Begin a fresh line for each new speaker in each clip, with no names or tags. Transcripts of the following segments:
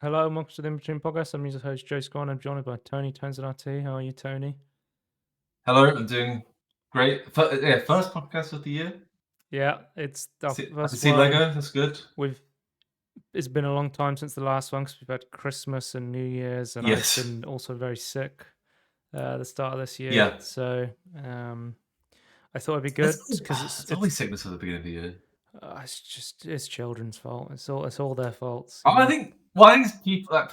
Hello and welcome to the Inbetween Podcast. I'm your host, Joe Swan. I'm joined by Tony Tones and RT. How are you, Tony?
Hello, I'm doing great. First podcast of the year.
Yeah, it's our
I can
first
see
one.
Lego. That's good.
It's been a long time since the last one because we've had Christmas and New Year's, and
Yes.
I've been also very sick at the start of this year.
Yeah.
So I thought it'd be good because
It's always sickness at the beginning of the year.
it's children's fault. It's all their faults.
I think it's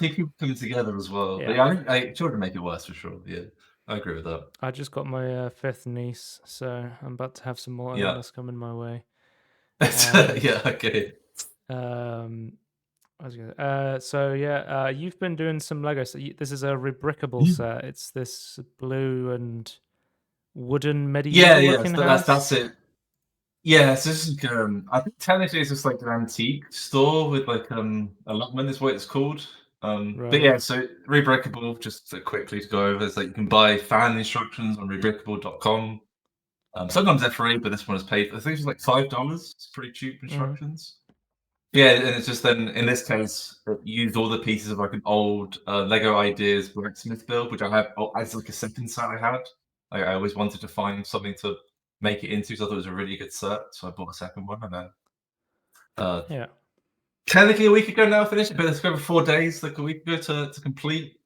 people coming together as well.
Yeah.
But yeah, I think children make it worse for sure. Yeah, I agree with that.
I just got my fifth niece, so I'm about to have some more illness coming my way.
Yeah. Okay.
You've been doing some Lego. So this is a rebrickable set. It's this blue and wooden medieval looking house.
That's it. Yeah, so this is I think technically it's just like an antique store with like allotment is what it's called. But yeah, so rebrickable. Just to quickly to go over, it's like you can buy fan instructions on rebrickable.com. Sometimes they're free, but this one is paid. I think it's like $5. It's pretty cheap instructions. Yeah, and it's just then in this case it used all the pieces of like an old Lego Ideas blacksmith build, which I have as like a second set I had. I always wanted to find something to make it into, so I thought it was a really good set. So I bought a second one, and then technically a week ago now I finished it, but it's over 4 days, like a week ago to complete.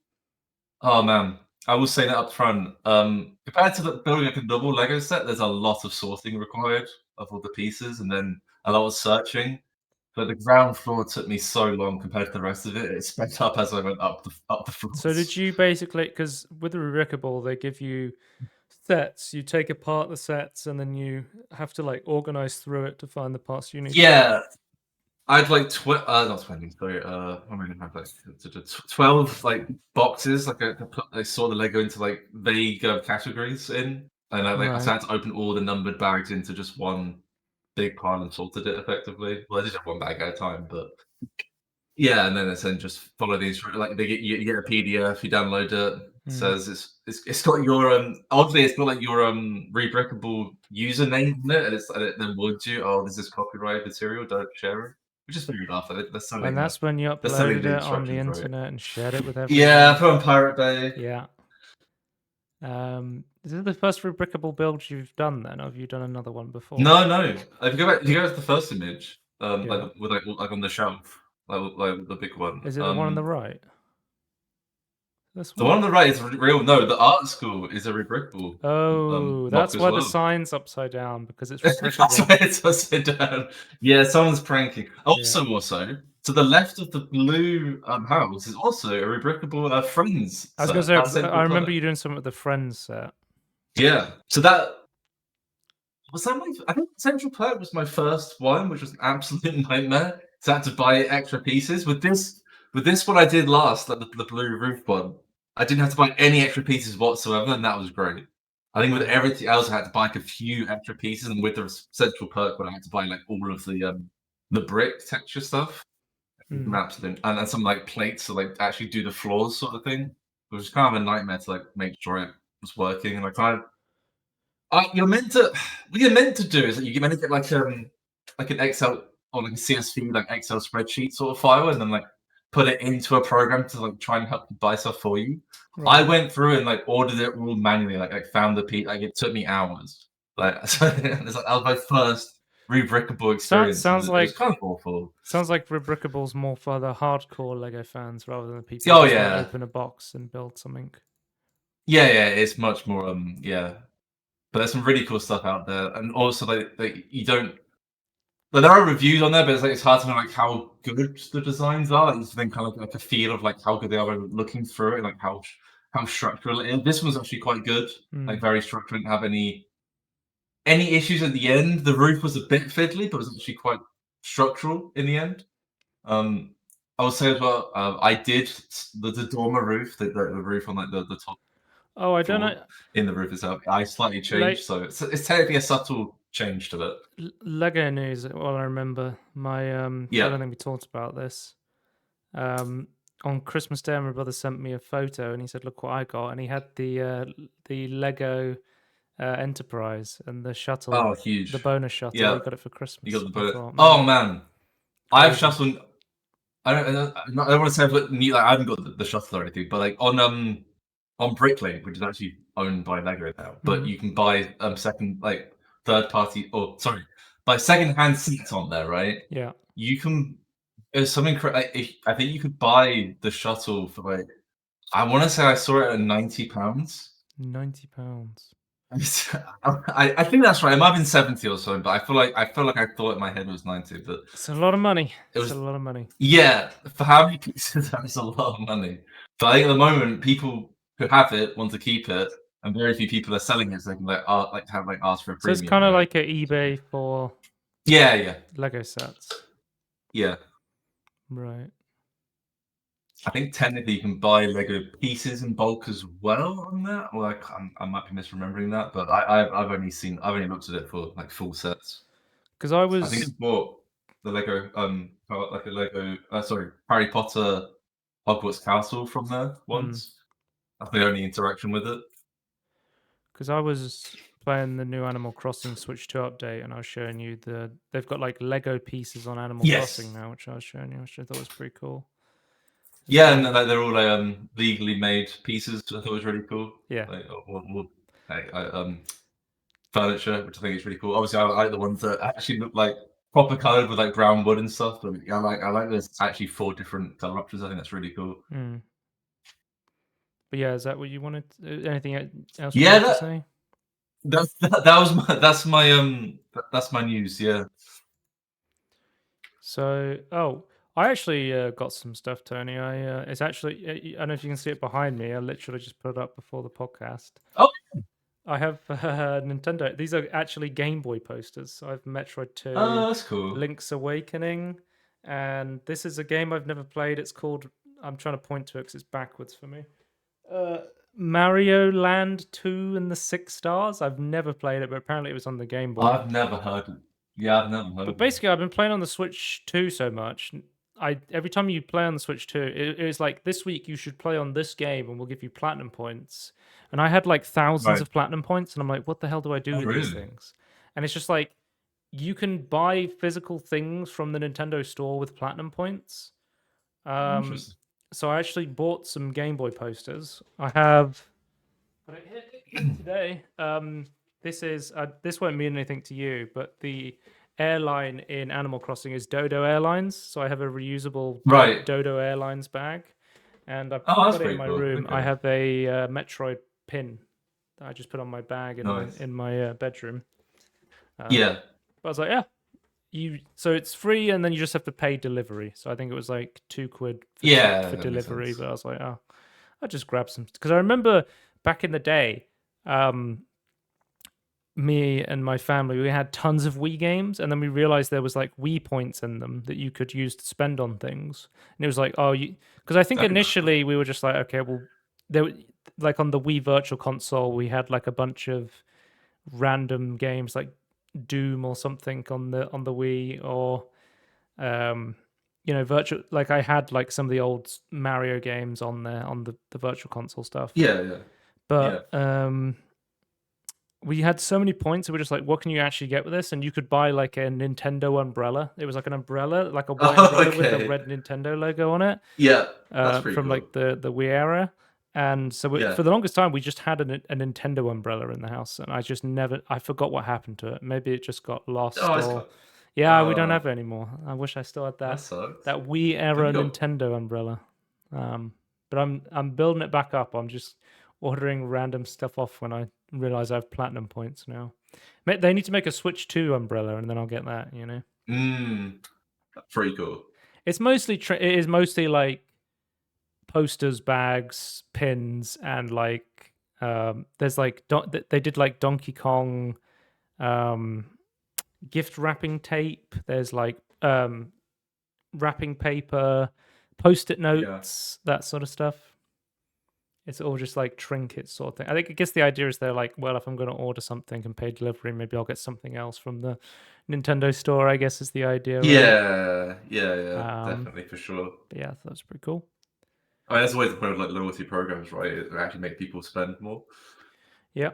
Oh man, I will say that up front. Compared to building like a double Lego set, there's a lot of sorting required of all the pieces, and then a lot of searching. But the ground floor took me so long compared to the rest of it. It sped up as I went up the floors.
So did you basically, because with the rebrickable, they give you sets. You take apart the sets, and then you have to like organize through it to find the parts you need.
Yeah, I'd like not 20. Sorry, how am I gonna have like 12 like boxes? Like I saw the Lego into like vague categories in, and I had to open all the numbered bags into just one big pile and sorted it effectively. Well, I did have one bag at a time, but yeah, and then just follow these. Like you get a PDF, you download it. It says it's got your oddly it's got like your rebrickable username in it, and it then warns you, oh, this is copyrighted material, don't share it. Which is fair enough.
And that's when you uploaded it on the internet and shared it with everyone.
Yeah, from Pirate Bay.
Yeah. Is it the first rebrickable build you've done then? Or have you done another one before?
No. If you go to the first image, like on the shelf, like the big one.
Is it the one on the right?
The one on the right is real. No, the art school is a rebrickable.
Oh, that's why the sign's upside down, because it's rebrickable.
That's why it's upside down. Yeah, someone's pranking. Also, to the left of the blue house is also a rebrickable Friends.
I was going to say, I remember you doing something with the Friends set.
Yeah, so that was that. I think Central Perk was my first one, which was an absolute nightmare. So I had to buy extra pieces. With this one I did last, like the blue roof one, I didn't have to buy any extra pieces whatsoever, and that was great. I think with everything else, I had to buy like a few extra pieces, and with the Central Perk one, I had to buy like all of the brick texture stuff, maps, and some like plates to like actually do the floors sort of thing, which was kind of a nightmare to like make sure it was working. And what you're meant to do is that you're meant to get like an Excel or like a CSV like Excel spreadsheet sort of file, and then like put it into a program to like try and help you buy stuff for you. Right. I went through and like ordered it all manually, like found the piece. Like it took me hours. Like so it's like that was my first rebrickable experience.
Sounds like
kind of awful.
Sounds like rebrickable's more for the hardcore Lego fans rather than the people who just open a box and build something.
Yeah, it's much more but there's some really cool stuff out there, and also like you don't. But there are reviews on there, but it's hard to know like how good the designs are. It's then kind of like a feel of like how good they are looking through it, like how structural it is. This one's actually quite good, like very structural. Didn't have any issues at the end. The roof was a bit fiddly, but it was actually quite structural in the end. I will say as well, I did the dormer roof, the roof on like the top.
Oh, I don't know.
In the roof itself, I slightly changed, so it's technically a subtle change to it.
Lego news. Well, I remember my I don't think we talked about this. On Christmas Day, my brother sent me a photo, and he said, "Look what I got!" And he had the Lego Enterprise and the shuttle.
Oh, huge!
The bonus shuttle.
Yeah,
he got it for Christmas.
You got the bonus. Oh man, I have shuttle. I don't want to say I haven't got the shuttle or anything, but like on Bricklink, which is actually owned by Lego now, but you can buy third party, or sorry, buy second-hand seats on there, right?
Yeah.
You can. There's something. I think you could buy the shuttle for like. I want to say I saw it at £90.
£90.
I think that's right. It might have been 70 or so, but I feel like I thought in my head it was 90. But
it's a lot of money.
It's
a lot of money.
Yeah, for how many pieces? That's a lot of money. But I think at the moment, people who have it want to keep it, and very few people are selling it, so they can ask for a premium.
So it's kind of like an eBay for Lego sets.
Yeah.
Right.
I think technically you can buy Lego pieces in bulk as well on that. Or I might be misremembering that, but I've only looked at it for like full sets.
Because
I think it's bought the Lego Harry Potter Hogwarts Castle from there once. That's the only interaction with it.
Because I was playing the new Animal Crossing Switch 2 update, and I was showing you they've got like Lego pieces on Animal Crossing now, which I was showing you, which I thought was pretty cool.
Yeah, and like they're all legally made pieces, which I thought was really cool.
Yeah.
Furniture, which I think is really cool. Obviously, I like the ones that actually look like proper colored with like brown wood and stuff. But I like there's actually 4 different color options. I think that's really cool.
But yeah, is that what you wanted? Anything else you wanted to say?
That's my news. Yeah.
So, I actually got some stuff, Tony. It's actually, I don't know if you can see it behind me. I literally just put it up before the podcast.
Oh.
I have Nintendo. These are actually Game Boy posters. So I have Metroid 2,
that's cool.
Link's Awakening, and this is a game I've never played. It's called, I'm trying to point to it because it's backwards for me. Mario Land 2 and the 6 Stars. I've never played it, but apparently it was on the Game Boy.
I've never heard it. Yeah, I've never heard
But basically, I've been playing on the Switch 2 so much. Every time you play on the Switch 2, it's like, this week you should play on this game and we'll give you platinum points. And I had like thousands of platinum points, and I'm like, what the hell do I do with these things? And it's just like, you can buy physical things from the Nintendo store with platinum points. So I actually bought some Game Boy posters. I have today. This won't mean anything to you, but the airline in Animal Crossing is Dodo Airlines. So I have a reusable Dodo Airlines bag, and I put it in my room. Okay. I have a Metroid pin that I just put on my bag in my bedroom.
Yeah.
But I was like, so it's free, and then you just have to pay delivery. So I think it was like £2 for delivery. But I was like, I'll just grab some, because I remember back in the day, me and my family, we had tons of Wii games, and then we realized there was like Wii points in them that you could use to spend on things. And it was like, because I think initially we were just like, okay, well, like on the Wii Virtual Console, we had like a bunch of random games like Doom or something on the Wii, or virtual, like I had like some of the old Mario games on there on the Virtual Console stuff. But we had so many points, and we're just like, what can you actually get with this? And you could buy like a Nintendo umbrella. It was like an umbrella, like a white umbrella with a red Nintendo logo on it.
That's pretty
from
cool.
Like the Wii era. And so for the longest time, we just had a Nintendo umbrella in the house, and I forgot what happened to it. Maybe it just got lost. We don't have it anymore. I wish I still had that Wii era Nintendo umbrella. But I'm building it back up. I'm just ordering random stuff off when I realize I have platinum points now. They need to make a Switch 2 umbrella, and then I'll get that.
Pretty cool.
It's mostly it is mostly like posters, bags, pins, and like there's like they did like Donkey Kong gift wrapping tape. There's like wrapping paper, post-it notes, that sort of stuff. It's all just like trinkets sort of thing. I guess the idea is they're like, well, if I'm going to order something and pay delivery, maybe I'll get something else from the Nintendo store, I guess is the idea.
Right? Yeah, definitely, for sure.
Yeah, that's pretty cool.
I mean, that's always the point of like loyalty programs, right? It actually make people spend more.
Yeah.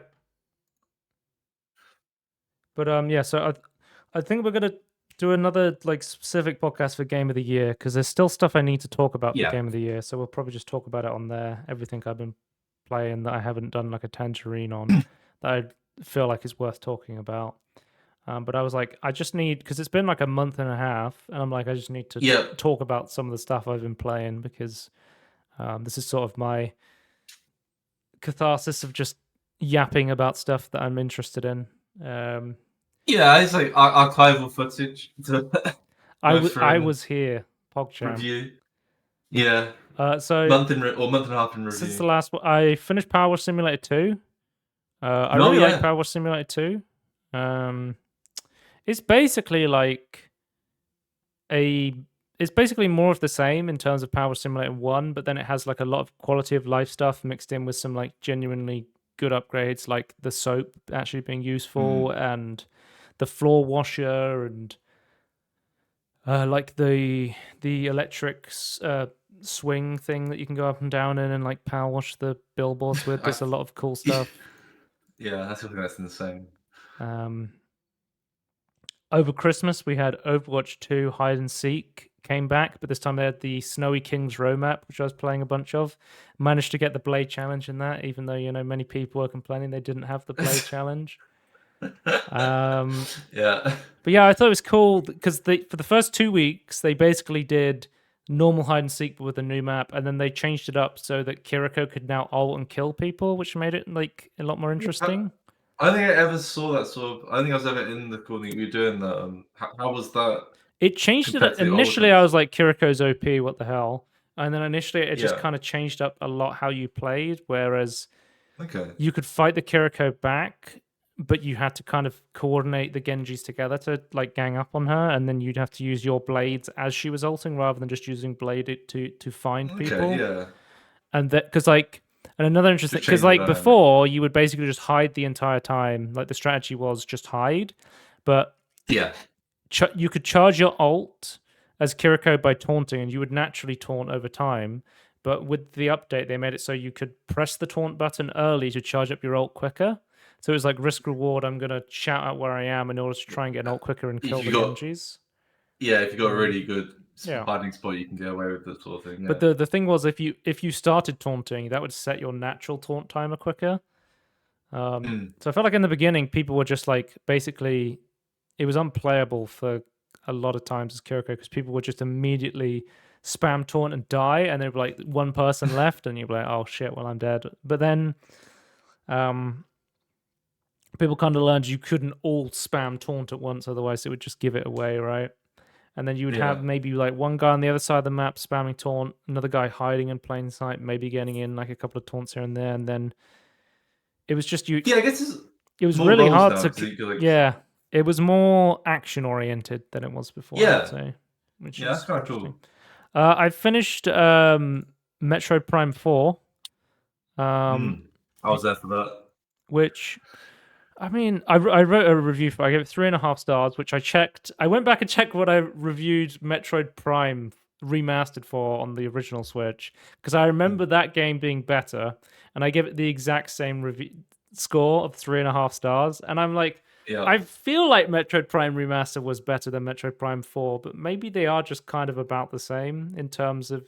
But so I think we're gonna do another like specific podcast for Game of the Year, because there's still stuff I need to talk about for Game of the Year. So we'll probably just talk about it on there. Everything I've been playing that I haven't done like a tangerine on that I feel like is worth talking about. But I was like, I just need, because it's been like a month and a half, and I'm like, I just need to talk about some of the stuff I've been playing, because this is sort of my catharsis of just yapping about stuff that I'm interested in.
It's like archival footage.
I was here, PogChamp.
Review. Yeah.
So
month and a half in review.
Since the last one, I finished Power Wash Simulator 2. I really like Power Wash Simulator 2. It's basically like it's basically more of the same in terms of Power Wash Simulator 1, but then it has like a lot of quality of life stuff mixed in with some like genuinely good upgrades, like the soap actually being useful and the floor washer and like the electric swing thing that you can go up and down in and like power wash the billboards with. There's a lot of cool stuff.
Yeah, that's something that's insane.
Over Christmas, we had Overwatch 2 Hide and Seek came back, but this time they had the Snowy Kings row map, which I was playing a bunch of. Managed to get the Blade Challenge in that, even though, many people were complaining they didn't have the Blade Challenge.
Yeah.
But yeah, I thought it was cool because for the first 2 weeks, they basically did normal hide and seek but with a new map, and then they changed it up so that Kiriko could now ult and kill people, which made it like a lot more interesting.
I don't think I ever saw that sort of. I think I was ever in the corner you were doing that. How was that?
It changed it. Initially, I was like, Kiriko's OP, what the hell? And then initially, it just kind of changed up a lot how you played, whereas you could fight the Kiriko back, but you had to kind of coordinate the Genjis together to like gang up on her, and then you'd have to use your blades as she was ulting rather than just using blade to find people.
Yeah.
And that because like. And another interesting, because like before, you would basically just hide the entire time. Like the strategy was just hide, but you could charge your ult as Kiriko by taunting, and you would naturally taunt over time. But with the update, they made it so you could press the taunt button early to charge up your ult quicker. So it was like risk reward. I'm gonna shout out where I am in order to try and get an ult quicker and kill the Genjis.
Yeah, if you got a really good hiding spot, you can get away with that sort of thing. Yeah.
But the thing was, if you started taunting, that would set your natural taunt timer quicker. So I felt like in the beginning, people were just like basically, it was unplayable for a lot of times as Kiriko because people would just immediately spam taunt and die, and there'd be like one person left, and you'd be like, oh shit, well I'm dead. But then, people kind of learned you couldn't all spam taunt at once, otherwise it would just give it away, right? And then you would have maybe like one guy on the other side of the map spamming taunt, another guy hiding in plain sight, maybe getting in like a couple of taunts here and there, and then it was just you.
Yeah, I guess
it was really hard to. It was more action oriented than it was before.
Yeah,
I'd say, which
that's kind of cool.
I finished Metroid Prime 4.
I was there for that.
Which. I mean, I wrote a review for it. I gave it 3.5 stars, which I checked. I went back and checked what I reviewed Metroid Prime remastered for on the original Switch, because I remember that game being better, and I gave it the exact same review score of 3.5 stars. And I'm like, I feel like Metroid Prime Remaster was better than Metroid Prime 4, but maybe they are just kind of about the same in terms of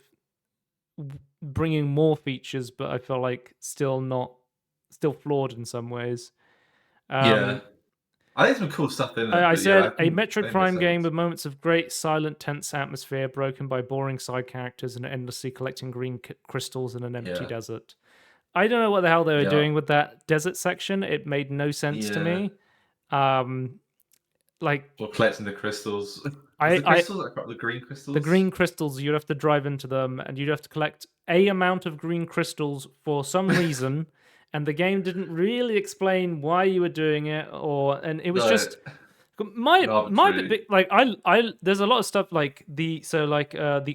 bringing more features, but I feel like still flawed in some ways.
I think some cool stuff in it.
I said a Metroid Prime game with moments of great, silent, tense atmosphere broken by boring side characters and endlessly collecting green crystals in an empty desert. I don't know what the hell they were doing with that desert section. It made no sense to me. Like
collecting the crystals. The green crystals.
The green crystals. You'd have to drive into them, and you'd have to collect a amount of green crystals for some reason. And the game didn't really explain why you were doing it, and it was just my like I there's a lot of stuff like the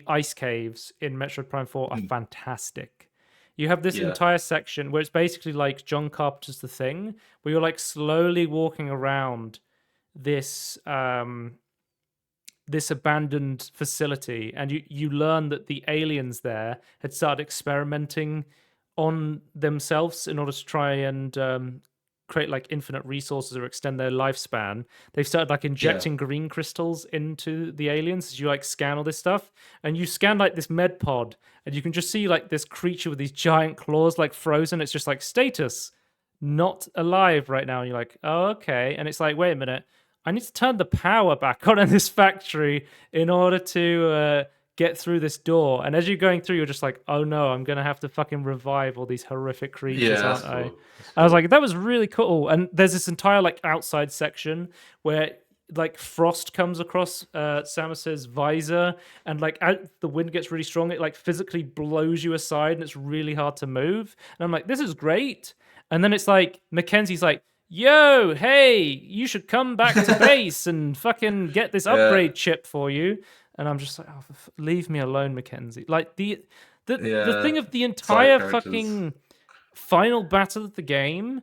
ice caves in Metroid Prime 4 are fantastic. You have this entire section where it's basically like John Carpenter's The Thing, where you're like slowly walking around this this abandoned facility, and you learn that the aliens there had started experimenting on themselves in order to try and create like infinite resources or extend their lifespan, they've started like injecting green crystals into the aliens as you like scan all this stuff. And you scan like this med pod, and you can just see like this creature with these giant claws like frozen. It's just like status not alive right now. And you're like, oh, okay. And it's like, wait a minute, I need to turn the power back on in this factory in order to get through this door. And as you're going through, you're just like, oh no, I'm going to have to fucking revive all these horrific creatures, aren't I? Cool. I was like, that was really cool. And there's this entire like outside section where like frost comes across Samus's visor, and like as the wind gets really strong, it like physically blows you aside and it's really hard to move. And I'm like, this is great. And then it's like, Mackenzie's like, yo, hey, you should come back to base and fucking get this upgrade chip for you. And I'm just like, oh, leave me alone, Mackenzie. Like the thing of the entire fucking final battle of the game,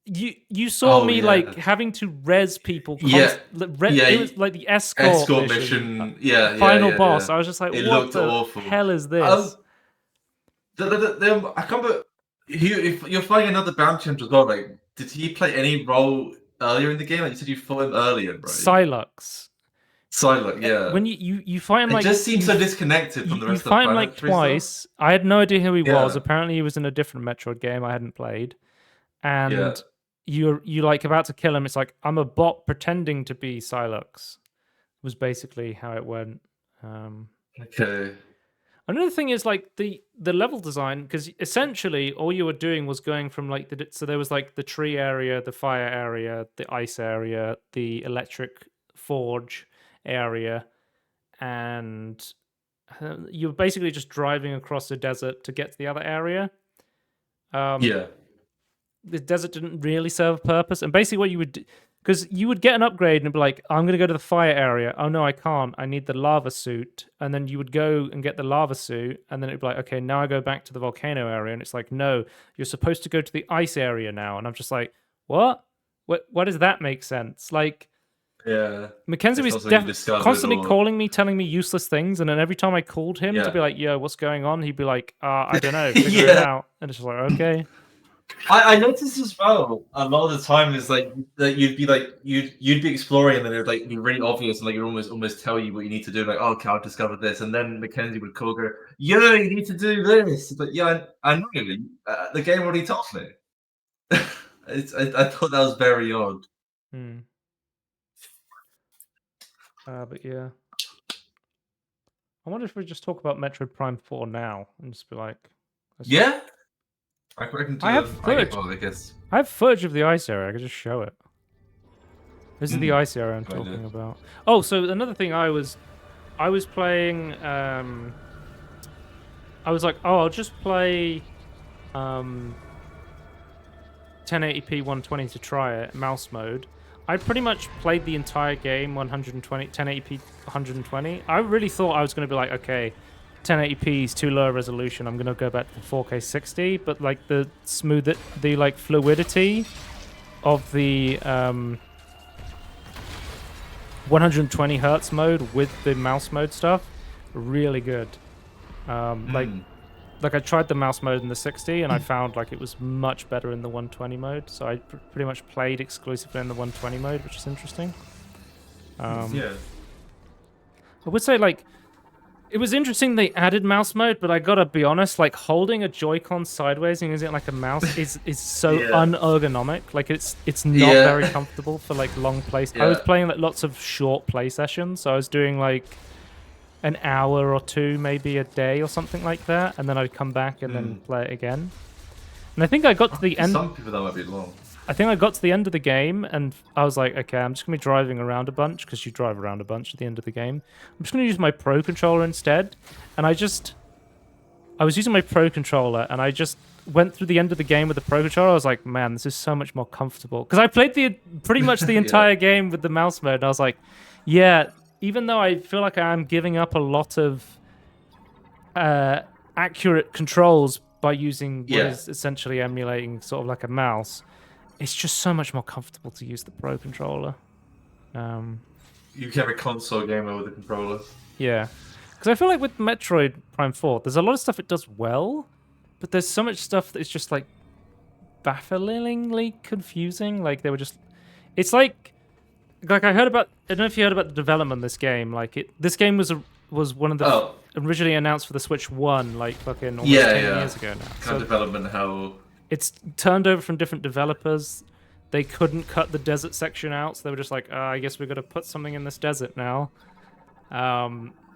you saw me like having to res people. It was like the escort mission. Final boss. I was just like, what the hell is this?
I can't remember. If you're fighting another bounty hunter as well, like, did he play any role earlier in the game? Like you said, you fought him earlier, right? Psylocke, yeah.
When you fight him, like,
it just seems so disconnected from the rest of the planet.
You fight him like twice. I had no idea who he was. Apparently, he was in a different Metroid game I hadn't played, and you like about to kill him. It's like, I'm a bot pretending to be Psylocke. Was basically how it went.
Okay.
Another thing is like the level design, because essentially all you were doing was going from like so there was like the tree area, the fire area, the ice area, the electric forge area, and you're basically just driving across the desert to get to the other area. The desert didn't really serve a purpose, and basically what you would do, because you would get an upgrade and be like, I'm going to go to the fire area. Oh no, I can't. I need the lava suit. And then you would go and get the lava suit, and then it'd be like, okay, now I go back to the volcano area, and it's like, no, you're supposed to go to the ice area now. And I'm just like, what? What does that make sense? Like, Mackenzie was constantly calling me, telling me useless things, and then every time I called him to be like, yo, what's going on? He'd be like, I don't know, figure it out. And it's just like, okay.
I noticed as well, a lot of the time is like that you'd be exploring, and then it'd like be really obvious, and like you'd almost tell you what you need to do, like, oh, okay, I've discovered this, and then Mackenzie would call, go, yeah, you need to do this. But yeah, I know, the game already told me. I thought that was very odd.
But yeah, I wonder if we just talk about Metroid Prime 4 now and just be like, I have footage. I have footage of the ice area. I could just show it. This is the ice area I'm talking about. Oh, so another thing, I was playing. I was like, oh, I'll just play 1080p 120 to try it, mouse mode. I pretty much played the entire game 1080p 120. I really thought I was going to be like, okay, 1080p is too low a resolution, I'm going to go back to 4K 60, but like the like fluidity of the 120 hertz mode with the mouse mode stuff, really good. Like I tried the mouse mode in the 60 and I found like it was much better in the 120 mode, so I pretty much played exclusively in the 120 mode, which is interesting. I would say like it was interesting they added mouse mode, but I gotta be honest, like holding a Joy-Con sideways and using it like a mouse is so unergonomic. Like it's not very comfortable for like long plays. I was playing like lots of short play sessions, so I was doing like an hour or two maybe a day or something like that, and then I'd come back and then play it again. And I think I got to the end.
Some people that might be long.
I think I got to the end of the game and I was like, okay, I'm just going to be driving around a bunch, because you drive around a bunch at the end of the game. I'm just going to use my Pro Controller instead. And I was using my Pro Controller and I just went through the end of the game with the Pro Controller. I was like, man, this is so much more comfortable. Because I played pretty much the entire game with the mouse mode, and I was like, yeah, even though I feel like I'm giving up a lot of accurate controls by using what is essentially emulating sort of like a mouse, it's just so much more comfortable to use the Pro Controller.
You can have a console gamer with a controller.
Yeah. Because I feel like with Metroid Prime 4, there's a lot of stuff it does well, but there's so much stuff that is just like bafflingly confusing. Like they were just, it's like I heard about. I don't know if you heard about the development of this game. Like this game was one of the originally announced for the Switch 1, like fucking almost 10 years ago now.
Kind of development how
it's turned over from different developers. They couldn't cut the desert section out, so they were just like, I guess we're gonna put something in this desert now.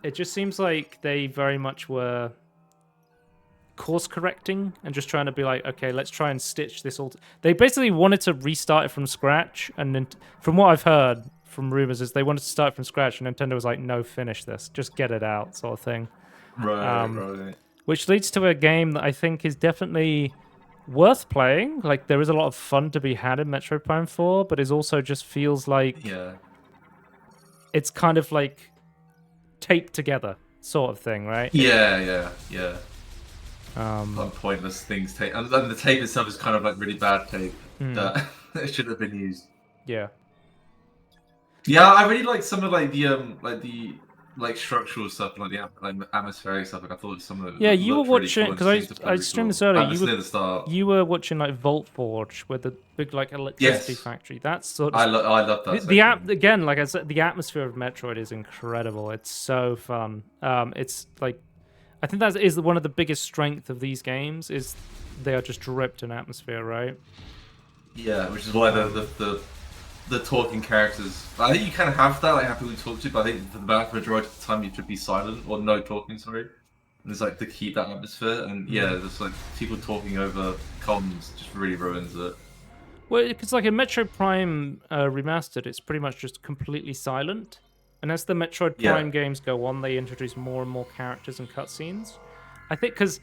It just seems like they very much were course correcting and just trying to be like, okay, let's try and stitch this all. They basically wanted to restart it from scratch, and then, from what I've heard from rumors, is they wanted to start from scratch, and Nintendo was like, no, finish this, just get it out, sort of thing.
Right.
Which leads to a game that I think is definitely worth playing. Like there is a lot of fun to be had in Metroid Prime 4, but it also just feels like it's kind of like taped together, sort of thing, right?
Yeah. Pointless things tape, and the tape itself is kind of like really bad tape that it should have been used.
Yeah,
I really like some of the structural stuff, like the atmospheric stuff. Like I thought some of it.
Yeah, you were watching because I streamed this earlier. You were watching like Vault Forge with the big like electricity factory. That's sort of. I
love that.
Again, like I said, the atmosphere of Metroid is incredible. It's so fun. It's like. I think that is one of the biggest strengths of these games is they are just dripped in atmosphere, right?
Yeah, which is why the talking characters. I think you kind of have that, like have people to talk to, but I think for the vast majority of the time you should be silent or no talking. Sorry, and it's like to keep that atmosphere, and just like people talking over comms just really ruins it.
Well, it's like in Metroid Prime Remastered, it's pretty much just completely silent. And as the Metroid Prime games go on, they introduce more and more characters and cutscenes. I think because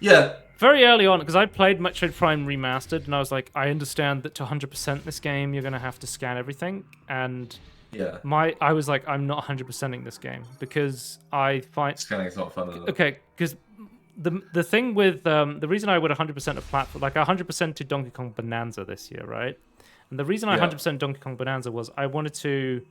very early on, because I played Metroid Prime Remastered, and I was like, I understand that to 100% this game, you're going to have to scan everything. And I was like, I'm not 100%ing this game because I find
scanning's not fun. Is it?
Okay, because the thing with the reason I would 100% a platform, like 100% to Donkey Kong Bonanza this year, right? And the reason I 100% Donkey Kong Bonanza was I wanted to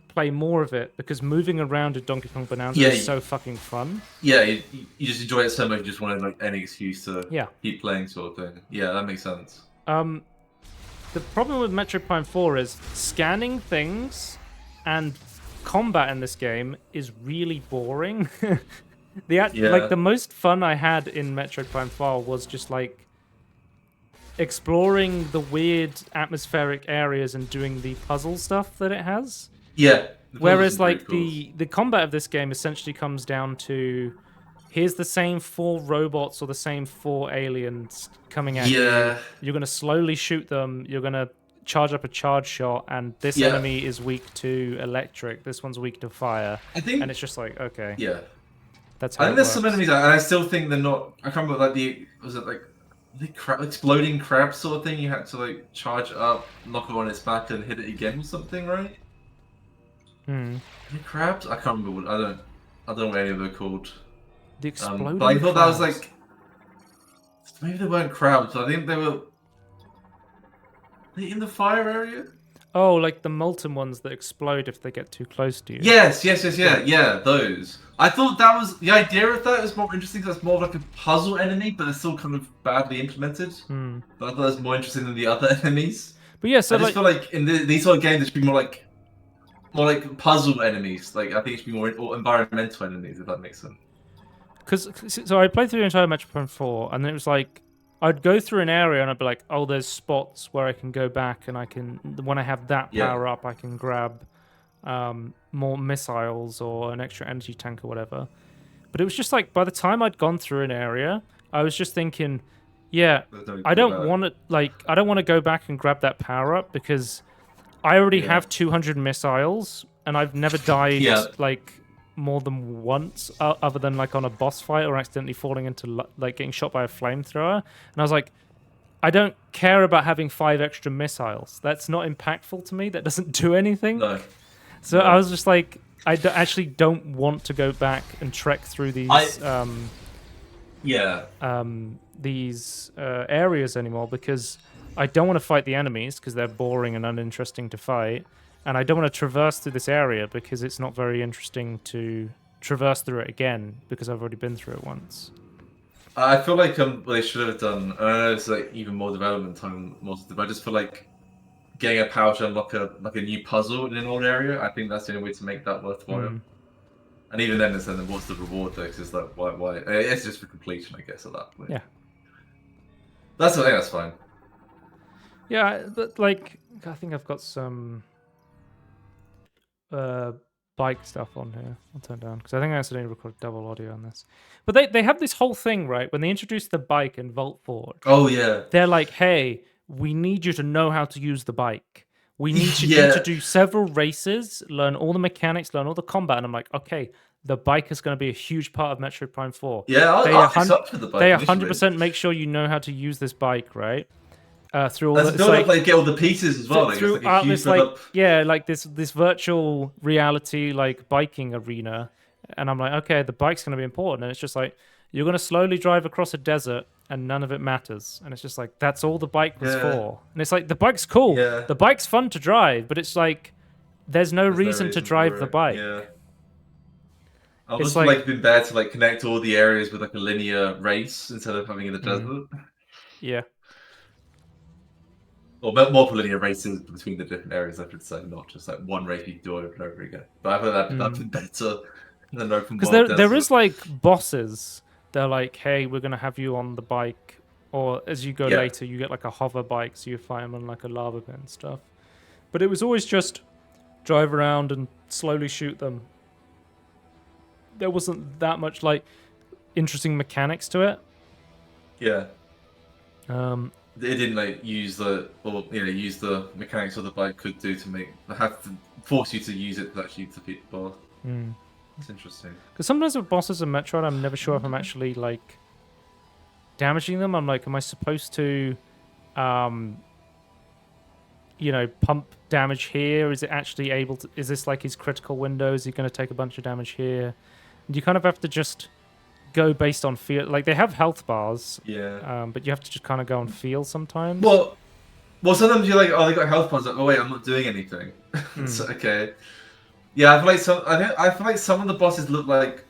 play more of it because moving around at Donkey Kong Bonanza is so fucking fun.
Yeah, you just enjoy it so much, you just wanted like any excuse to keep playing, sort of thing. Yeah, that makes sense.
The problem with Metroid Prime 4 is scanning things and combat in this game is really boring. Like the most fun I had in Metroid Prime 4 was just like exploring the weird atmospheric areas and doing the puzzle stuff that it has.
Yeah.
Whereas like the combat of this game essentially comes down to here's the same 4 robots or the same 4 aliens coming at you. You're going to slowly shoot them. You're going to charge up a charge shot, and this enemy is weak to electric. This one's weak to fire. And it's just like, okay.
Yeah.
That's how
I think there's some enemies, and I still think they're not. I can't remember, like the exploding crab sort of thing. You had to like charge up, knock it on its back, and hit it again or something, right? The crabs? I can't remember. I don't know what any of them are called.
The exploding
but I thought
crabs.
That was like maybe they weren't crabs. I think they were. In the fire area?
Oh, like the molten ones that explode if they get too close to you.
Yes, yeah, those. I thought that was the idea of that was more interesting because that's more like a puzzle enemy, but it's still kind of badly implemented. But I thought it was more interesting than the other enemies.
But yeah, so
I just feel like in these sort of games, it should be more like puzzle enemies. Like I think it should be more environmental enemies, if that makes sense.
So I played through the entire Metroid Prime 4, and it was like I'd go through an area and I'd be like, oh, there's spots where I can go back and I can, when I have that power up, I can grab more missiles or an extra energy tank or whatever. But it was just like, by the time I'd gone through an area, I was just thinking, I don't want to go back and grab that power up because I already have 200 missiles and I've never died like more than once other than like on a boss fight or accidentally falling into like getting shot by a flamethrower. And I was like, I don't care about having 5 extra missiles. That's not impactful to me. That doesn't do anything.
No.
So I was just like, actually don't want to go back and trek through these these areas anymore because I don't want to fight the enemies because they're boring and uninteresting to fight. And I don't want to traverse through this area because it's not very interesting to traverse through it again because I've already been through it once.
I feel like what they should have done. I know it's like even more development time, but I just feel like getting a power to unlock a new puzzle in an old area. I think that's the only way to make that worthwhile. And even then, it's then what's the reward though? Because it's like why? It's just for completion, I guess, at that point.
Yeah.
I think that's fine.
Yeah, but like I think I've got some bike stuff on here. I'll turn down because I think I accidentally recorded double audio on this. But they have this whole thing, right? When they introduced the bike in Vault Forge.
Oh yeah.
They're like, hey, we need you to know how to use the bike. We need you to do several races, learn all the mechanics, learn all the combat. And I'm like, okay, the bike is going to be a huge part of Metroid Prime 4.
Yeah, I'll up for the bike.
They 100% make sure you know how to use this bike, right? Through all
the like get all the pieces as well.
Through this virtual reality like biking arena, and I'm like, okay, the bike's going to be important, and it's just like you're going to slowly drive across a desert, and none of it matters, and it's just like that's all the bike was for, and it's like the bike's cool, the bike's fun to drive, but it's like there's no reason to drive the bike.
Yeah. I was like been there to like connect all the areas with like a linear race instead of having in the desert.
Yeah.
Or multiple linear races between the different areas, I should say, not just like one race you do over and over again. But I thought that'd be better than open world.
Because there is like bosses. They're like, hey, we're gonna have you on the bike, or as you go later, you get like a hover bike, so you fight them on like a lava pit and stuff. But it was always just drive around and slowly shoot them. There wasn't that much like interesting mechanics to it.
Yeah. It didn't like use the mechanics of the bike could do to have to force you to use it to actually defeat the boss. That's interesting. Because
sometimes with bosses in Metroid, I'm never sure if I'm actually like damaging them. I'm like, am I supposed to, pump damage here? Is it actually able to? Is this like his critical window? Is he going to take a bunch of damage here? And you kind of have to just go based on feel. Like they have health bars, but you have to just kind of go on feel sometimes.
Well, sometimes you're like, oh, they got health bars. Like, oh wait, I'm not doing anything. It's okay. Yeah, I feel like some of the bosses look like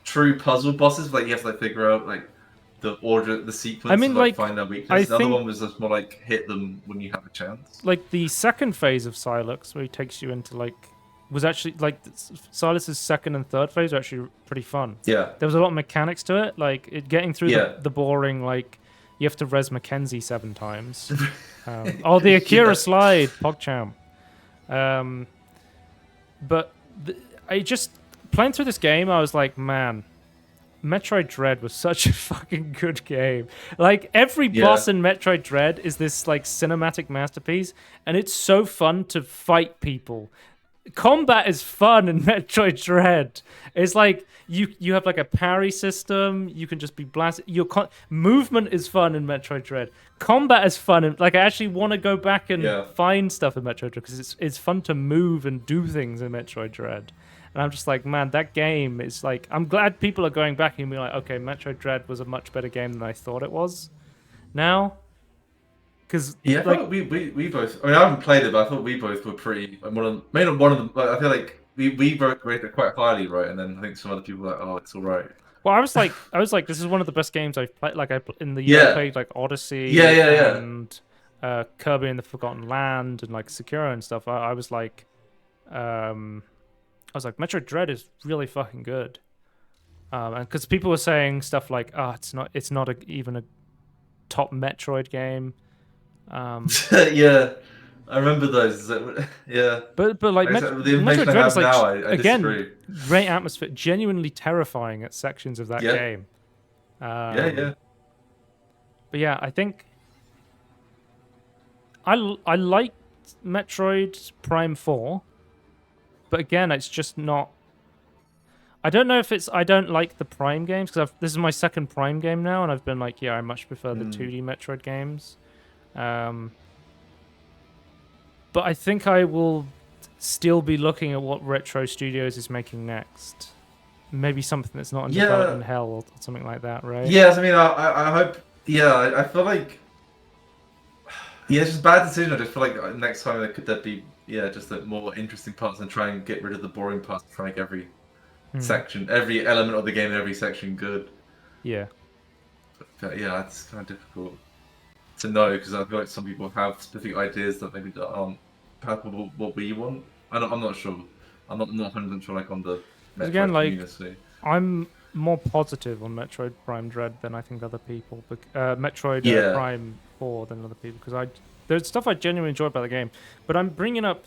true puzzle bosses. Like you have to like figure out like the order, the sequence.
I mean,
to, find their weakness. The other one was just more like hit them when you have a chance. Like
the second phase of Silex, where he takes you into like. Was actually like Silas's second and third phase were actually pretty fun.
Yeah,
there was a lot of mechanics to it, like getting through the boring like you have to res Mackenzie 7 times. The Akira slide, PogChamp. But I just playing through this game, I was like, man, Metroid Dread was such a fucking good game. Like every boss in Metroid Dread is this like cinematic masterpiece, and it's so fun to fight people. Combat is fun in Metroid Dread. It's like you have like a parry system. You can just be blasted. Movement is fun in Metroid Dread. Combat is fun. And like I actually want to go back and find stuff in Metroid Dread because it's fun to move and do things in Metroid Dread. And I'm just like, man, that game is like. I'm glad people are going back and being like, okay, Metroid Dread was a much better game than I thought it was. Now. Because
I thought we both. I mean, I haven't played it, but I thought we both were pretty. One of them. I feel like we both rated it quite highly, right? And then I think some other people were like, oh, it's all right.
Well, I was like, this is one of the best games I've played. Like in the year I played like Odyssey, and Kirby and the Forgotten Land, and like Sekiro and stuff. I was like, Metroid Dread is really fucking good. And because people were saying stuff like, oh, it's not even a top Metroid game.
Yeah, I remember those. Yeah,
but like Metroid Dread is like I again disagree. Great atmosphere, genuinely terrifying at sections of that game. But yeah, I think I liked Metroid Prime 4, but again, it's just not. I don't know if it's I don't like the Prime games because this is my second Prime game now, and I've been like, I much prefer the 2D Metroid games. But I think I will still be looking at what Retro Studios is making next. Maybe something that's not in development hell or something like that, right?
Yes, I mean, I hope. Yeah, I feel like. Yeah, it's just a bad decision. I just feel like next time there'd be just more interesting parts and try and get rid of the boring parts. Try and make every section, every element of the game, in every section good.
Yeah.
But yeah, it's kind of difficult to know because I feel like some people have specific ideas that maybe aren't compatible with what we want. I'm not sure. I'm not 100% sure like on the Metroid
again, like,
community.
I'm more positive on Metroid Prime Dread than I think other people. Metroid Prime 4 than other people because there's stuff I genuinely enjoy about the game, but I'm bringing up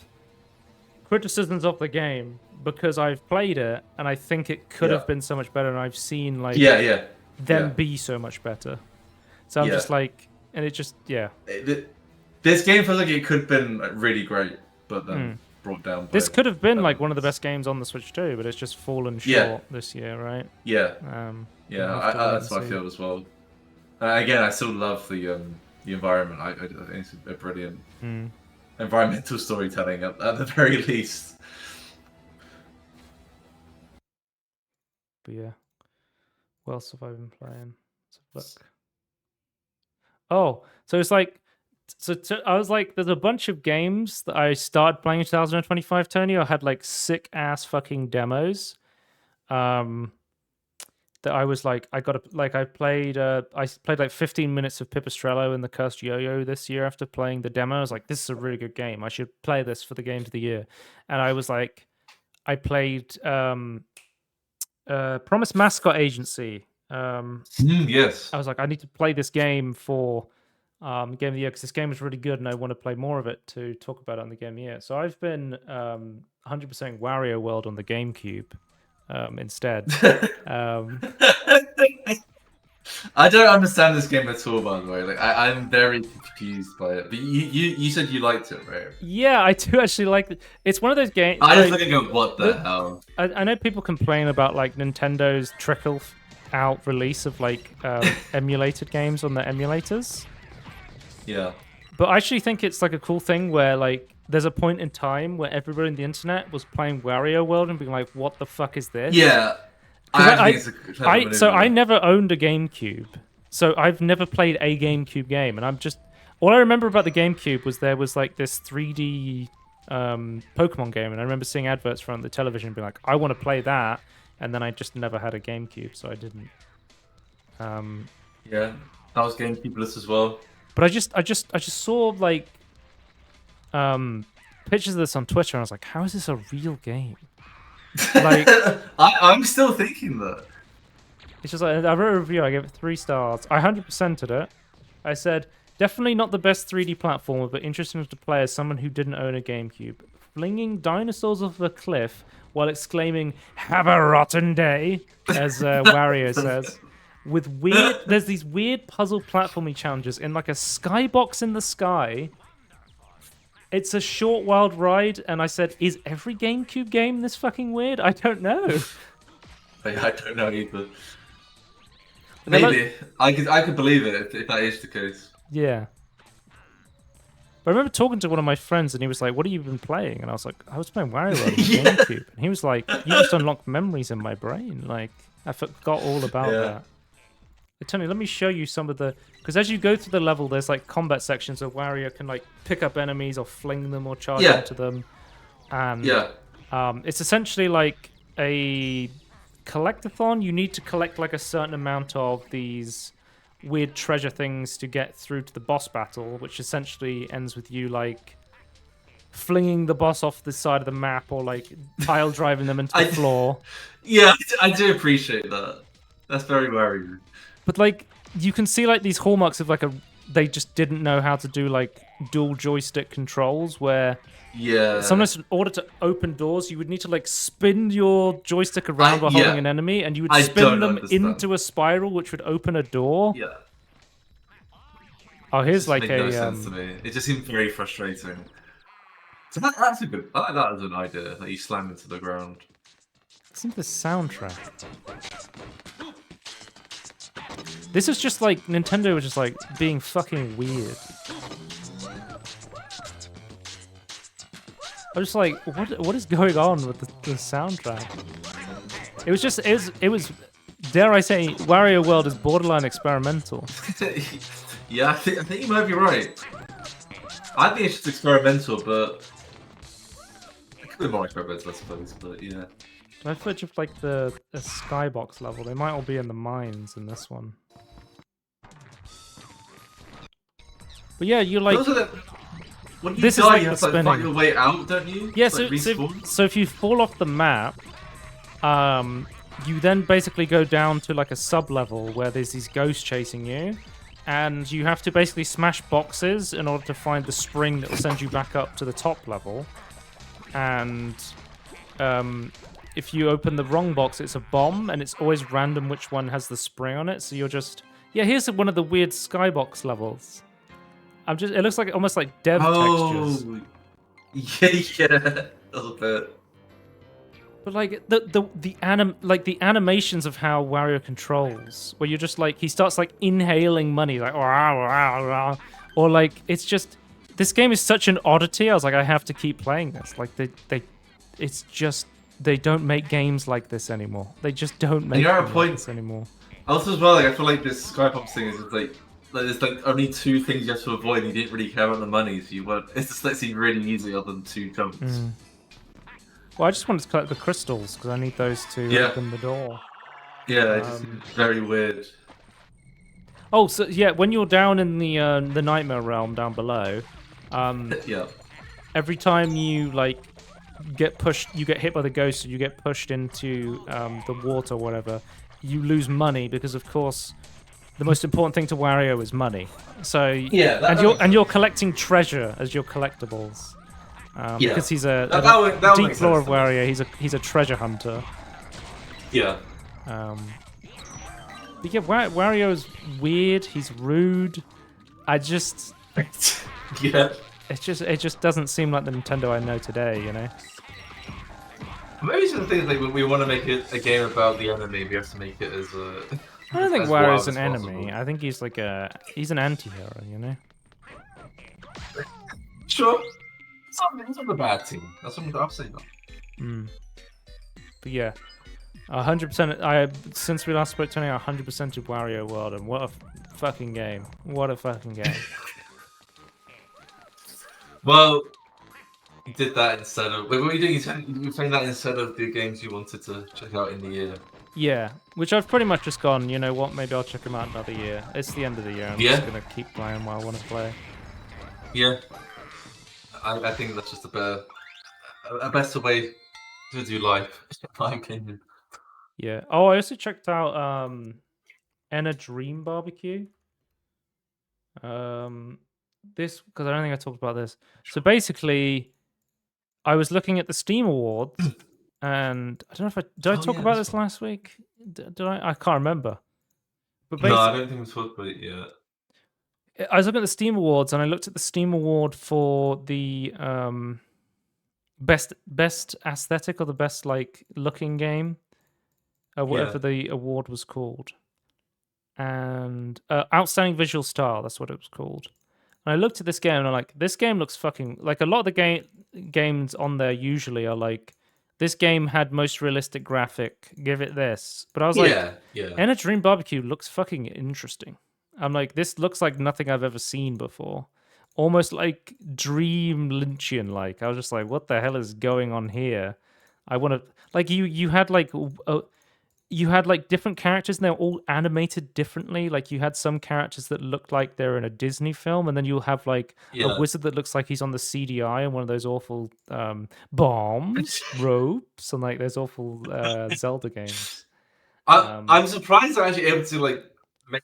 criticisms of the game because I've played it and I think it could have been so much better, and I've seen like them be so much better. So I'm just like, and it just
this game feels like it could have been like, really great, but then brought down.
This could have been like one of the best games on the Switch too, but it's just fallen short this year, right?
Yeah. That's what I feel as well. Again, I still love the environment. I think it's a brilliant environmental storytelling at the very least.
But yeah, what else have I been playing? Let's look. Oh, so it's like, I was like, there's a bunch of games that I started playing in 2025, Tony. I had like sick ass fucking demos. That I was like, I played like 15 minutes of Pipistrello and the Cursed Yo-Yo this year after playing the demo. I was like, this is a really good game. I should play this for the game of the year. And I was like, I played Promise Mascot Agency.
Yes.
I was like, I need to play this game for Game of the Year because this game is really good and I want to play more of it to talk about it on the Game of the Year. So I've been 100% Wario World on the GameCube instead.
I don't understand this game at all, by the way. Like, I'm very confused by it. But you said you liked it, right?
Yeah, I do actually like it. It's one of those games.
I just think of what the hell.
I know people complain about like Nintendo's trickle out release of like emulated games on the emulators.
Yeah.
But I actually think it's like a cool thing where like there's a point in time where everybody on the internet was playing Wario World and being like, "What the fuck is this?"
Yeah.
I never owned a GameCube, so I've never played a GameCube game, and all I remember about the GameCube was there was like this 3D Pokemon game, and I remember seeing adverts from the television and being like, "I want to play that," and then I just never had a GameCube, so I didn't.
Yeah, that was GameCube-less as well.
But I just saw like pictures of this on Twitter, and I was like, "How is this a real game?" Like,
I'm still thinking that.
It's just like, I wrote a review, I gave it 3 stars. I 100%ed it. I said, definitely not the best 3D platformer, but interesting to play as someone who didn't own a GameCube. Flinging dinosaurs off a cliff while exclaiming, "Have a rotten day," as Wario says. There's these weird puzzle platforming challenges in like a skybox in the sky. It's a short, wild ride, and I said, is every GameCube game this fucking weird? I don't know.
I don't know either. Maybe. I could believe it if that is the case.
Yeah. But I remember talking to one of my friends, and he was like, "What have you been playing?" And I was like, "I was playing Wario World on GameCube." And he was like, "You just unlocked memories in my brain. Like, I forgot all about that." Tony, let me show you some of the... Because as you go through the level, there's like combat sections where Wario can like pick up enemies or fling them or charge into them. And it's essentially like a collectathon. You need to collect like a certain amount of these weird treasure things to get through to the boss battle, which essentially ends with you like flinging the boss off the side of the map or like pile driving them into the floor.
Yeah, I do appreciate that. That's very Wario.
But like you can see like these hallmarks of like they just didn't know how to do like dual joystick controls where sometimes in order to open doors you would need to like spin your joystick around while holding an enemy, and you would spin them into a spiral which would open a door.
Yeah.
Oh, here's like
no sense to me. It just seemed very frustrating. So that's a good. I like that as an idea that you slam into the ground.
Listen to the soundtrack. This is just like Nintendo was just like being fucking weird. I was just like, what is going on with the soundtrack? It was dare I say, Wario World is borderline experimental.
Yeah, I think you might be right. I think it's just experimental, but it could be more experimental, I suppose. But yeah.
I footage of like the skybox level. They might all be in the mines in this one. But yeah, you like.
When you die, you have to like, fight your way out, don't you?
Yeah,
so
if you fall off the map, you then basically go down to like a sub-level where there's these ghosts chasing you, and you have to basically smash boxes in order to find the spring that will send you back up to the top level. And if you open the wrong box, it's a bomb, and it's always random which one has the spring on it, so you're just... Yeah, here's one of the weird skybox levels. It looks like almost like dev textures.
Yeah, a little bit.
But like the animations of how Wario controls, where you're just like he starts like inhaling money, like rah, rah, rah, or like it's just this game is such an oddity. I was like, I have to keep playing this. Like they don't make games like this anymore. They just don't make games like this anymore.
Also, as well, like I feel like this Skybox thing is like there's like only two things you have to avoid. And you didn't really care about the money, so you weren't. It's just like seemed really easy other than 2 jumps.
Well, I just wanted to collect the crystals because I need those to open the door.
Yeah, it's just very weird.
Oh, so yeah, when you're down in the Nightmare Realm down below, every time you like get pushed, you get hit by the ghost, or you get pushed into the water or whatever, you lose money because, of course, the most important thing to Wario is money. So you're collecting treasure as your collectibles. Because he's a deep lore of Wario, he's a treasure hunter.
Yeah.
But yeah, Wario's weird. He's rude.
Yeah.
It just doesn't seem like the Nintendo I know today, you know.
Maybe some things like when we want to make it a game about the enemy, we have to make it as a.
I don't think Wario's an enemy. I think he's like he's an anti-hero, you know.
Sure. It's not a bad team. That's what I've seen.
But yeah, 100%. Since we last spoke, Tony, 100% of Wario World, and what a fucking game! What a fucking game!
Well, you did that instead of. Wait, what were you doing? You were playing that instead of the games you wanted to check out in the year.
Yeah, which I've pretty much just gone. You know what? Maybe I'll check them out another year. It's the end of the year. I'm just gonna keep playing what I want to play.
Yeah. I think that's just a better way to do life, in my opinion.
Yeah. Oh, I also checked out Enna Dream Barbecue. This because I don't think I talked about this. So basically, I was looking at the Steam Awards, and I don't know if did I talk about this last week? Did I? I can't remember.
But no, I don't think we talked about it yet.
I was looking at the Steam Awards, and I looked at the Steam Award for the best aesthetic or the best like looking game, whatever the award was called, and outstanding visual style. That's what it was called. And I looked at this game, and I'm like, this game looks fucking like a lot of the games on there usually are like, this game had most realistic graphic. Give it this, but I was like, Enna Dream Barbecue looks fucking interesting. I'm like, this looks like nothing I've ever seen before. Almost like Dream Lynchian like. I was just like, what the hell is going on here? I want to like you had like different characters and they're all animated differently. Like you had some characters that looked like they're in a Disney film, and then you'll have like a wizard that looks like he's on the CDI in one of those awful bombs, ropes, and like those awful Zelda games.
I'm surprised they're actually able to like make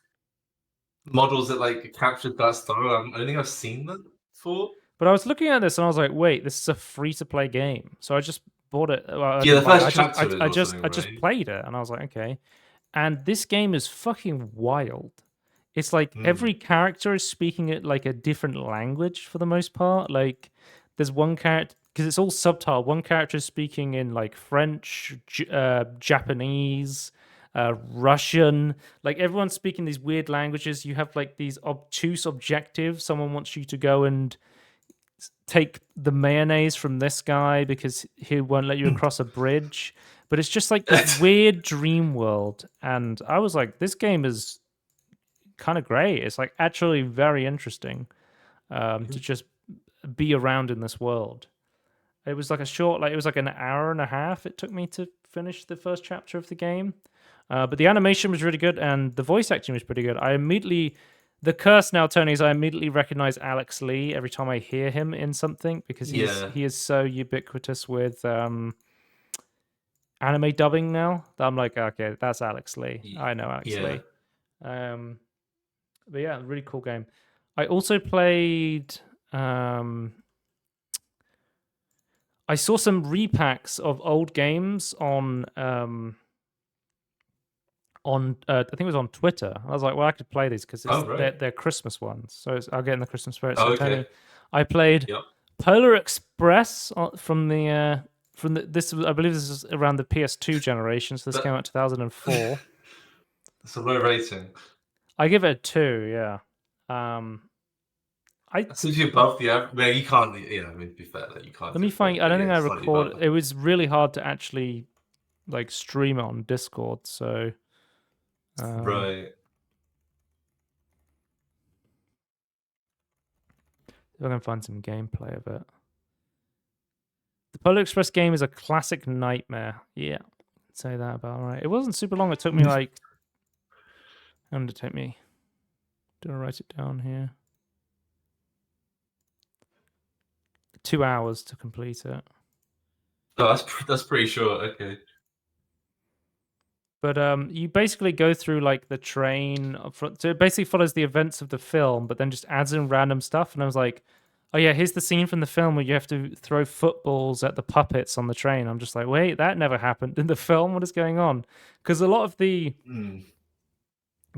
models that like captured that style. I don't think I've seen that before.
But I was looking at this and I was like, wait, this is a free-to-play game. So I just bought it. Well,
the first chapter
I just played it, and I was like, okay. And this game is fucking wild. It's like every character is speaking it like a different language for the most part. Like there's one character, because it's all subtitled. One character is speaking in like French, Japanese, Russian. Like everyone's speaking these weird languages. You have like these obtuse objectives. Someone wants you to go and take the mayonnaise from this guy because he won't let you across a bridge. But it's just like this weird dream world. And I was like, this game is kind of great. It's like actually very interesting to just be around in this world. It was like it was like an hour and a half it took me to finish the first chapter of the game. But the animation was really good and the voice acting was pretty good. I immediately The curse now, Tony, is I immediately recognize Alex Lee every time I hear him in something because he is so ubiquitous with anime dubbing now that I'm like, okay, that's Alex Lee. I know Alex Lee. But yeah, really cool game. I also played. I saw some repacks of old games on I think it was on Twitter. I was like, well, I could play these because they're Christmas ones, so I'll get in the Christmas spirit. So Tony, I played Polar Express from the this. I believe this is around the PS2 generation, so this came out 2004.
It's a low rating.
I give it a 2. Yeah.
That's usually above the average. Well, you can't. Yeah, I mean, to be fair, you can't.
Let me find. I don't think I recorded. It was really hard to actually like stream it on Discord. So.
Right.
If I can find some gameplay of it. The Polar Express game is a classic nightmare. Yeah, I'd say that about right. It wasn't super long. It took me like. How long did it take me? Do I write it down here? 2 hours to complete it.
Oh, that's pretty short. Okay.
But you basically go through like the train. So it basically follows the events of the film, but then just adds in random stuff. And I was like, oh yeah, here's the scene from the film where you have to throw footballs at the puppets on the train. I'm just like, wait, that never happened in the film. What is going on? Because a lot of the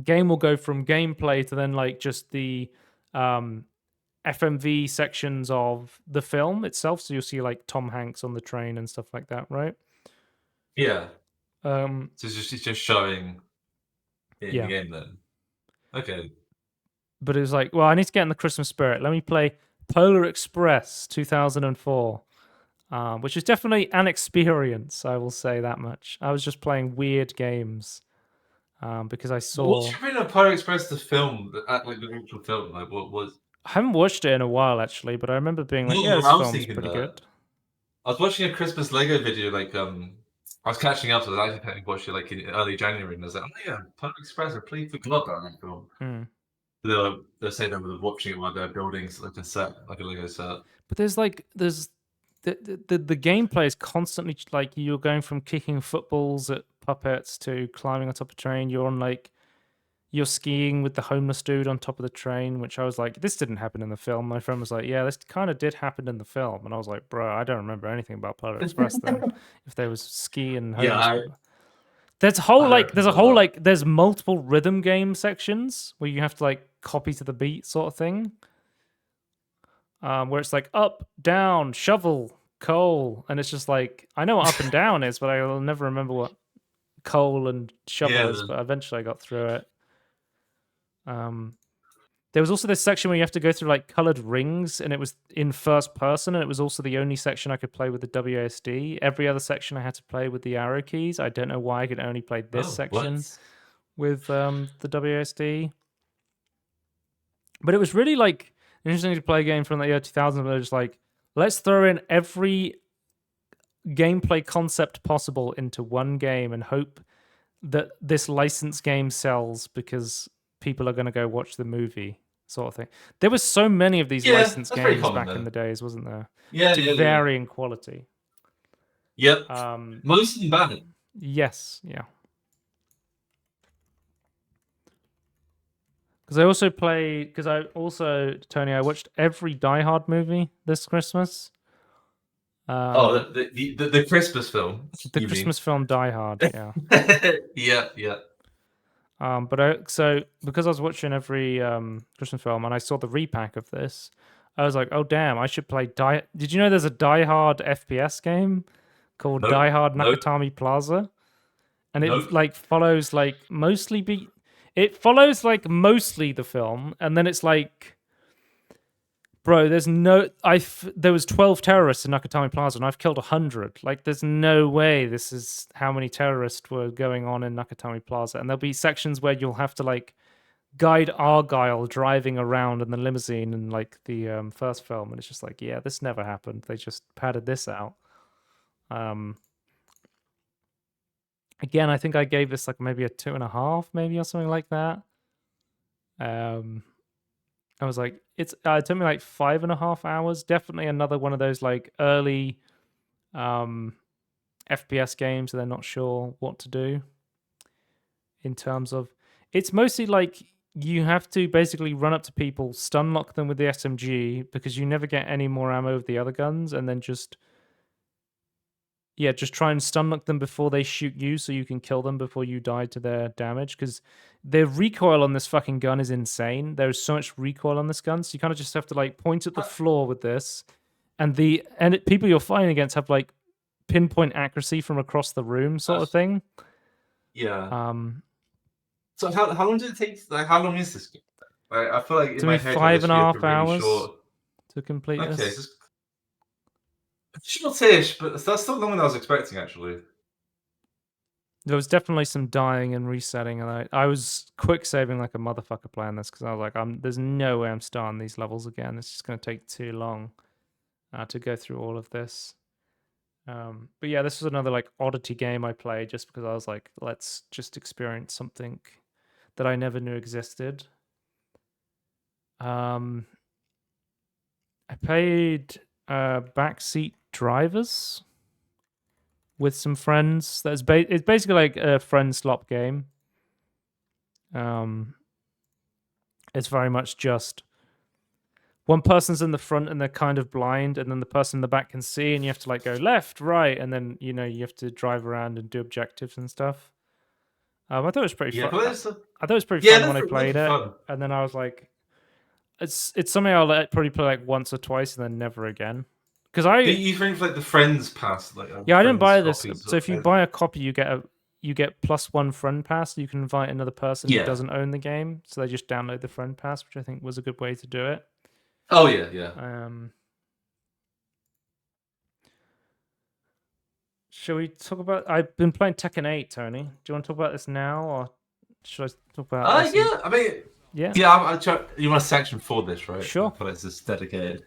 game will go from gameplay to then like just the FMV sections of the film itself. So you'll see like Tom Hanks on the train and stuff like that, right?
Yeah. So it's just showing in the game then. Okay.
But it was like, well, I need to get in the Christmas spirit. Let me play Polar Express 2004, which is definitely an experience. I will say that much. I was just playing weird games because I saw.
What's your opinion of Polar Express, the film, like the actual film? Like, what was?
I haven't watched it in a while actually, but I remember being like, yeah, this film's pretty good.
I was watching a Christmas Lego video, like I was catching up, so I was actually watched it like in early January, and I was like, oh yeah, Polar Express, I completely forgot that film. They're saying they were watching it while they're building like a set, like a Lego set.
But there's the gameplay is constantly like you're going from kicking footballs at puppets to climbing on top of a train. You're on like you're skiing with the homeless dude on top of the train, which I was like, this didn't happen in the film. My friend was like, yeah, this kind of did happen in the film, and I was like, bro, I don't remember anything about Polar Express then. If there was ski and homeless there's multiple rhythm game sections where you have to like copy to the beat sort of thing. Where it's like up, down, shovel, coal, and it's just like I know what up and down is, but I'll never remember what coal and shovel is. But eventually I got through it. There was also this section where you have to go through like colored rings, and it was in first person, and it was also the only section I could play with the WASD. Every other section I had to play with the arrow keys. I don't know why I could only play this section with the WASD. But it was really like interesting to play a game from the year 2000 where they're just like, let's throw in every gameplay concept possible into one game and hope that this licensed game sells because people are going to go watch the movie, sort of thing. There was so many of these licensed games back in the days, wasn't there?
Yeah,
varying quality.
Yep. Mostly bad.
Yes, yeah. Because Tony, I watched every Die Hard movie this Christmas.
The Christmas film.
The Christmas film Die Hard, yeah.
Yeah.
But because I was watching every Christmas film and I saw the repack of this, I was like, oh damn, I should play Did you know there's a Die Hard FPS game called Die Hard Nakatomi Plaza? And it like follows like mostly the film, and then it's like, bro, there was 12 terrorists in Nakatomi Plaza, and I've killed 100. Like, there's no way this is how many terrorists were going on in Nakatomi Plaza. And there'll be sections where you'll have to like guide Argyle driving around in the limousine in like the first film, and it's just like, yeah, this never happened. They just padded this out. Again, I think I gave this like maybe a 2.5, maybe, or something like that. I was like, it took me like 5.5 hours. Definitely another one of those like early FPS games. They're not sure what to do in terms of. It's mostly like you have to basically run up to people, stun lock them with the SMG because you never get any more ammo with the other guns, and then just try and stun lock them before they shoot you so you can kill them before you die to their damage, because the recoil on this fucking gun is insane. There's so much recoil on this gun, so you kind of just have to like point at the floor with this, and people you're fighting against have like pinpoint accuracy from across the room sort of thing.
Yeah. So how long did it take? Like, how long is this game? Like, I feel like in my head,
5.5 hours
short...
to complete this.
Shortish, but that's still longer than I was expecting, actually.
There was definitely some dying and resetting, and I was quick saving like a motherfucker playing this because I was like, there's no way I'm starting these levels again. It's just going to take too long to go through all of this. But yeah, this was another like oddity game I played just because I was like, let's just experience something that I never knew existed. I played Backseat Drivers with some friends. It's basically like a friend slop game. It's very much just one person's in the front and they're kind of blind, and then the person in the back can see, and you have to like go left, right, and then you have to drive around and do objectives and stuff. I thought it was pretty fun. I thought it was pretty fun when I played it, and then I was like, it's something I'll probably play like once or twice and then never again. Because
you think like the friends pass? Like,
I didn't buy this. So if you buy a copy, you get +1 friend pass. You can invite another person who doesn't own the game, so they just download the friend pass, which I think was a good way to do it.
Oh yeah.
Shall we talk about? I've been playing Tekken 8, Tony. Do you want to talk about this now, or should I talk about?
I mean, yeah. You want a section for this, right?
Sure.
But it's just dedicated.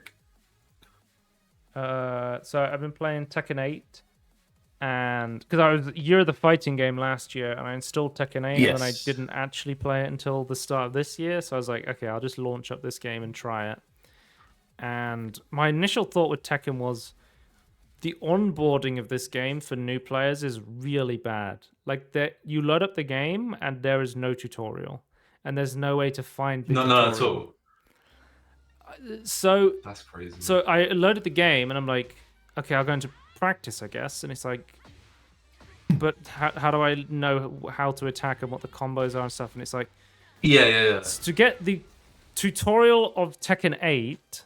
So I've been playing Tekken 8, and because I was Year of the Fighting game last year, and I installed Tekken 8, and I didn't actually play it until the start of this year. So I was like, okay, I'll just launch up this game and try it. And my initial thought with Tekken was the onboarding of this game for new players is really bad. Like, you load up the game and there is no tutorial, and there's no way to find the tutorial.
No, at all.
So
that's crazy.
So I loaded the game and I'm like, okay, I'll go into practice, I guess. And it's like, but how do I know how to attack and what the combos are and stuff? And it's like,
yeah.
To get the tutorial of Tekken 8,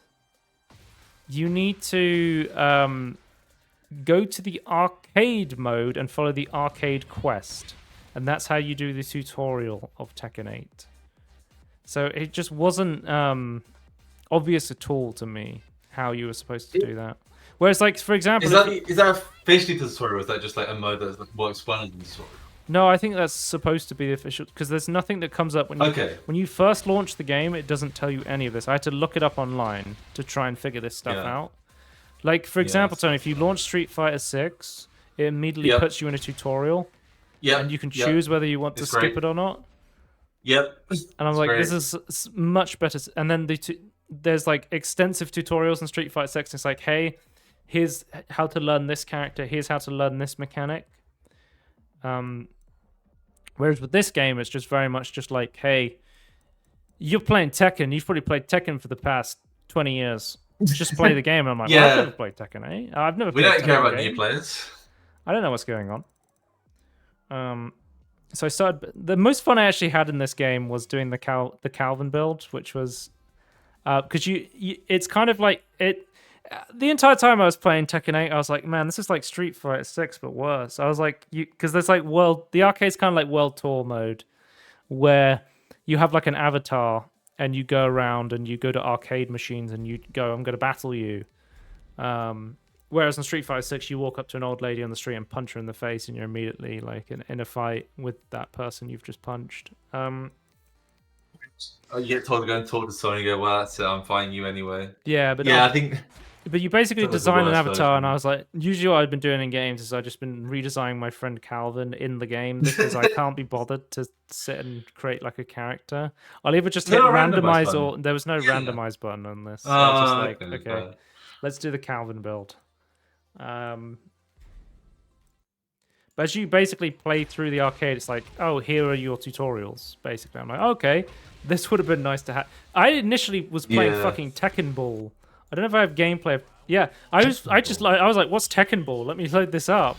you need to go to the arcade mode and follow the arcade quest, and that's how you do the tutorial of Tekken 8. So it just wasn't obvious at all to me how you were supposed to do that. Whereas, like, for example,
is that officially the tutorial, or is that just like a mode that's more explained in the tutorial?
No, I think that's supposed to be the official, because there's nothing that comes up when you first launch the game. It doesn't tell you any of this. I had to look it up online to try and figure this stuff out. Like, for example, Tony, if you launch Street Fighter 6, it immediately puts you in a tutorial. And you can choose whether you want to skip it or not.
And
I'm like, this is much better. And then there's like extensive tutorials in Street Fighter 6. It's like, hey, here's how to learn this character. Here's how to learn this mechanic. Whereas with this game, it's just very much just like, hey, you're playing Tekken. You've probably played Tekken for the past 20 years. Just play the game. And I'm like, well, I've never played Tekken, eh? I've never played Tekken.
We don't care about new players.
I don't know what's going on. So I started. The most fun I actually had in this game was doing the Calvin build, which was because it's kind of like it. The entire time I was playing Tekken 8, I was like, man, this is like Street Fighter 6 but worse. I was like, because there's like the arcade's kind of like World Tour mode, where you have like an avatar and you go around and you go to arcade machines and you go, I'm going to battle you. Whereas in Street Fighter 6, you walk up to an old lady on the street and punch her in the face, and you're immediately like in a fight with that person you've just punched.
You get told to go and talk to someone and you go, well, that's it, I'm fighting you anyway.
Yeah, but
I think
But you basically design an avatar, and I was like, usually what I've been doing in games is I've just been redesigning my friend Calvin in the game because I can't be bothered to sit and create like a character. I'll either just hit randomize or there was no randomize button on this. So I was just like, okay, let's do the Calvin build. But as you basically play through the arcade, it's like, oh, here are your tutorials. Basically, I'm like, okay, this would have been nice to have. I initially was playing fucking Tekken Ball. I don't know if I have gameplay. Yeah, I was like, what's Tekken Ball? Let me load this up.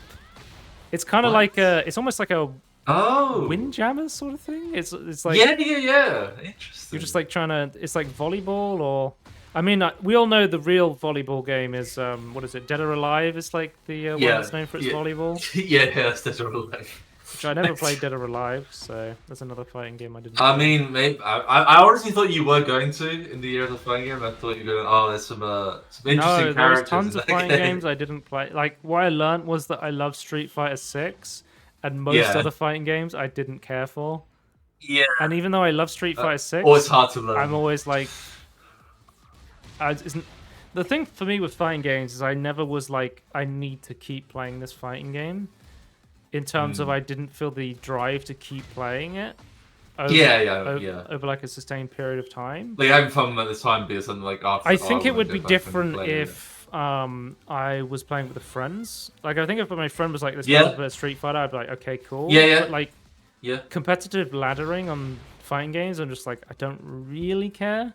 It's kind of like it's almost like a Windjammer sort of thing. It's like
yeah. Interesting.
You're just like trying to. It's like volleyball, or I mean, we all know the real volleyball game is what is it? Dead or Alive is like the one that's known for its volleyball.
Yeah, that's Dead or Alive.
Which I never played Dead or Alive, so that's another fighting game I didn't.
I mean, maybe I honestly thought you were going to in the year of the fighting game. I thought you were going, oh, there's some interesting characters.
No, there's tons of fighting games I didn't play. Like what I learned was that I love Street Fighter 6, and most other fighting games I didn't care for.
Yeah.
And even though I love Street Fighter 6,
it's hard to learn.
I'm always like, the thing for me with fighting games is I never was like, I need to keep playing this fighting game. In terms of I didn't feel the drive to keep playing it over like a sustained period of time.
Like having fun at the time be something like after.
I think it would be different if I was playing with the friends. Like I think if my friend was like this a Street Fighter, I'd be like, okay, cool. But like competitive laddering on fighting games, I'm just like, I don't really care.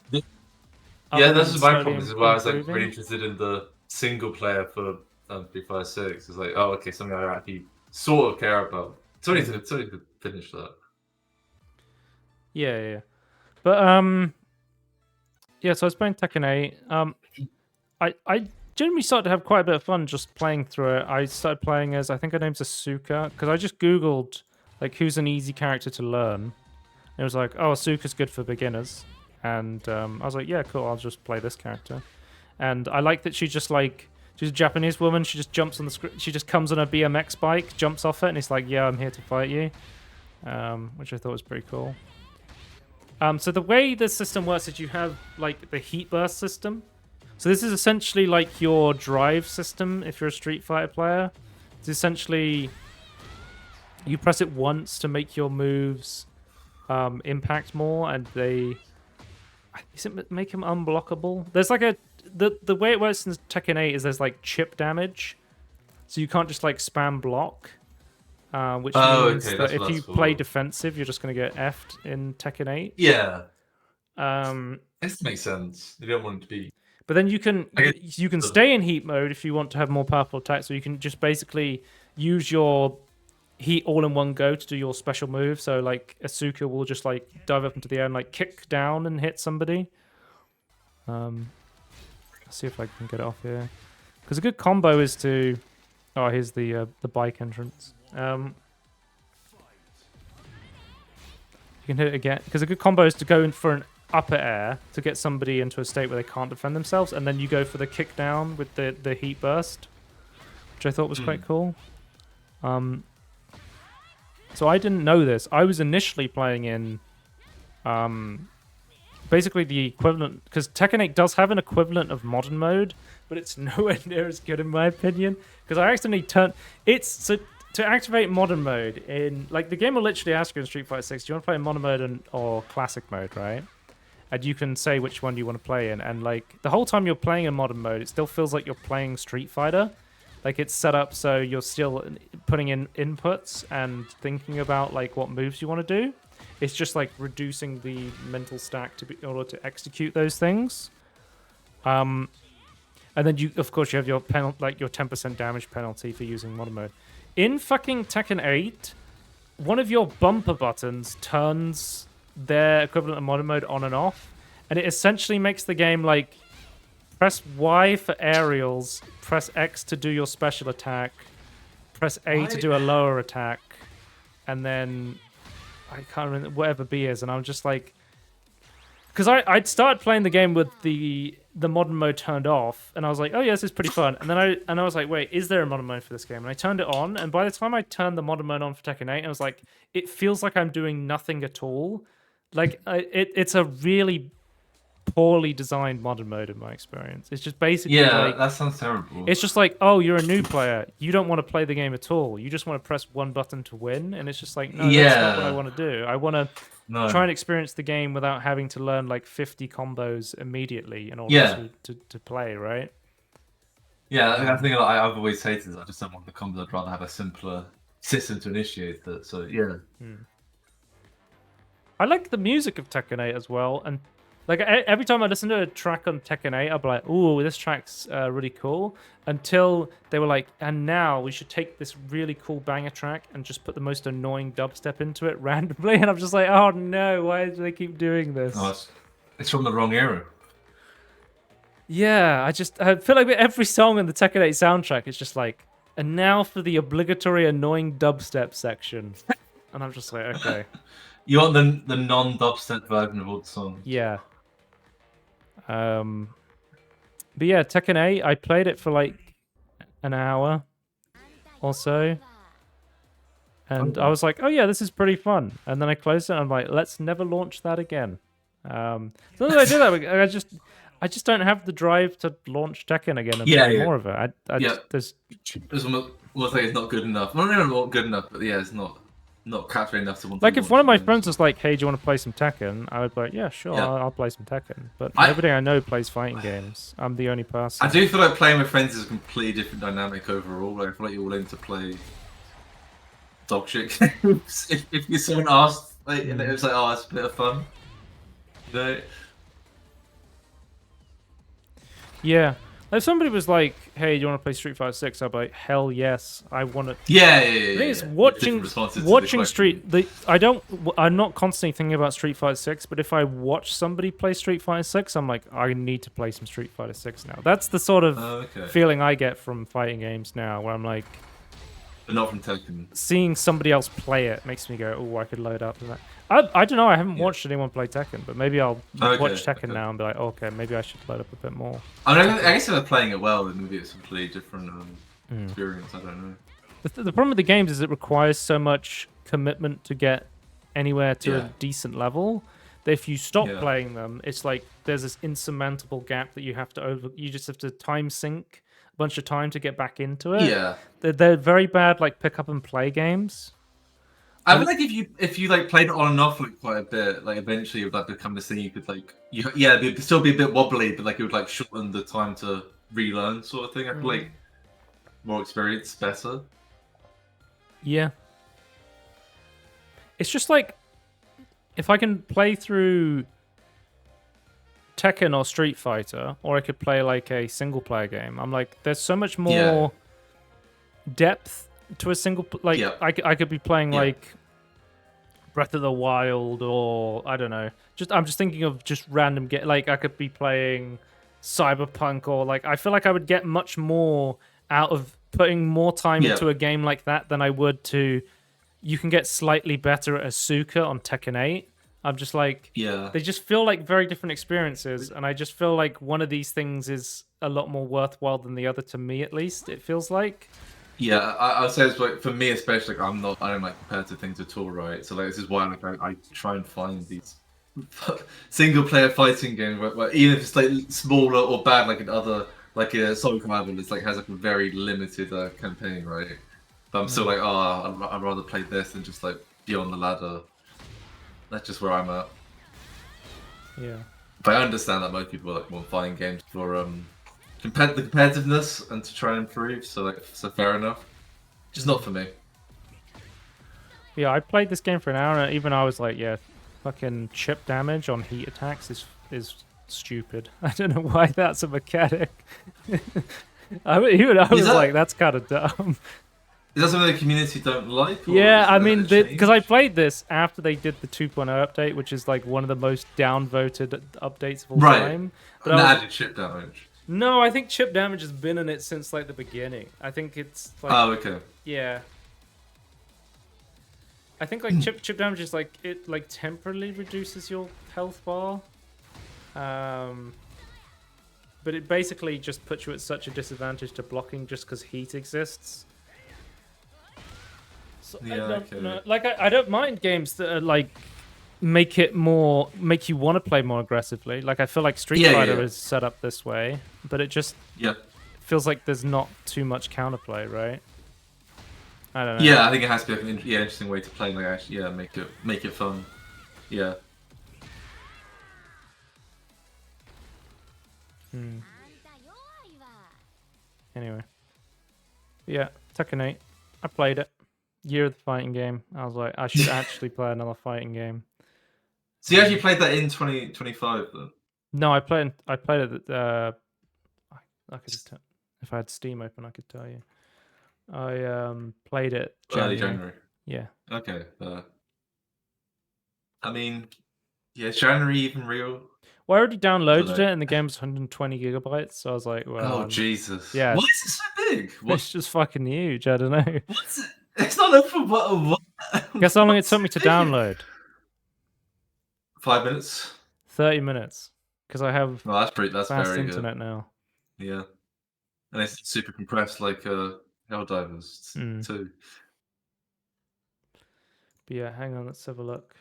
Yeah, that's my problem. This is why I was like really interested in the single player for Street Fighter 6. It's like, oh, okay, something I actually sort of care about. It's only to finish that.
Yeah. But so I was playing Tekken 8. I generally started to have quite a bit of fun just playing through it. I started playing as, I think her name's Asuka, because I just googled like who's an easy character to learn. And it was like, oh, Asuka's good for beginners. And I was like, yeah, cool, I'll just play this character. And I like that she's just like, she's a Japanese woman. She just jumps on the screen. She just comes on a BMX bike, jumps off it, and it's like, yeah, I'm here to fight you. Which I thought was pretty cool. So the way the system works is you have like the heat burst system. So this is essentially like your drive system if you're a Street Fighter player. It's essentially you press it once to make your moves impact more, and make them unblockable. There's like the way it works in Tekken 8 is there's like chip damage, so you can't just like spam block, which means that if you play defensive, you're just going to get effed in Tekken 8.
Yeah. This makes sense. You don't want it to be.
But then you can stay in heat mode if you want to have more powerful attacks, or you can just basically use your heat all in one go to do your special move. So like Asuka will just like dive up into the air and like kick down and hit somebody. Let's see if I can get it off here, because a good combo is to here's the bike entrance. You can hit it again, because a good combo is to go in for an upper air to get somebody into a state where they can't defend themselves, and then you go for the kick down with the heat burst, which I thought was quite cool. So I didn't know this. I was initially playing in basically the equivalent, because Tekken 8 does have an equivalent of modern mode, but it's nowhere near as good in my opinion, because I accidentally turned so to activate modern mode in, like, the game will literally ask you in Street Fighter 6, do you want to play in modern mode or classic mode, right? And you can say which one you want to play in, and like the whole time you're playing in modern mode, it still feels like you're playing Street Fighter. Like, it's set up so you're still putting in inputs and thinking about like what moves you want to do. It's just like reducing the mental stack in order to execute those things. And then you have your your 10% damage penalty for using modern mode. In fucking Tekken 8, one of your bumper buttons turns their equivalent of modern mode on and off, and it essentially makes the game like press Y for aerials, press X to do your special attack, press A to do a lower attack, and then I can't remember whatever B is, and I'm just like, because I'd started playing the game with the modern mode turned off, and I was like, oh yeah, this is pretty fun, and then I was like, wait, is there a modern mode for this game? And I turned it on, and by the time I turned the modern mode on for Tekken 8, I was like, it feels like I'm doing nothing at all. Like it's a really poorly designed modern mode in my experience. It's just basically
that sounds terrible.
It's just like, oh, you're a new player. You don't want to play the game at all. You just want to press one button to win, and it's just like, no, that's not what I want to do. I want to try and experience the game without having to learn like 50 combos immediately in order to play, right?
Yeah, I think I've always hated this. I just don't want the combos. I'd rather have a simpler system to initiate it. So yeah.
I like the music of Tekken 8 as well, and like every time I listen to a track on Tekken 8, I'll be like, "Ooh, this track's really cool." Until they were like, "And now we should take this really cool banger track and just put the most annoying dubstep into it randomly." And I'm just like, "Oh no, why do they keep doing this?"
Oh, it's from the wrong era.
Yeah, I feel like with every song in the Tekken 8 soundtrack, it's just like, "And now for the obligatory annoying dubstep section," and I'm just like, "Okay."
You want the non-dubstep version of all the songs?
Yeah. But yeah, Tekken 8, I played it for like an hour or so. And I was like, oh yeah, this is pretty fun. And then I closed it and I'm like, let's never launch that again. So I did that. I just don't have the drive to launch Tekken again and play more of it.
This one will say it's not good enough. Not even not good enough, but yeah, it's not capturing enough to want to.
Like if one of my friends was like, "Hey, do you want to play some Tekken?" I would be like, "Yeah, sure, I'll play some Tekken." But nobody I know plays fighting games. I'm the only person.
I do feel like playing with friends is a completely different dynamic overall. Like, I feel like you're willing to play dog shit games if you someone asked, like, and it was like, "Oh, it's a bit of fun," you know.
Yeah. If somebody was like, "Hey, do you want to play Street Fighter 6?" I'd be like, "Hell yes, I want to."
Yeah.
The thing is, watching I'm not constantly thinking about Street Fighter 6, but if I watch somebody play Street Fighter 6, I'm like, I need to play some Street Fighter 6 now. That's the sort of feeling I get from fighting games now, where I'm like,
but not from Tekken.
Seeing somebody else play it makes me go, "Oh, I could load up." I don't know. I haven't watched anyone play Tekken, but maybe I'll watch Tekken now and be like, okay, maybe I should load up a bit more.
I mean, I guess if they're playing it well, then maybe it's a completely different experience. I don't know.
The problem with the games is it requires so much commitment to get anywhere to a decent level that if you stop playing them, it's like there's this insurmountable gap that you have to you just have to time sync a bunch of time to get back into it.
Yeah.
They're very bad, like pick up and play games.
I feel like if you like played it on and off like quite a bit, like eventually it would like become this thing you could like it'd still be a bit wobbly, but like it would like shorten the time to relearn sort of thing. I feel like more experience better.
Yeah. It's just like if I can play through Tekken or Street Fighter, or I could play like a single player game, I'm like, there's so much more depth to a single I could be playing like Breath of the Wild, or I don't know, I'm just thinking of just random like I could be playing Cyberpunk, or like I feel like I would get much more out of putting more time into a game like that than I would to you can get slightly better at Asuka on Tekken 8. I'm just like, they just feel like very different experiences, and I just feel like one of these things is a lot more worthwhile than the other, to me at least, it feels like.
Yeah, I'd say it's like, for me especially, like, I don't like competitive things at all, right? So like this is why like I try and find these single player fighting games where even if it's like smaller or bad, like in other, like a Soul Calibur, it's like has like a very limited campaign, right? But I'm still like, I'd rather play this than just like be on the ladder. That's just where I'm at.
Yeah.
But I understand that most people like want fighting games for the competitiveness and to try and improve, so fair enough. Just not for me.
Yeah, I played this game for an hour, and even I was like, fucking chip damage on heat attacks is stupid. I don't know why that's a mechanic. I was like, that's kind of dumb.
Is that something the community don't like?
Yeah, I mean, because I played this after they did the 2.0 update, which is like one of the most downvoted updates of all time.
But added chip damage.
No, I think chip damage has been in it since like the beginning. I think it's like,
okay.
Yeah. I think like chip damage is like it like temporarily reduces your health bar. But it basically just puts you at such a disadvantage to blocking just because heat exists. So
yeah,
I don't mind games that are like make you want to play more aggressively. Like I feel like Street Fighter is set up this way, but it just feels like there's not too much counterplay, right? I don't know.
Yeah, I think it has to be like an interesting way to play. Like actually, make it fun. Yeah.
Anyway, yeah, Tekken 8. I played it. Year of the fighting game. I was like, I should actually play another fighting game.
So you actually played that in 2025 then?
No, I played it. I could if I had Steam open, I could tell you. I played it
early January.
Yeah.
Okay. I mean, is January even real?
Well, I already downloaded it, and the game's 120 gigabytes. So I was like, well,
oh Jesus!
Yeah.
Why is it so big?
It's just fucking huge. I don't know.
What's it? It's not open. What?
Guess how long it took me to download?
5 minutes.
30 minutes. Because I have
that's
fast
very
internet
good.
now.
Yeah, and it's super compressed like Helldivers too.
But yeah, hang on, let's have a look.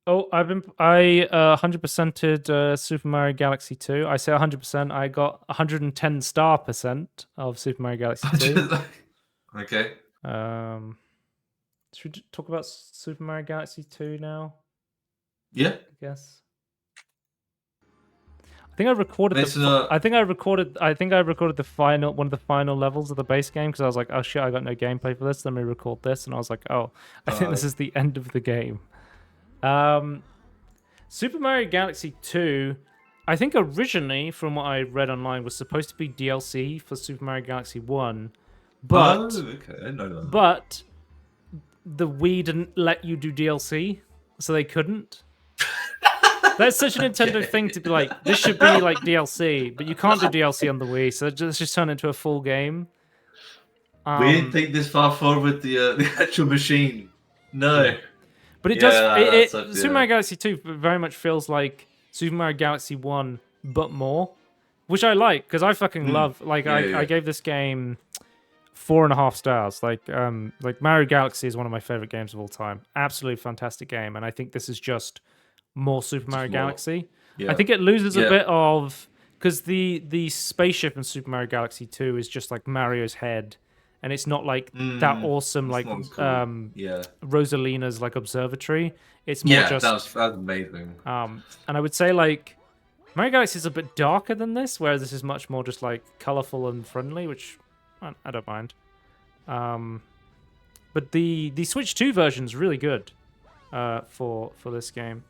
I 100%ed Super Mario Galaxy 2. I say 100%. I got 110% of Super Mario Galaxy 2.
Okay.
Should we talk about Super Mario Galaxy 2 now?
Yeah.
I guess. I think I recorded I think I recorded the final one of the final levels of the base game because I was like, oh shit, I got no gameplay for this. Let me record this, and I was like, oh, I think this is the end of the game. Super Mario Galaxy 2, I think originally, from what I read online, was supposed to be DLC for Super Mario Galaxy 1, but
okay. I know that.
But the Wii didn't let you do DLC, so they couldn't. That's such a Nintendo thing to be like, this should be like DLC, but you can't do DLC on the Wii, so let's just turn it into a full game.
We didn't think this far forward with the actual machine. No.
Yeah. But it does. Super Mario Galaxy 2 very much feels like Super Mario Galaxy 1, but more, which I like because I fucking love. Like I gave this game 4.5 stars. Like Mario Galaxy is one of my favorite games of all time. Absolutely fantastic game, and I think this is just more Super Mario Galaxy. Yeah. I think it loses a bit of because the spaceship in Super Mario Galaxy 2 is just like Mario's head. And it's not like that awesome, like Rosalina's like observatory. It's more just
that's amazing.
And I would say like Mario Galaxy is a bit darker than this, whereas this is much more just like colorful and friendly, which I don't mind. But the Switch 2 version is really good for this game.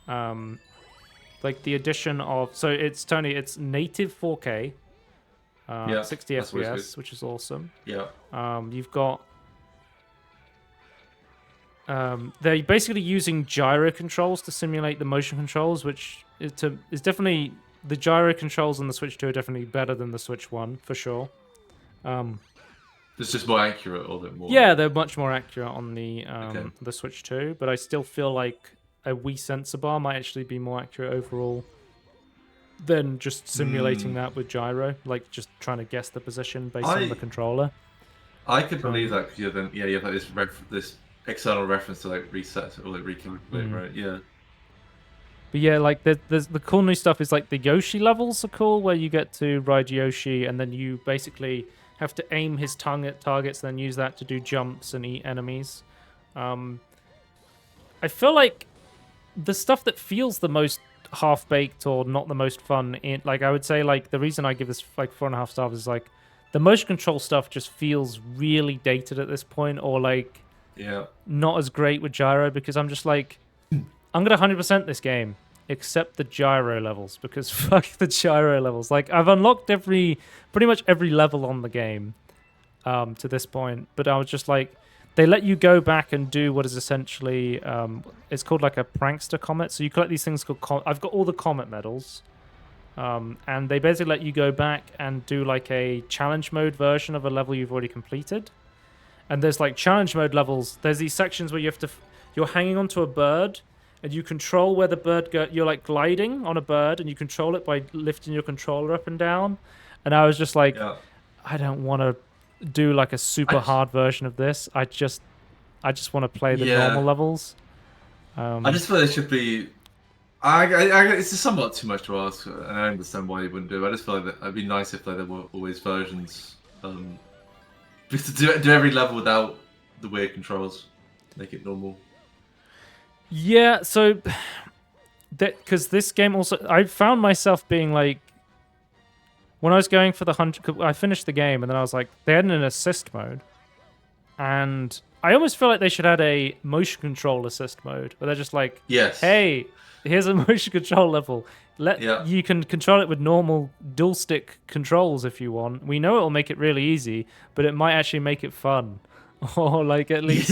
Like the addition of it's native 4K. 60 FPS, which is awesome.
Yeah.
You've got they're basically using gyro controls to simulate the motion controls, which is definitely the gyro controls on the Switch 2 are definitely better than the Switch 1 for sure.
It's just more accurate, or more.
Yeah, they're much more accurate on the Switch 2, but I still feel like a Wii sensor bar might actually be more accurate overall than just simulating that with gyro, like just trying to guess the position based on the controller.
I could believe that because you have like this external reference to like reset or like recalculate, right? Yeah.
But yeah, like there's the cool new stuff is like the Yoshi levels are cool, where you get to ride Yoshi and then you basically have to aim his tongue at targets, and then use that to do jumps and eat enemies. I feel like the stuff that feels the most half-baked or not the most fun like I would say like the reason I give this like 4.5 stars is like the motion control stuff just feels really dated at this point, or like not as great with gyro, because I'm just like I'm gonna 100% this game except the gyro levels, because fuck the gyro levels. Like I've unlocked pretty much every level on the game to this point, but I was just like, they let you go back and do what is essentially, it's called like a prankster comet. So you collect these things called, I've got all the comet medals. And they basically let you go back and do like a challenge mode version of a level you've already completed. And there's like challenge mode levels. There's these sections where you're hanging onto a bird and you control where the bird goes. You're like gliding on a bird and you control it by lifting your controller up and down. And I was just like, I don't want to do like a super hard version of this. I I just want to play the normal levels.
I just feel there should be. It's somewhat too much to ask, and I understand why you wouldn't do it. I just feel like it'd be nice if there were always versions. Just to do every level without the weird controls, make it normal.
Yeah, so because this game also, I found myself being like, when I was going for the 100, I finished the game and then I was like, they had an assist mode, and I almost feel like they should add a motion control assist mode where they're just like,
yes,
hey, here's a motion control level. You can control it with normal dual stick controls if you want. We know it'll make it really easy, but it might actually make it fun, or like at least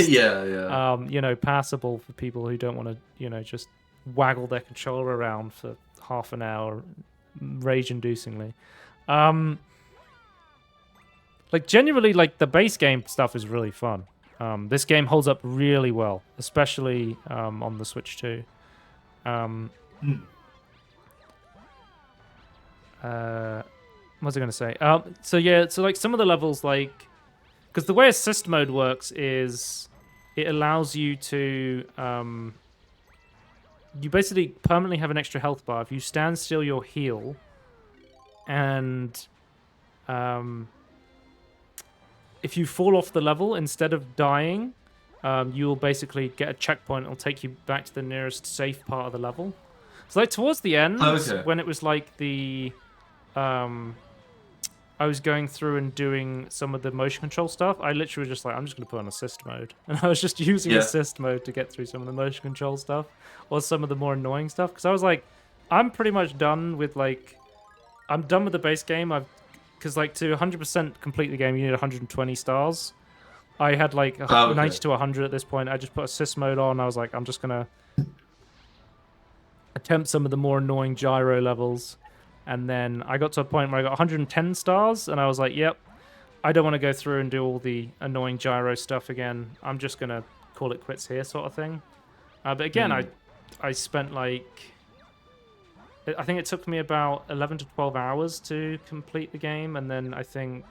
passable for people who don't want to just waggle their controller around for half an hour, rage-inducingly. Like genuinely, like the base game stuff is really fun. This game holds up really well, especially on the Switch too. What was I going to say? So like some of the levels, like, because the way assist mode works is it allows you to you basically permanently have an extra health bar if you stand still, you'll heal, and if you fall off the level, instead of dying, you'll basically get a checkpoint. It'll take you back to the nearest safe part of the level. So like towards the end, when it was like the I was going through and doing some of the motion control stuff, I literally was just like, I'm just going to put on assist mode. And I was just using assist mode to get through some of the motion control stuff or some of the more annoying stuff. Because I was like, I'm pretty much done with I'm done with the base game. Because like to 100% complete the game, you need 120 stars. I had 90 to 100 at this point. I just put assist mode on. I was like, I'm just going to attempt some of the more annoying gyro levels. And then I got to a point where I got 110 stars, and I was like, yep, I don't want to go through and do all the annoying gyro stuff again. I'm just going to call it quits here, sort of thing. But again, I spent I think it took me about 11 to 12 hours to complete the game, and then I think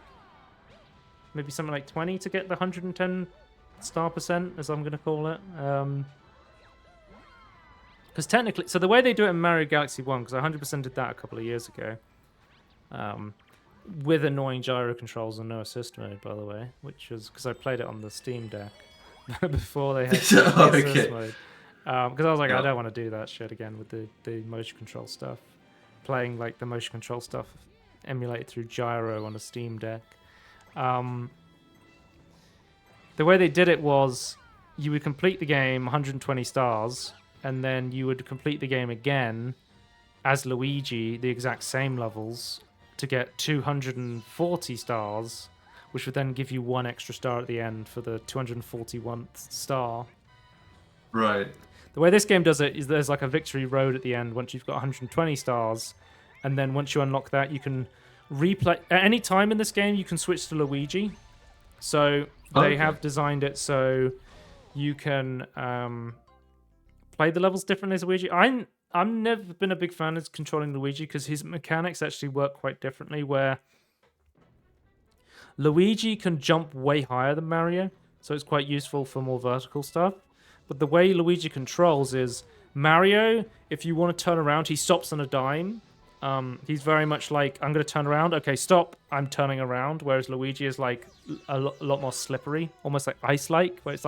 maybe something like 20 to get the 110 star percent, as I'm going to call it. Because technically, so the way they do it in Mario Galaxy 1, because I 100% did that a couple of years ago, with annoying gyro controls and no assist mode, by the way, which was because I played it on the Steam Deck before they had assist mode. Because I was like, I don't want to do that shit again with the motion control stuff. Playing the motion control stuff emulated through gyro on a Steam Deck. The way they did it was you would complete the game 120 stars, and then you would complete the game again as Luigi, the exact same levels, to get 240 stars, which would then give you one extra star at the end for the 241th star.
Right.
The way this game does it is there's a victory road at the end once you've got 120 stars, and then once you unlock that, you can replay... At any time in this game, you can switch to Luigi. So they have designed it so you can... play the levels differently as Luigi. I've never been a big fan of controlling Luigi because his mechanics actually work quite differently, where Luigi can jump way higher than Mario, so it's quite useful for more vertical stuff. But the way Luigi controls is Mario, if you want to turn around, he stops on a dime. He's very much like, I'm going to turn around. Okay, stop. I'm turning around. Whereas Luigi is a lot more slippery, almost like ice-like, where it's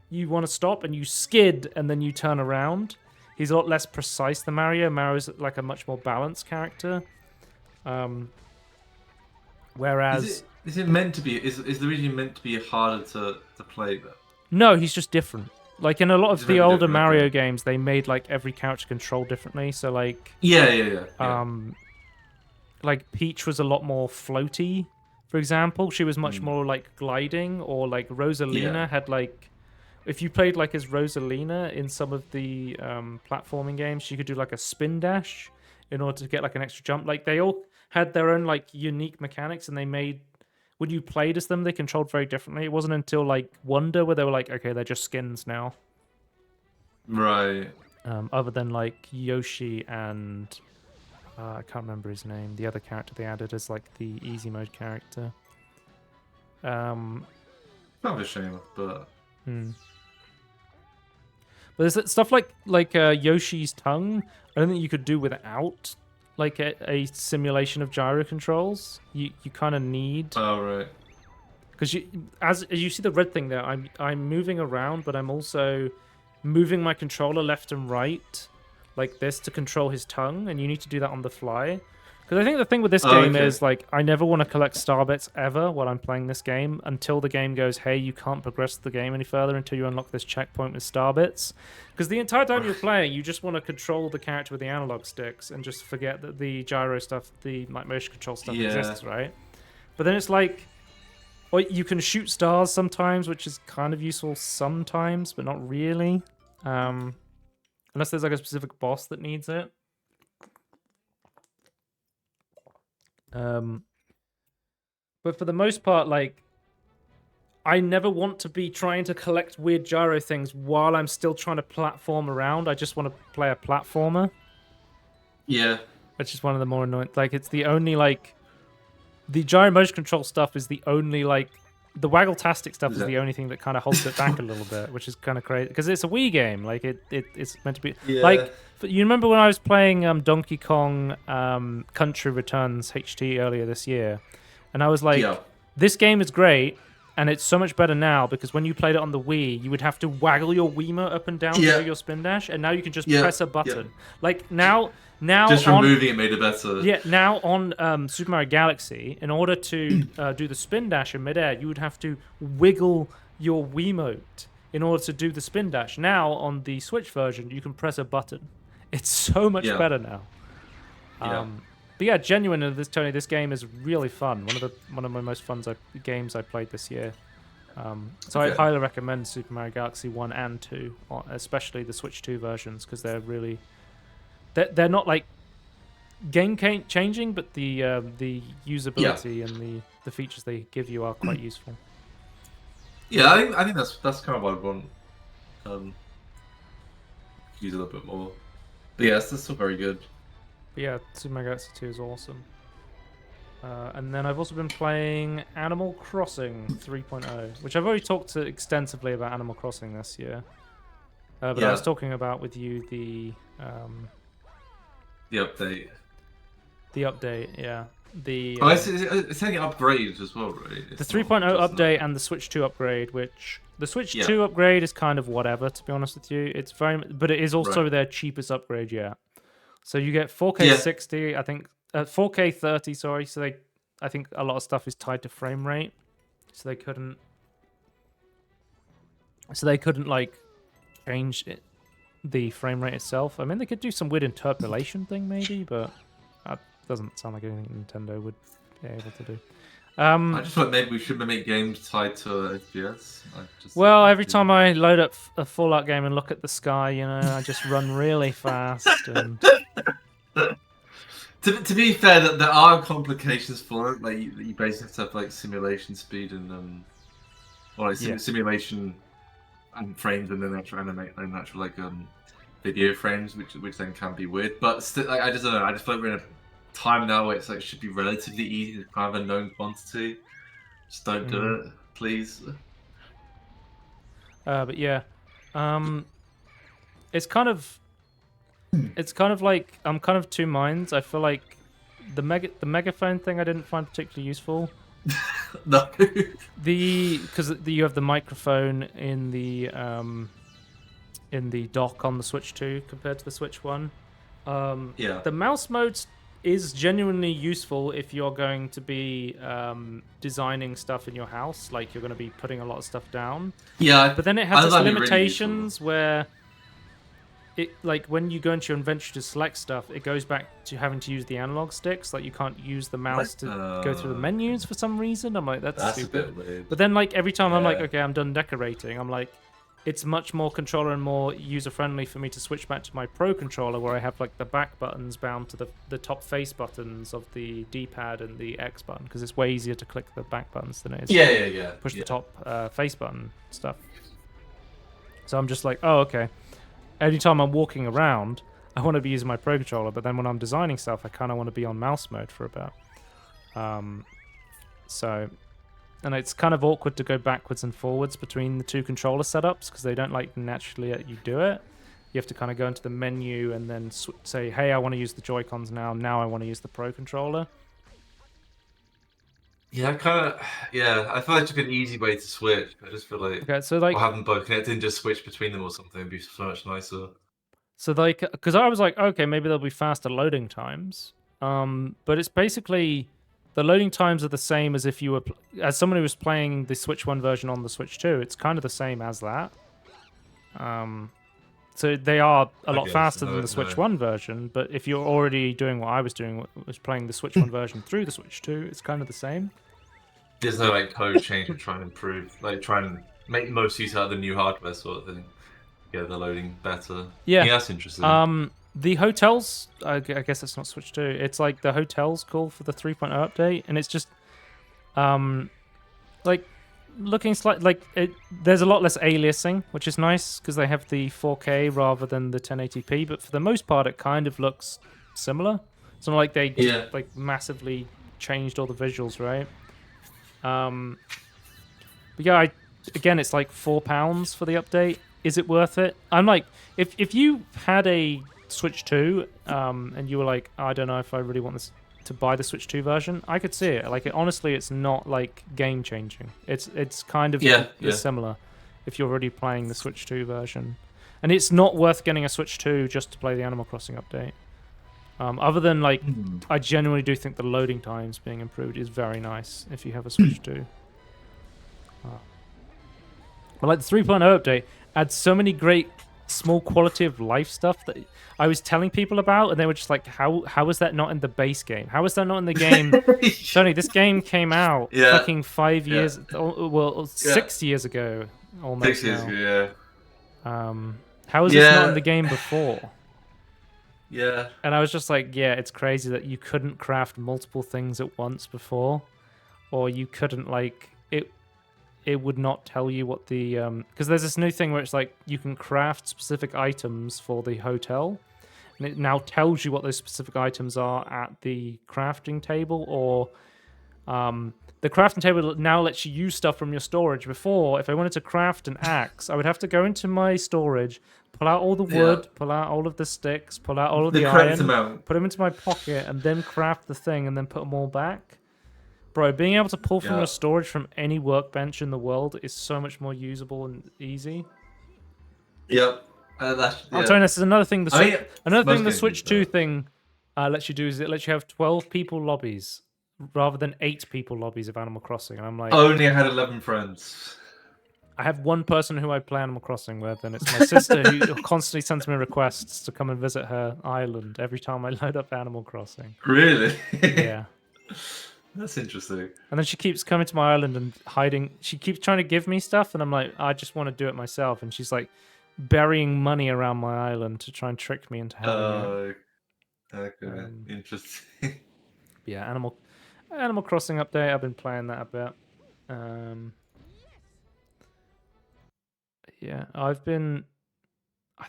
you want to stop and you skid and then you turn around. He's a lot less precise than Mario. Mario's a much more balanced character. Whereas...
Is it meant to be... Is Luigi meant to be harder to play, though?
No, he's just different. In a lot of the older Mario games, they made every character control differently. So Peach was a lot more floaty, for example. She was much more gliding, or Rosalina had if you played as Rosalina in some of the platforming games, she could do a spin dash in order to get an extra jump. They all had their own unique mechanics, and they made, when you played as them, they controlled very differently. It wasn't until Wonder where they were okay, they're just skins now.
Right.
Other than Yoshi and I can't remember his name, the other character they added as the easy mode character.
Kind of a shame, but
But there's stuff like Yoshi's tongue. I don't think you could do without like a simulation of gyro controls. You kind of need.
Oh right.
Because as you see the red thing there, I'm moving around, but I'm also moving my controller left and right like this to control his tongue, and you need to do that on the fly. Because I think the thing with this game is, like, I never want to collect star bits ever while I'm playing this game until the game goes, hey, you can't progress the game any further until you unlock this checkpoint with star bits. Because the entire time you're playing, you just want to control the character with the analog sticks and just forget that the gyro stuff, the like, motion control stuff exists, right? But then it's like, well, you can shoot stars sometimes, which is kind of useful sometimes, but not really. Unless there's like a specific boss that needs it. But for the most part, like, I never want to be trying to collect weird gyro things while I'm still trying to platform around. I just want to play a platformer.
Yeah.
Which is one of the more annoying. Like, it's the only, like, the gyro motion control stuff is the only, like, the waggle-tastic stuff is the only thing that kind of holds it back a little bit, which is kind of crazy. Because it's a Wii game. Like, it's meant to be...
Yeah.
Like, you remember when I was playing Donkey Kong Country Returns HT earlier this year? And I was like, this game is great, and it's so much better now, because when you played it on the Wii, you would have to waggle your Wiimote up and down to do your spin dash, and now you can just press a button. Like, now
just removing it made it better.
Yeah, now on Super Mario Galaxy, in order to do the spin dash in midair, you would have to wiggle your Wiimote in order to do the spin dash. Now, on the Switch version, you can press a button. It's so much better now. But yeah, genuinely, this game is really fun. One of my most fun games I played this year. So I highly recommend Super Mario Galaxy 1 and 2, especially the Switch 2 versions, because they're really... They're not like game changing, but the usability and the features they give you are quite useful.
Yeah, I think that's kind of what I want. Use a little bit more. But yeah, it's still very good.
But yeah, Super Mario Galaxy 2 is awesome. And then I've also been playing Animal Crossing 3.0, which I've already talked extensively about Animal Crossing this year. But I was talking about with you the
update.
The update, yeah.
It's taking upgrades as well, right?
The 3.0 update and the Switch 2 upgrade, which the Switch 2 upgrade is kind of whatever, to be honest with you. It's but it is also their cheapest upgrade yet. So you get 4K 60, I think 4K 30, sorry. So I think a lot of stuff is tied to frame rate. So they couldn't like change the frame rate itself. I mean, they could do some weird interpolation thing maybe, but that doesn't sound like anything Nintendo would be able to do.
I just thought maybe we should make games tied to FPS.
Well, every time I load up a Fallout game and look at the sky, you know, I just run really fast. And...
to be fair, there are complications for it. Like you basically have to have like simulation speed and simulation and frames, and then actual animate and actual like video frames, which then can be weird. But still, like, I just don't know. I just feel like we're in a time now where it's like should be relatively easy to kind of a known quantity. Just don't do it, please.
But yeah, it's kind of like I'm kind of two minds. I feel like the megaphone thing I didn't find particularly useful.
No.
Because you have the microphone in the dock on the Switch 2 compared to the Switch 1. The mouse mode is genuinely useful if you're going to be designing stuff in your house, like you're going to be putting a lot of stuff down.
Yeah,
but then it has its limitations where it, like, when you go into your inventory to select stuff, it goes back to having to use the analog sticks. Like, you can't use the mouse to go through the menus for some reason. I'm like, that's stupid.
A bit weird.
But then, like, every time I'm like, okay, I'm done decorating, I'm like, it's much more controller and more user-friendly for me to switch back to my Pro controller, where I have, like, the back buttons bound to the top face buttons of the D-pad and the X button, because it's way easier to click the back buttons than it is to push the top face button stuff. So I'm just like, oh, okay. Anytime I'm walking around, I want to be using my Pro controller, but then when I'm designing stuff, I kind of want to be on mouse mode for a bit. So, and it's kind of awkward to go backwards and forwards between the two controller setups because they don't like naturally let you do it. You have to kind of go into the menu and then say, hey, I want to use the Joy-Cons now. Now I want to use the Pro Controller.
Yeah, I feel like it's like an easy way to switch. I just feel like,
okay, so like,
or have them both connected and just switch between them or something would be so much nicer.
So like, because I was like, okay, maybe there'll be faster loading times. But it's basically the loading times are the same as if you were, as someone who was playing the Switch 1 version on the Switch 2. It's kind of the same as that. So they are a lot faster than the Switch 1 version, but if you're already doing what I was doing, was playing the Switch 1 version through the Switch 2, it's kind of the same.
There's no like code change to try and improve, like try and make the most use out of the new hardware sort of thing. Yeah, the loading better. Yeah, that's interesting.
The hotels, I guess it's not Switch 2. It's like the hotels call for the 3.0 update, and it's just, like, looking slightly like there's a lot less aliasing, which is nice because they have the 4K rather than the 1080p. But for the most part, it kind of looks similar. It's not like they like massively changed all the visuals, right? But yeah, again, it's like £4 for the update. Is it worth it? I'm like, if you had a Switch 2 and you were like, I don't know if I really want this to buy the Switch 2 version, I could see it. Like, honestly, it's not like game changing. It's kind of similar if you're already playing the Switch 2 version, and it's not worth getting a Switch 2 just to play the Animal Crossing update. Other than like, I genuinely do think the loading times being improved is very nice if you have a Switch 2. But like the 3.0 update adds so many great small quality of life stuff that I was telling people about, and they were just like, how is that not in the base game? How is that not in the game? Tony, this game came out fucking 5 years, 6 years ago almost.
6 years ago,
how is this not in the game before?
Yeah.
And I was just like, yeah, it's crazy that you couldn't craft multiple things at once before, or you couldn't like it would not tell you what the because there's this new thing where it's like you can craft specific items for the hotel, and it now tells you what those specific items are at the crafting table, or the crafting table now lets you use stuff from your storage. Before, if I wanted to craft an axe, I would have to go into my storage, pull out all the wood, pull out all of the sticks, pull out all of the iron, put them into my pocket, and then craft the thing, and then put them all back. Bro, being able to pull from your storage from any workbench in the world is so much more usable and easy.
Yep.
I'll tell you, this is another thing. The Switch 2 thing lets you do is it lets you have 12 people lobbies rather than 8 people lobbies of Animal Crossing. And I'm like,
only I had 11 friends.
I have one person who I play Animal Crossing with, and it's my sister who constantly sends me requests to come and visit her island every time I load up Animal Crossing.
Really?
Yeah.
That's interesting.
And then she keeps coming to my island and hiding. She keeps trying to give me stuff, and I'm like, I just want to do it myself. And she's like burying money around my island to try and trick me into having it.
Okay. Interesting.
Yeah, Animal Crossing update. I've been playing that a bit. Yeah, I've been. I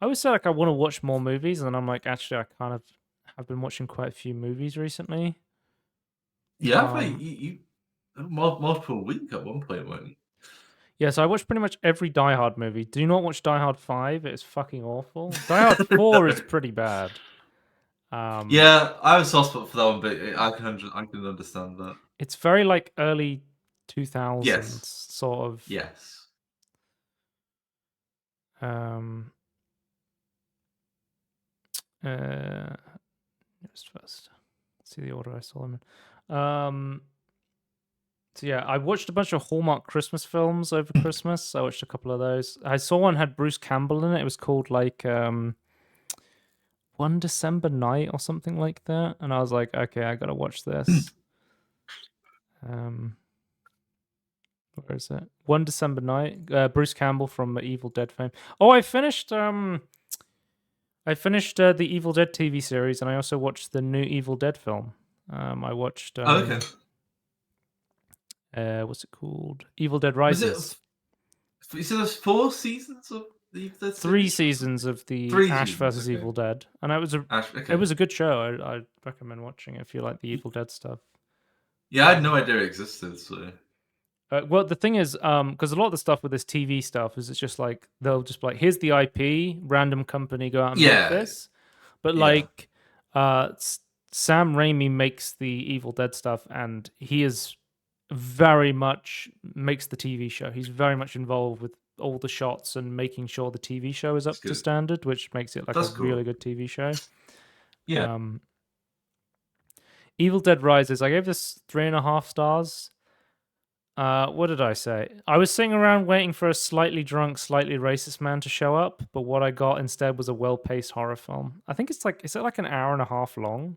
always say like I want to watch more movies, and then I'm like, actually, I've been watching quite a few movies recently.
Yeah, I think you multiple week at one point, weren't you?
Yeah, so I watched pretty much every Die Hard movie. Do not watch Die Hard 5. It's fucking awful. Die Hard 4 is pretty bad.
Yeah, I was soft spot for that one, but I can understand that.
It's very like early 2000s sort of.
Yes.
Just first. Let's see the order I saw them in. So yeah, I watched a bunch of Hallmark Christmas films over Christmas. I watched a couple of those. I saw one had Bruce Campbell in it. It was called like One December Night or something like that. And I was like, okay, I gotta watch this. Where is it? One December Night. Bruce Campbell from Evil Dead fame. Oh, I finished the Evil Dead TV series, and I also watched the new Evil Dead film. I watched.
Okay.
What's it called? Evil Dead Rises.
You said there's 4 seasons of the Evil Dead?
3 seasons of the Ash vs. Evil Dead, and it was a good show. I recommend watching it if you like the Evil Dead stuff.
Yeah, I had no idea it existed. So.
Well, the thing is, because a lot of the stuff with this TV stuff is it's just like they'll just be like, here's the IP, random company go out and make this. But like, Sam Raimi makes the Evil Dead stuff, and he is very much makes the TV show. He's very much involved with all the shots and making sure the TV show is up to standard, which makes it like a really good TV show.
Yeah.
Evil Dead Rises, I gave this 3.5 stars. What did I say? I was sitting around waiting for a slightly drunk, slightly racist man to show up, but what I got instead was a well-paced horror film. I think it's like, is it like an hour and a half long?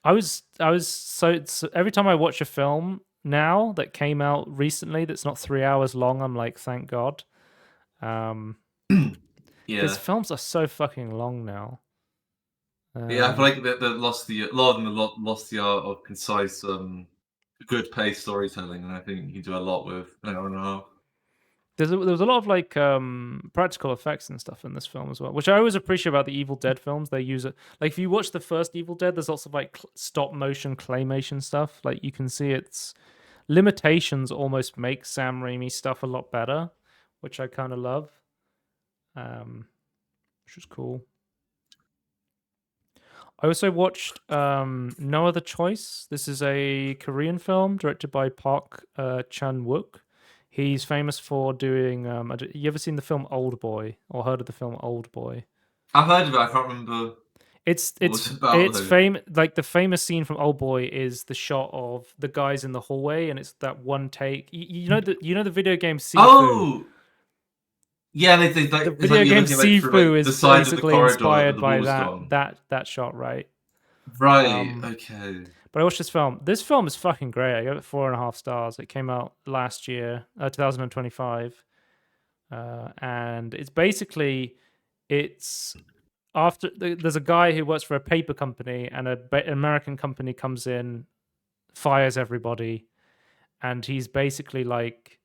I was so every time I watch a film now that came out recently that's not 3 hours long, I'm like, thank God. Because films are so fucking long now.
Yeah, I feel like they lost a lot of them lost the art of concise, good paced storytelling, and I think you do a lot with an hour and a half.
There was a lot of like practical effects and stuff in this film as well, which I always appreciate about the Evil Dead films. They use it like if you watch the first Evil Dead, there's lots of like stop motion claymation stuff. Like you can see its limitations almost make Sam Raimi stuff a lot better, which I kind of love, which is cool. I also watched No Other Choice. This is a Korean film directed by Park Chan-wook. He's famous for doing. You ever seen the film Old Boy or heard of the film Old Boy?
I've heard of it. I can't remember.
It's famous. Like the famous scene from Old Boy is the shot of the guys in the hallway, and it's that one take. You know the video game Sifu.
Oh, yeah. The
video game Sifu is basically inspired by that shot, right?
Right. Okay.
But I watched this film. This film is fucking great. I gave it 4.5 stars. It came out last year, 2025, and it's basically after there's a guy who works for a paper company, and an American company comes in, fires everybody, and he's basically like,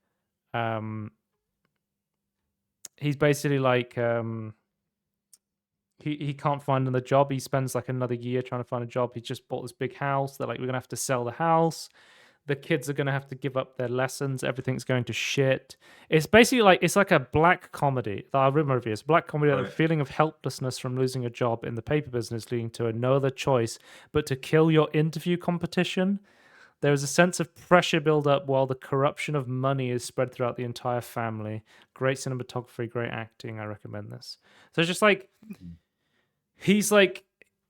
he can't find another job. He spends like another year trying to find a job. He just bought this big house. They're like, we're gonna have to sell the house. The kids are gonna have to give up their lessons. Everything's going to shit. It's basically like it's like a black comedy. I'll read my review. It's a black comedy about the feeling of helplessness from losing a job in the paper business, leading to no other choice but to kill your interview competition. There is a sense of pressure build up while the corruption of money is spread throughout the entire family. Great cinematography, great acting. I recommend this. So it's just like he's like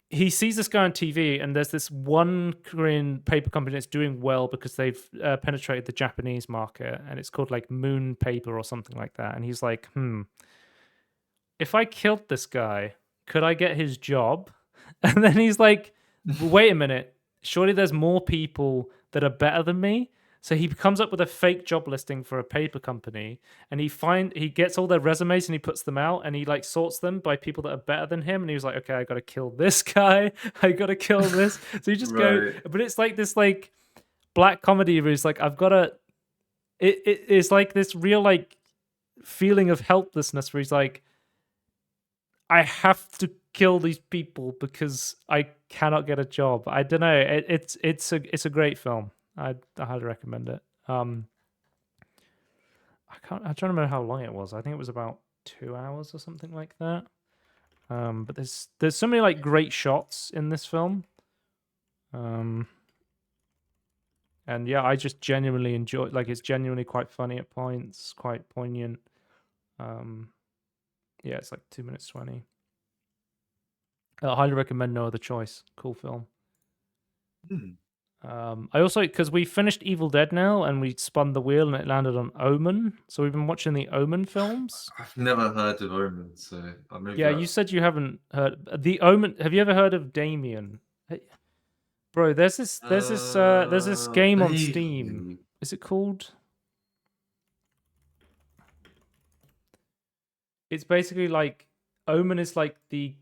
he sees this guy on TV, and there's this one Korean paper company that's doing well because they've penetrated the Japanese market, and it's called like Moon Paper or something like that. And he's like, if I killed this guy, could I get his job? And then he's like, wait a minute, surely there's more people that are better than me. So he comes up with a fake job listing for a paper company, and he gets all their resumes and he puts them out, and he like sorts them by people that are better than him. And he was like, okay, I got to kill this guy. I got to kill this. So you just go, but it's like this like black comedy where it's like, I've got to, it's like this real like feeling of helplessness where he's like, I have to kill these people because I cannot get a job. I don't know. It's a great film. I highly recommend it. I'm trying to remember how long it was. I think it was about 2 hours or something like that. But there's so many like great shots in this film. And yeah, I just genuinely enjoy. Like it's genuinely quite funny at points, quite poignant. Yeah, it's like 2 minutes 20. I highly recommend No Other Choice. Cool film. I also, because we finished Evil Dead now and we spun the wheel and it landed on Omen. So we've been watching the Omen films.
I've never heard of Omen, so I moved
Yeah, you said you haven't heard the Omen. Have you ever heard of Damien? Hey, bro, there's this game on Steam. Is it called? It's basically like Omen is like the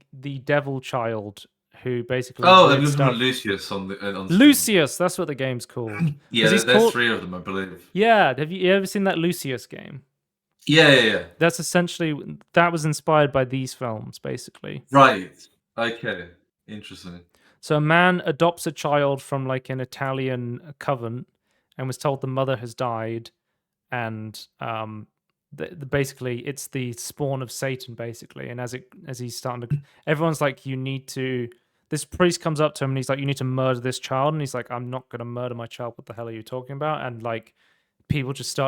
devil child who basically
Lucius on
Lucius, that's what the game's called.
Yeah, there's 3 of them, I believe.
Yeah, have you ever seen that Lucius game?
Yeah.
That's essentially that was inspired by these films, basically.
Right. Okay. Interesting.
So a man adopts a child from like an Italian convent, and was told the mother has died, and basically it's the spawn of Satan, basically. And as he's starting to, everyone's like, you need to. This priest comes up to him and he's like, you need to murder this child, and he's like, I'm not going to murder my child. What the hell are you talking about? And like, people just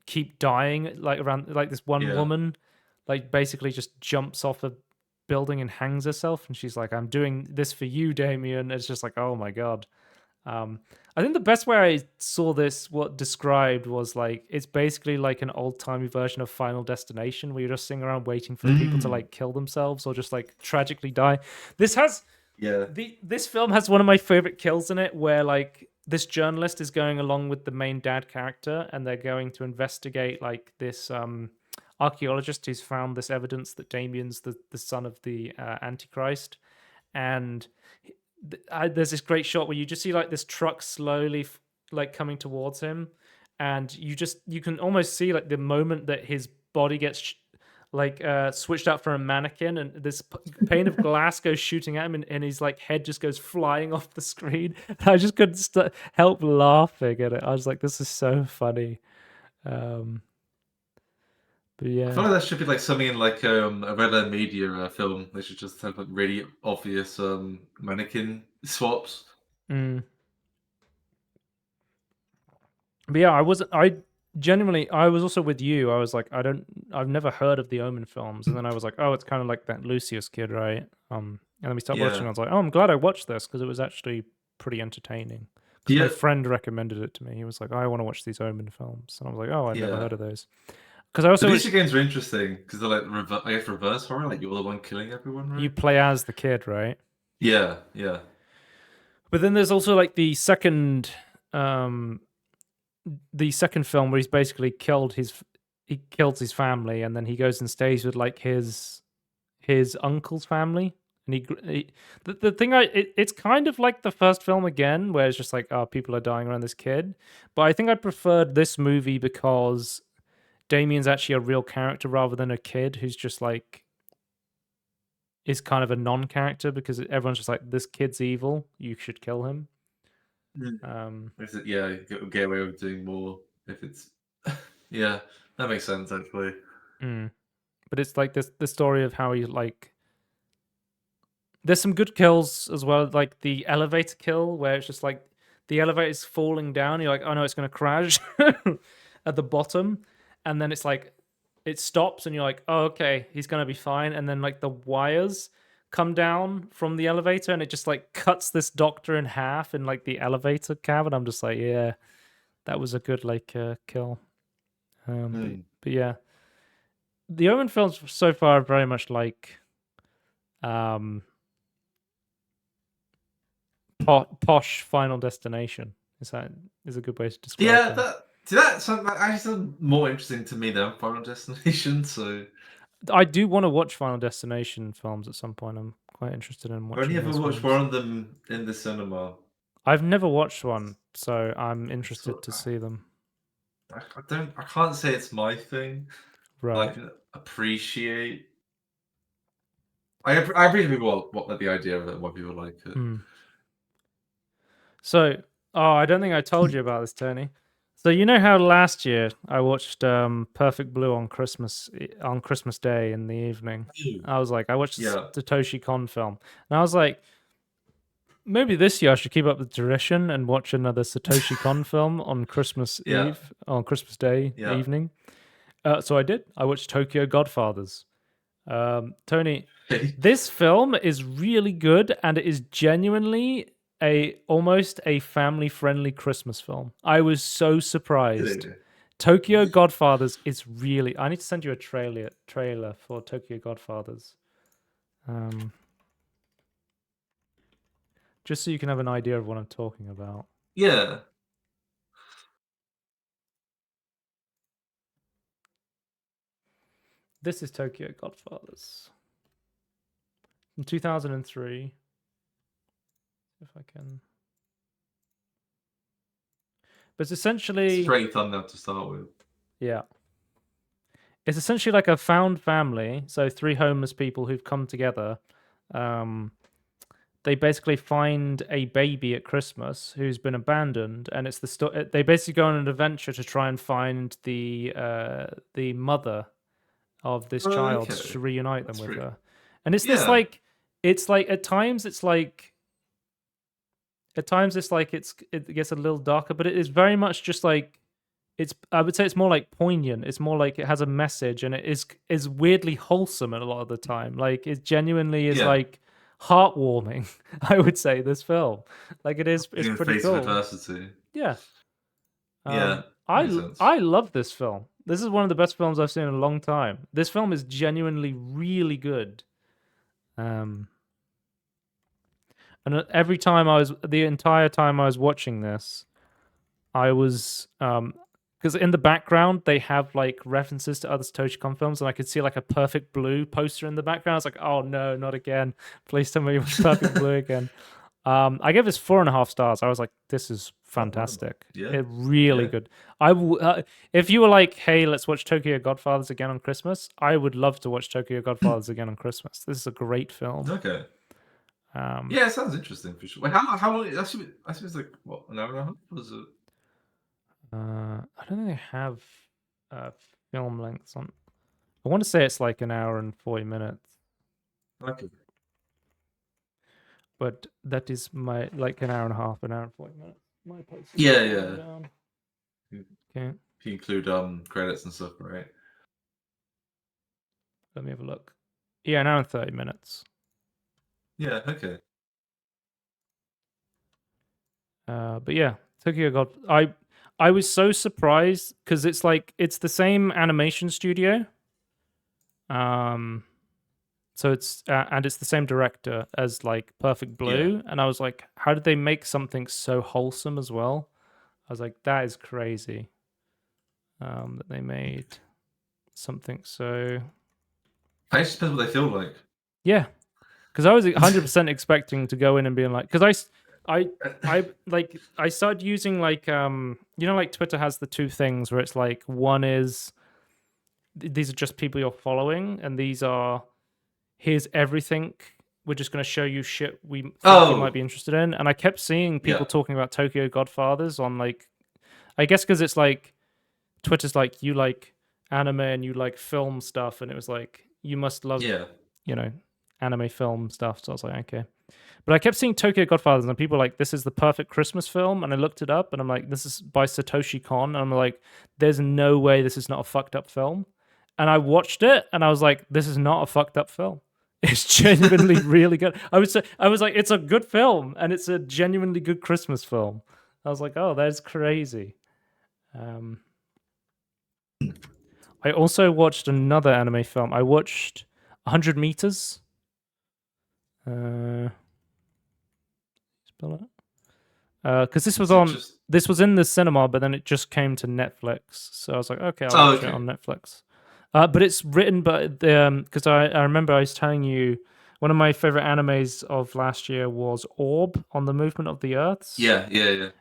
keep dying, like around, like this one woman, like basically just jumps off a building and hangs herself, and she's like, I'm doing this for you, Damien. It's just like, oh my god. I think the best way I saw this, what described, was like, it's basically like an old-timey version of Final Destination, where you're just sitting around waiting for people to like kill themselves or just like tragically die. This film has one of my favorite kills in it, where like this journalist is going along with the main dad character, and they're going to investigate like this archaeologist who's found this evidence that Damien's the son of the Antichrist. And there's this great shot where you just see like this truck slowly like coming towards him, and you can almost see like the moment that his body gets switched out for a mannequin, and this pane of glass goes shooting at him, and his like head just goes flying off the screen. I just couldn't help laughing at it. I was like, this is so funny. But yeah,
I feel like that should be like something in like a Red Media film. They should just have like really obvious mannequin swaps.
But yeah, I was also with you. I was like, I've never heard of the Omen films, and then I was like, oh, it's kind of like that Lucius kid, right? And then we started watching. I was like, oh, I'm glad I watched this, because it was actually pretty entertaining. Because my friend recommended it to me. He was like, I want to watch these Omen films, and I was like, oh, I've never heard of those. Because I also
these games are interesting because they're like reverse horror. Like you're the one killing everyone, right?
You play as the kid, right?
Yeah.
But then there's also like the second film where he's basically killed his family, and then he goes and stays with like his uncle's family. And the thing it's kind of like the first film again, where it's just like, oh, people are dying around this kid. But I think I preferred this movie because Damien's actually a real character rather than a kid who's just like is kind of a non-character, because everyone's just like, this kid's evil, you should kill him.
Get away with doing more if it's yeah, that makes sense actually.
But it's like the story of how he like. There's some good kills as well, like the elevator kill, where it's just like the elevator's falling down. You're like, oh no, it's gonna crash at the bottom, and then it's like it stops, and you're like, oh okay, he's gonna be fine. And then like the wires come down from the elevator, and it just like cuts this doctor in half in like the elevator cab, and I'm just like, yeah, that was a good like kill. But yeah, the Omen films so far are very much like posh Final Destination. Is a good way to describe
that? That actually sounds more interesting to me than Final Destination. So
I do want to watch Final Destination films at some point. I'm quite interested in watching.
I've only ever watched one of them in the cinema.
I've never watched one, so I'm interested to see them.
I can't say it's my thing.
Right.
I can appreciate. I appreciate people what the idea of it, why people like it.
So, I don't think I told you about this, Tony. So you know how last year I watched Perfect Blue on Christmas Day in the evening. I was like, I watched the Satoshi Kon film, and I was like, maybe this year I should keep up the tradition and watch another Satoshi Kon film on Christmas Eve, on Christmas Day evening. So I did. I watched Tokyo Godfathers. Tony, this film is really good, and it is genuinely almost a family-friendly Christmas film. I was so surprised. Tokyo Godfathers is really... I need to send you a trailer for Tokyo Godfathers. Just so you can have an idea of what I'm talking about.
Yeah.
This is Tokyo Godfathers. In 2003. If I can... But it's essentially...
Straight thumbnail to start with.
Yeah. It's essentially like a found family. So 3 homeless people who've come together. they basically find a baby at Christmas who's been abandoned, and it's they basically go on an adventure to try and find the mother of this child to reunite them with her. And it's this like, it's like at times it gets a little darker, but it is very much just like, I would say it's more like poignant. It's more like it has a message, and it is weirdly wholesome a lot of the time. Like it genuinely is like heartwarming. I would say this film, like it's pretty cool.
Adversity.
Yeah. I love this film. This is one of the best films I've seen in a long time. This film is genuinely really good. And every time the entire time I was watching this, I was because in the background they have like references to other Satoshi Kon films, and I could see like a Perfect Blue poster in the background. I was like, oh no, not again! Please tell me it was Perfect Blue again. I gave this 4.5 stars. I was like, this is fantastic. It really good. If you were like, hey, let's watch Tokyo Godfathers again on Christmas, I would love to watch Tokyo Godfathers again on Christmas. This is a great film.
Okay. Yeah, it sounds interesting for sure. Wait, how long? I suppose like what, an hour and a half was it?
I don't think they have film lengths on. I want to say it's like an hour and 40 minutes.
Okay.
But that is my like an hour and a half, an hour and 40 minutes. My place.
Yeah.
Down. Okay.
If you include credits and stuff, right?
Let me have a look. Yeah, an hour and 30 minutes.
Yeah. Okay.
But yeah, Tokyo God. I was so surprised because it's the same animation studio. So it's and it's the same director as like Perfect Blue, and I was like, how did they make something so wholesome as well? I was like, that is crazy. That they made something so.
I just depends what they feel like.
Yeah, because I was 100% expecting to go in and being like, because I started using like like Twitter has the two things where it's like, one is these are just people you're following, and these are here's everything, we're just going to show you shit we think you might be interested in. And I kept seeing people talking about Tokyo Godfathers on like, I guess because it's like Twitter's like, you like anime and you like film stuff, and it was like, you must love anime film stuff. So I was like, okay. But I kept seeing Tokyo Godfathers, and people were like, this is the perfect Christmas film. And I looked it up, and I'm like, this is by Satoshi Kon. And I'm like, there's no way this is not a fucked up film. And I watched it, and I was like, this is not a fucked up film. It's genuinely really good. I was like, it's a good film, and it's a genuinely good Christmas film. I was like, oh, that's crazy. I also watched another anime film. I watched 100 Meters. Spell it. Because this was in the cinema, but then it just came to Netflix. So I was like, okay, I'll watch it on Netflix. But it's written by because I remember I was telling you one of my favorite animes of last year was Orb, on the movement of the Earths.
Yeah.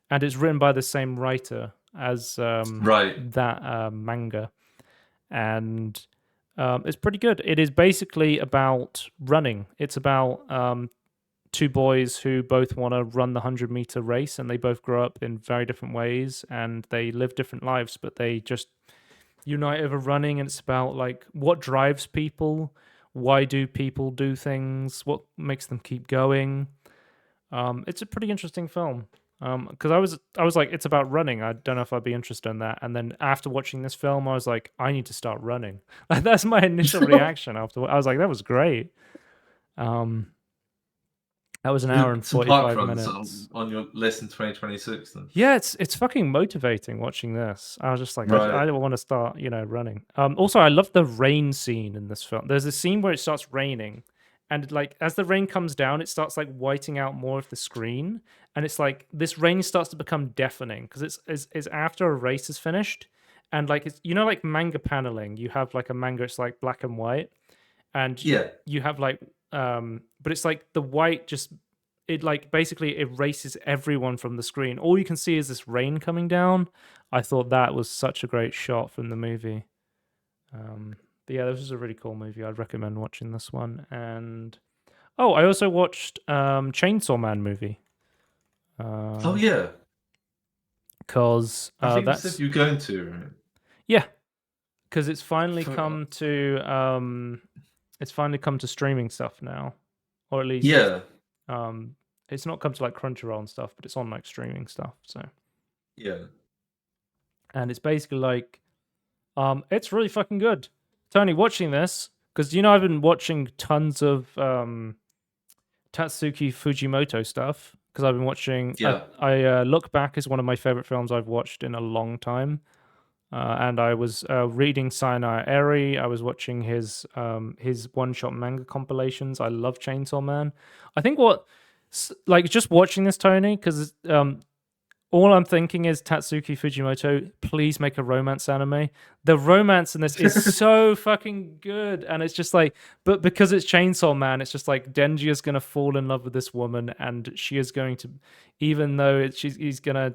And it's written by the same writer as that manga, and it's pretty good. It is basically about running. It's about two boys who both want to run the 100-meter race, and they both grow up in very different ways, and they live different lives, but they just unite over running. And it's about like what drives people, why do people do things, what makes them keep going. It's a pretty interesting film. Because I was like, it's about running. I don't know if I'd be interested in that. And then after watching this film, I was like, I need to start running. Like, that's my initial reaction after. I was like, that was great. That was an hour and 45 minutes
on your list in 2026. Then.
Yeah, it's fucking motivating watching this. I was just like, I don't want to start, running. Also, I love the rain scene in this film. There's a scene where it starts raining, and like as the rain comes down, it starts like whiting out more of the screen, and it's like this rain starts to become deafening because it's after a race is finished, and like it's like manga paneling. You have like a manga, it's like black and white, and you have like but it's like the white just it like basically erases everyone from the screen. All you can see is this rain coming down. I thought that was such a great shot from the movie. But yeah, this is a really cool movie. I'd recommend watching this one. And Oh, I also watched Chainsaw Man movie.
Oh yeah,
because
I think you
that's
said you're going to. Right?
yeah, because it's finally come to streaming stuff now, or at least it's not come to like Crunchyroll and stuff, but it's on like streaming stuff. So
yeah,
and it's basically like it's really fucking good. Tony, watching this because I've been watching tons of Tatsuki Fujimoto stuff because I've been watching.
yeah.
I Look Back is one of my favorite films I've watched in a long time. And I was reading Sayonara Eri. I was watching his one-shot manga compilations. I love Chainsaw Man. I think just watching this, Tony, because all I'm thinking is Tatsuki Fujimoto, please make a romance anime. The romance in this is so fucking good. And it's just like, but because it's Chainsaw Man, it's just like Denji is going to fall in love with this woman and she is going to, even though he's going to,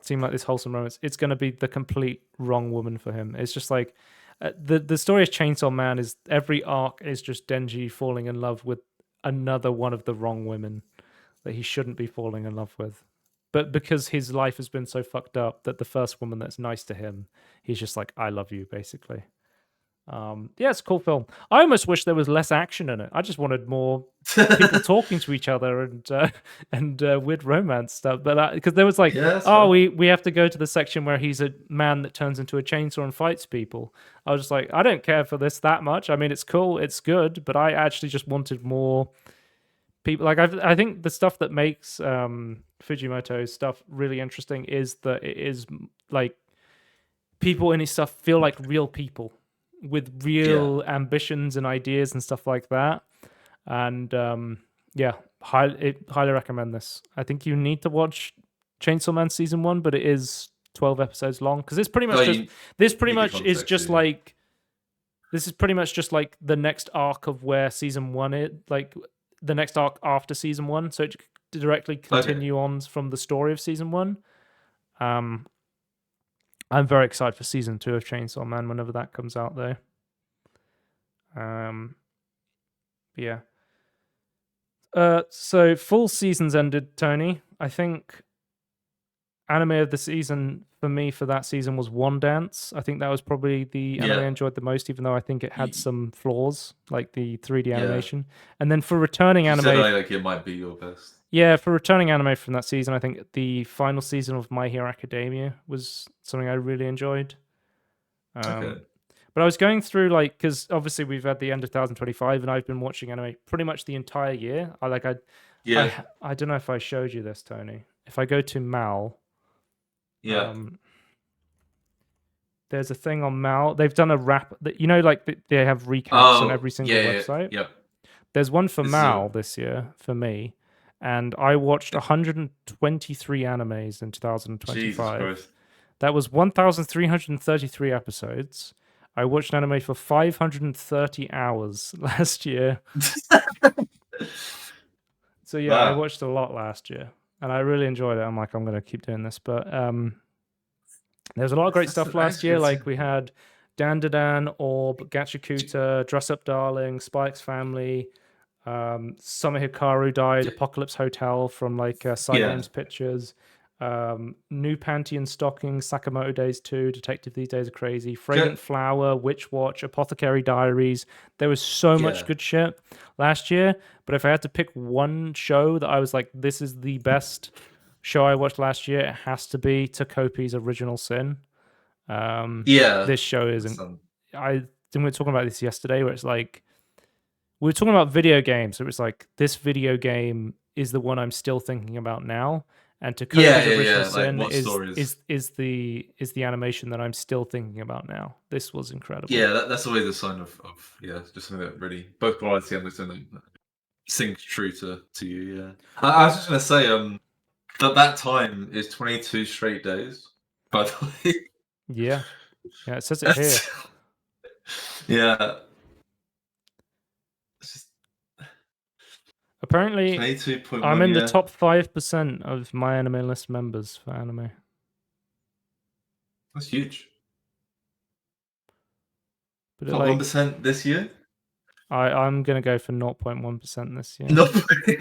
seem like this wholesome romance, it's going to be the complete wrong woman for him. It's just like, the story of Chainsaw Man is every arc is just Denji falling in love with another one of the wrong women that he shouldn't be falling in love with. But because his life has been so fucked up that the first woman that's nice to him, he's just like, I love you, basically. Yeah, it's a cool film. I almost wish there was less action in it. I just wanted more people talking to each other and weird romance stuff. But because there was like, we have to go to the section where he's a man that turns into a chainsaw and fights people. I was just like, I don't care for this that much. I mean, it's cool, it's good, but I actually just wanted more people. Like I think the stuff that makes Fujimoto's stuff really interesting is that it is like people in his stuff feel like real people with real ambitions and ideas and stuff like that. And highly recommend this. I think you need to watch Chainsaw Man season 1, but it is 12 episodes long because it's pretty much this is pretty much just like the next arc of where season 1 is, like the next arc after season 1, so it directly continue on from the story of season 1. I'm very excited for season 2 of Chainsaw Man whenever that comes out, though. Yeah. So full seasons ended, Tony. I think anime of the season for me for that season was One Dance. I think that was probably the anime I enjoyed the most, even though I think it had some flaws, like the 3D animation. And then for returning anime,
it might be your best.
Yeah, for returning anime from that season, I think the final season of My Hero Academia was something I really enjoyed. But I was going through because obviously we've had the end of 2025, and I've been watching anime pretty much the entire year. I don't know if I showed you this, Tony. If I go to Mal, there's a thing on Mal. They've done a wrap that they have recaps on every single website.
Yep.
There's one for Mal this year for me. And I watched 123 animes in 2025. That was 1,333 episodes. I watched anime for 530 hours last year. So yeah, I watched a lot last year, and I really enjoyed it. I'm like, I'm going to keep doing this. But there's a lot of great stuff last year. Like we had Dandadan, Orb, Gachakuta, Dress Up Darling, Spike's Family. Summer Hikaru died. Apocalypse Hotel from Side Games Pictures. New Panty and Stockings, Sakamoto Days 2, Detective These Days Are Crazy, Fragrant Flower, Witch Watch, Apothecary Diaries. There was so much good shit last year. But if I had to pick one show that I was like, this is the best show I watched last year, it has to be Takopi's Original Sin. This show isn't. I think we were talking about this yesterday, where it's like, we were talking about video games. It was like, this video game is the one I'm still thinking about now. And Takopi's Original Sin is the animation that I'm still thinking about now. This was incredible.
Yeah, that's always a sign of just something that really both quality and something that sings true to you. Yeah, I was just gonna say that time is 22 straight days. By the way.
Yeah, it says it here.
Yeah.
Apparently, I'm in the top 5% of my anime list members for anime.
That's huge. But top 1% this year?
I'm going to go for 0.1% this year.
No,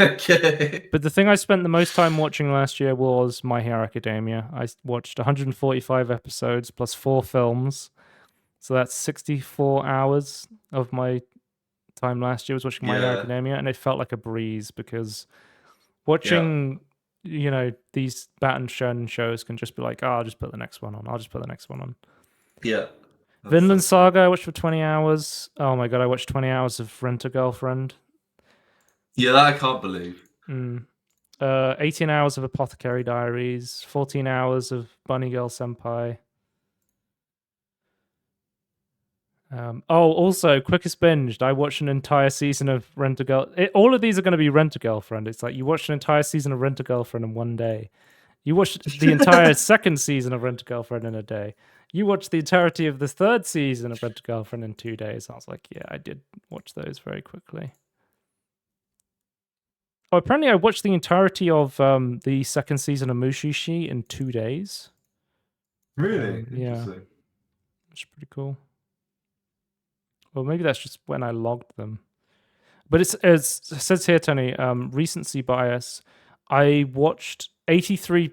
okay.
But the thing I spent the most time watching last year was My Hero Academia. I watched 145 episodes plus 4 films. So that's 64 hours of my time last year was watching My Hero Academia, and it felt like a breeze because watching, these Batten shonen shows can just be like, oh, I'll just put the next one on. I'll just put the next one on.
Yeah.
Vinland Saga, I watched for 20 hours. Oh my god, I watched 20 hours of Rent-A-Girlfriend.
Yeah, that I can't believe.
18 hours of Apothecary Diaries. 14 hours of Bunny Girl Senpai. Also, quickest binged. I watched an entire season of Rent-A-Girl. All of these are going to be Rent-A-Girlfriend. It's like you watched an entire season of Rent-A-Girlfriend in one day. You watched the entire second season of Rent-A-Girlfriend in a day. You watched the entirety of the third season of Rent-A-Girlfriend in 2 days. I was like, yeah, I did watch those very quickly. Oh, apparently I watched the entirety of the second season of Mushishi in 2 days.
Really?
Yeah. Which is pretty cool. Well, maybe that's just when I logged them. But it says here, Tony, recency bias. I watched 83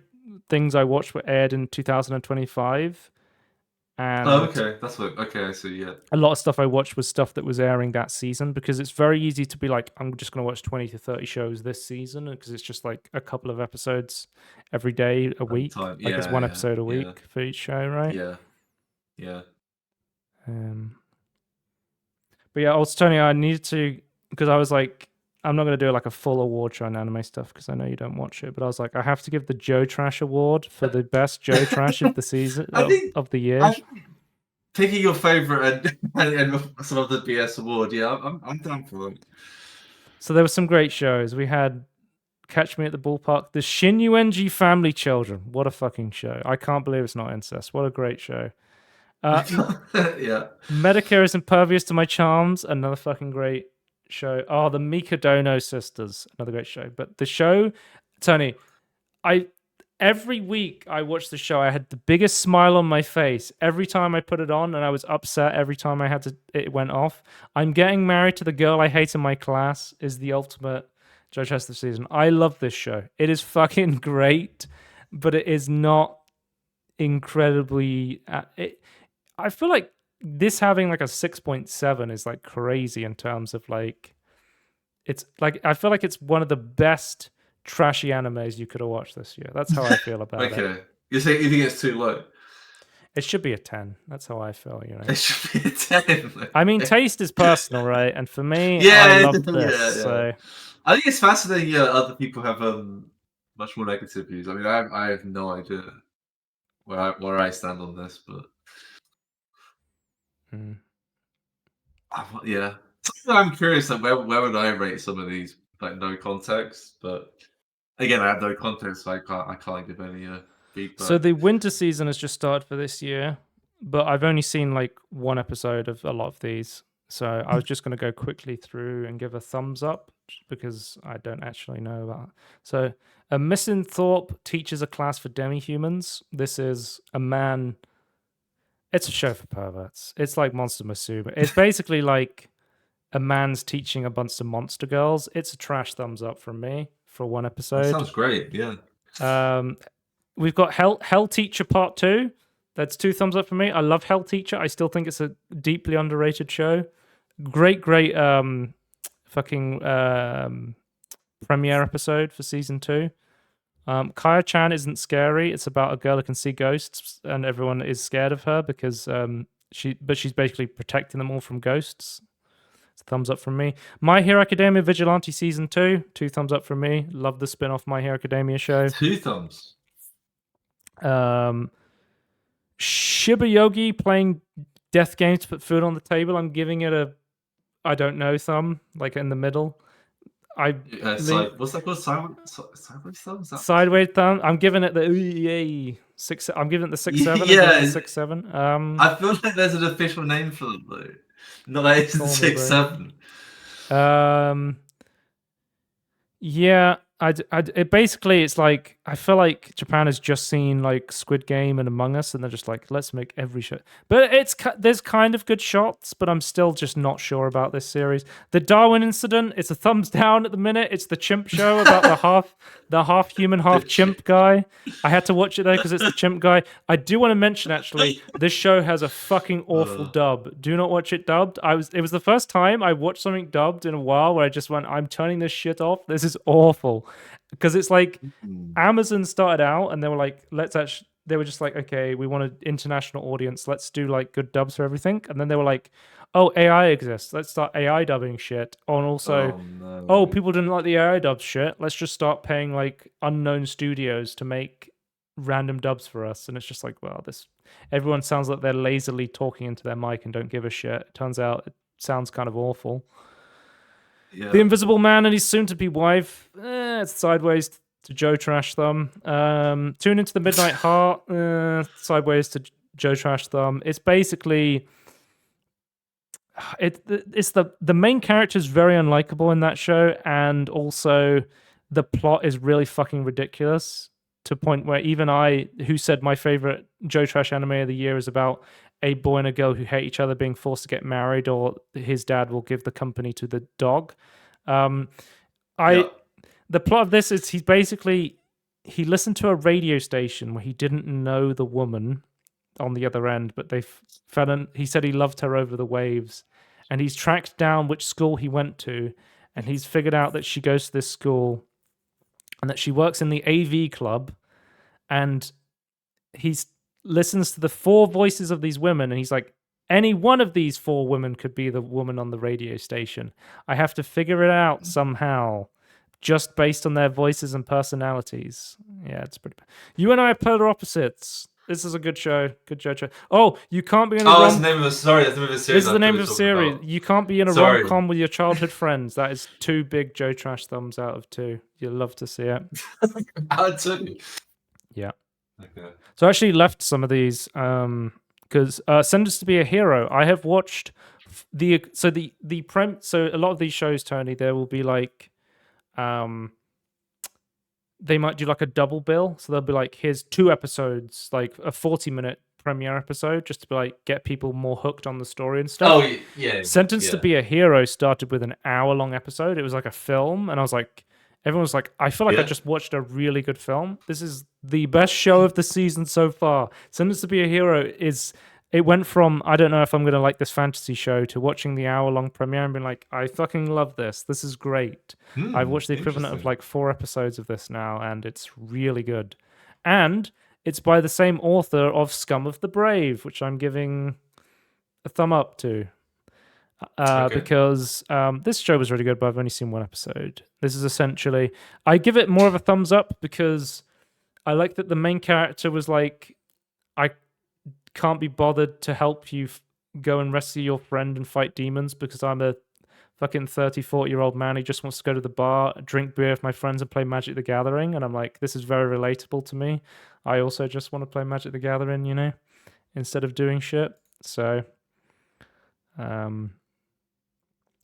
things I watched were aired in 2025. And
okay. That's what. Okay, I see. Yeah.
A lot of stuff I watched was stuff that was airing that season because it's very easy to be like, I'm just going to watch 20 to 30 shows this season because it's just like a couple of episodes every day, a week. Like it's one episode a week for each show, right?
Yeah. Yeah.
But yeah, also Tony, I needed to, because I was like, I'm not going to do like a full award show on anime stuff because I know you don't watch it. But I was like, I have to give the Joe Trash Award for the best Joe Trash of the season of the year.
Picking your favorite and some of the BS award, yeah, I'm down for it.
So there were some great shows. We had Catch Me at the Ballpark, the Shinyuenji Family Children. What a fucking show! I can't believe it's not incest. What a great show.
Yeah.
Medicare is Impervious to My Charms. Another fucking great show. Oh, the Mikadono Sisters. Another great show. But the show, Tony, every week I watched the show, I had the biggest smile on my face every time I put it on, and I was upset every time it went off. I'm Getting Married to the Girl I Hate in My Class is the ultimate Joe Chester season. I love this show. It is fucking great, but it is not incredibly... I feel like this having like a 6.7 is like crazy in terms of like... It's like, I feel like it's one of the best trashy animes you could have watched this year. That's how I feel about it.
Okay. You think it's too low?
It should be a 10. That's how I feel,
It should be a 10.
I mean, taste is personal, right? And for me, I love this. Yeah. So
I think it's fascinating other people have much more negative views. I mean, I have no idea where I stand on this, but yeah. I'm curious, like, where would I rate some of these, like, no context? But again, I have no context, so I can't give any feedback.
So the winter season has just started for this year, but I've only seen like one episode of a lot of these. So I was just going to go quickly through and give a thumbs up because I don't actually know about it. So a misanthrope teaches a class for demi-humans. This is a man... It's a show for perverts. It's like Monster Musume. It's basically like a man's teaching a bunch of monster girls. It's a trash thumbs up from me for one episode.
That sounds great, yeah.
We've got Hell Teacher Part 2. That's 2 thumbs up for me. I love Hell Teacher. I still think it's a deeply underrated show. Great premiere episode for season 2. Kaya-chan isn't scary. It's about a girl who can see ghosts, and everyone is scared of her because she's basically protecting them all from ghosts. It's a thumbs up from me. My Hero Academia Vigilante season 2. 2 thumbs up from me. Love the spin-off My Hero Academia show.
2 thumbs.
Shiba Yogi playing death games to put food on the table. I'm giving it a I don't know thumb, like in the middle.
What's that called? Sideways thumb?
Sideways thumb. I'm giving it the 6. I'm giving it the 6-7.
Yeah,
6-7.
I feel like there's an official name for them though. No, it's 6-7.
Yeah. basically, it's like I feel like Japan has just seen like Squid Game and Among Us, and they're just like, let's make every show. But there's kind of good shots, but I'm still just not sure about this series. The Darwin incident, it's a thumbs down at the minute. It's the chimp show about the half human, half chimp guy. I had to watch it though because it's the chimp guy. I do want to mention actually, this show has a fucking awful dub. Do not watch it dubbed. It was the first time I watched something dubbed in a while where I just went, I'm turning this shit off. This is awful. Because it's like Amazon started out and they were like, they were just like, okay, we want an international audience. Let's do like good dubs for everything. And then they were like, oh, AI exists. Let's start AI dubbing shit. Oh, and also, people didn't like the AI dub shit. Let's just start paying like unknown studios to make random dubs for us. And it's just like, well, everyone sounds like they're lazily talking into their mic and don't give a shit. It turns out it sounds kind of awful. Yeah. The Invisible Man and his soon-to-be wife, it's sideways to Joe Trash Thumb. Tune into the Midnight Heart, sideways to Joe Trash Thumb. It's basically, it's the main character is very unlikable in that show, and also the plot is really fucking ridiculous to a point where even I, who said my favorite Joe Trash anime of the year is about a boy and a girl who hate each other being forced to get married, or his dad will give the company to the dog. The plot of this is he listened to a radio station where he didn't know the woman on the other end, but he said he loved her over the waves, and he's tracked down which school he went to, and he's figured out that she goes to this school and that she works in the AV club, and he's listens to the four voices of these women, and he's like, any one of these four women could be the woman on the radio station. I have to figure it out somehow, just based on their voices and personalities. Yeah, it's pretty bad. You and I are polar opposites. This is a good show. Good show. Oh, you can't be in a
that's the name of a series. This is
the name of a series. You can't be in a rom-com with your childhood friends. That is 2 big Joe Trash thumbs out of 2. You'll love to see it.
Out of 2?
Yeah.
Okay.
So I actually left some of these because Sentenced to be a Hero. I have watched so a lot of these shows, Tony, there will be like they might do like a double bill. So they'll be like, here's 2 episodes, like a 40-minute premiere episode, just to be like get people more hooked on the story and stuff.
Oh yeah.
Sentenced to be a Hero started with an hour-long episode. It was like a film, and I was like, everyone was like, I feel like I just watched a really good film. This is the best show of the season so far. Sentenced to be a Hero it went from, I don't know if I'm going to like this fantasy show, to watching the hour-long premiere and being like, I fucking love this. This is great. I've watched the equivalent of like 4 episodes of this now, and it's really good. And it's by the same author of Scum of the Brave, which I'm giving a thumb up to. Because this show was really good, but I've only seen 1 episode. This is essentially, I give it more of a thumbs up because I like that the main character was like, I can't be bothered to help you go and rescue your friend and fight demons because I'm a fucking 30, 40-year-old man who just wants to go to the bar, drink beer with my friends and play Magic the Gathering. And I'm like, this is very relatable to me. I also just want to play Magic the Gathering, instead of doing shit. So, and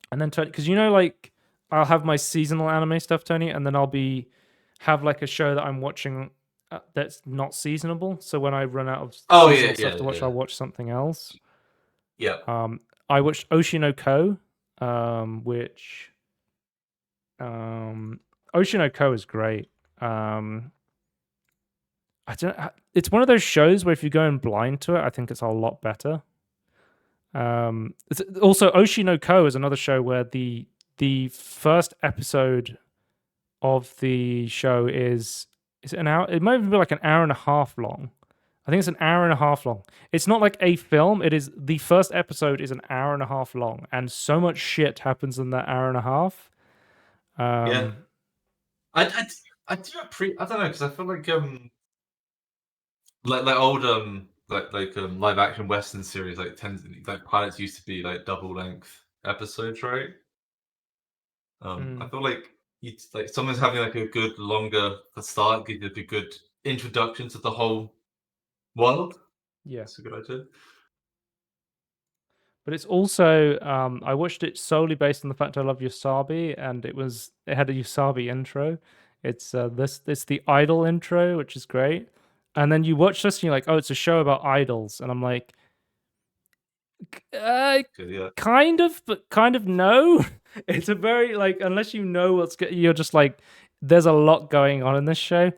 then, because like, I'll have my seasonal anime stuff, Tony, and then I'll have like a show that I'm watching that's not seasonable. So when I run out of seasonal stuff to watch, I'll watch something else.
Yeah.
I watched Oshi no Ko, which Oshi no Ko is great. It's one of those shows where if you go in blind to it, I think it's a lot better. Also, Oshi no Ko is another show where the first episode of the show is an hour. It might even be like an hour and a half long. I think it's an hour and a half long. It's not like a film. It is, the first episode is an hour and a half long, and so much shit happens in that hour and a half.
Yeah, I do I don't know, because I feel like old live action Western series like pilots used to be like double length episodes, right? I feel like someone's having like a good longer start, give you a good introduction to the whole world.
Yeah,
that's a good idea.
But it's also I watched it solely based on the fact I love Yasabi, and it had a Yasabi intro. It's the Idol intro, which is great. And then you watch this and you're like, oh, it's a show about idols, and I'm like, kind of, but kind of no. It's a very like, unless you know you're just like, there's a lot going on in this show.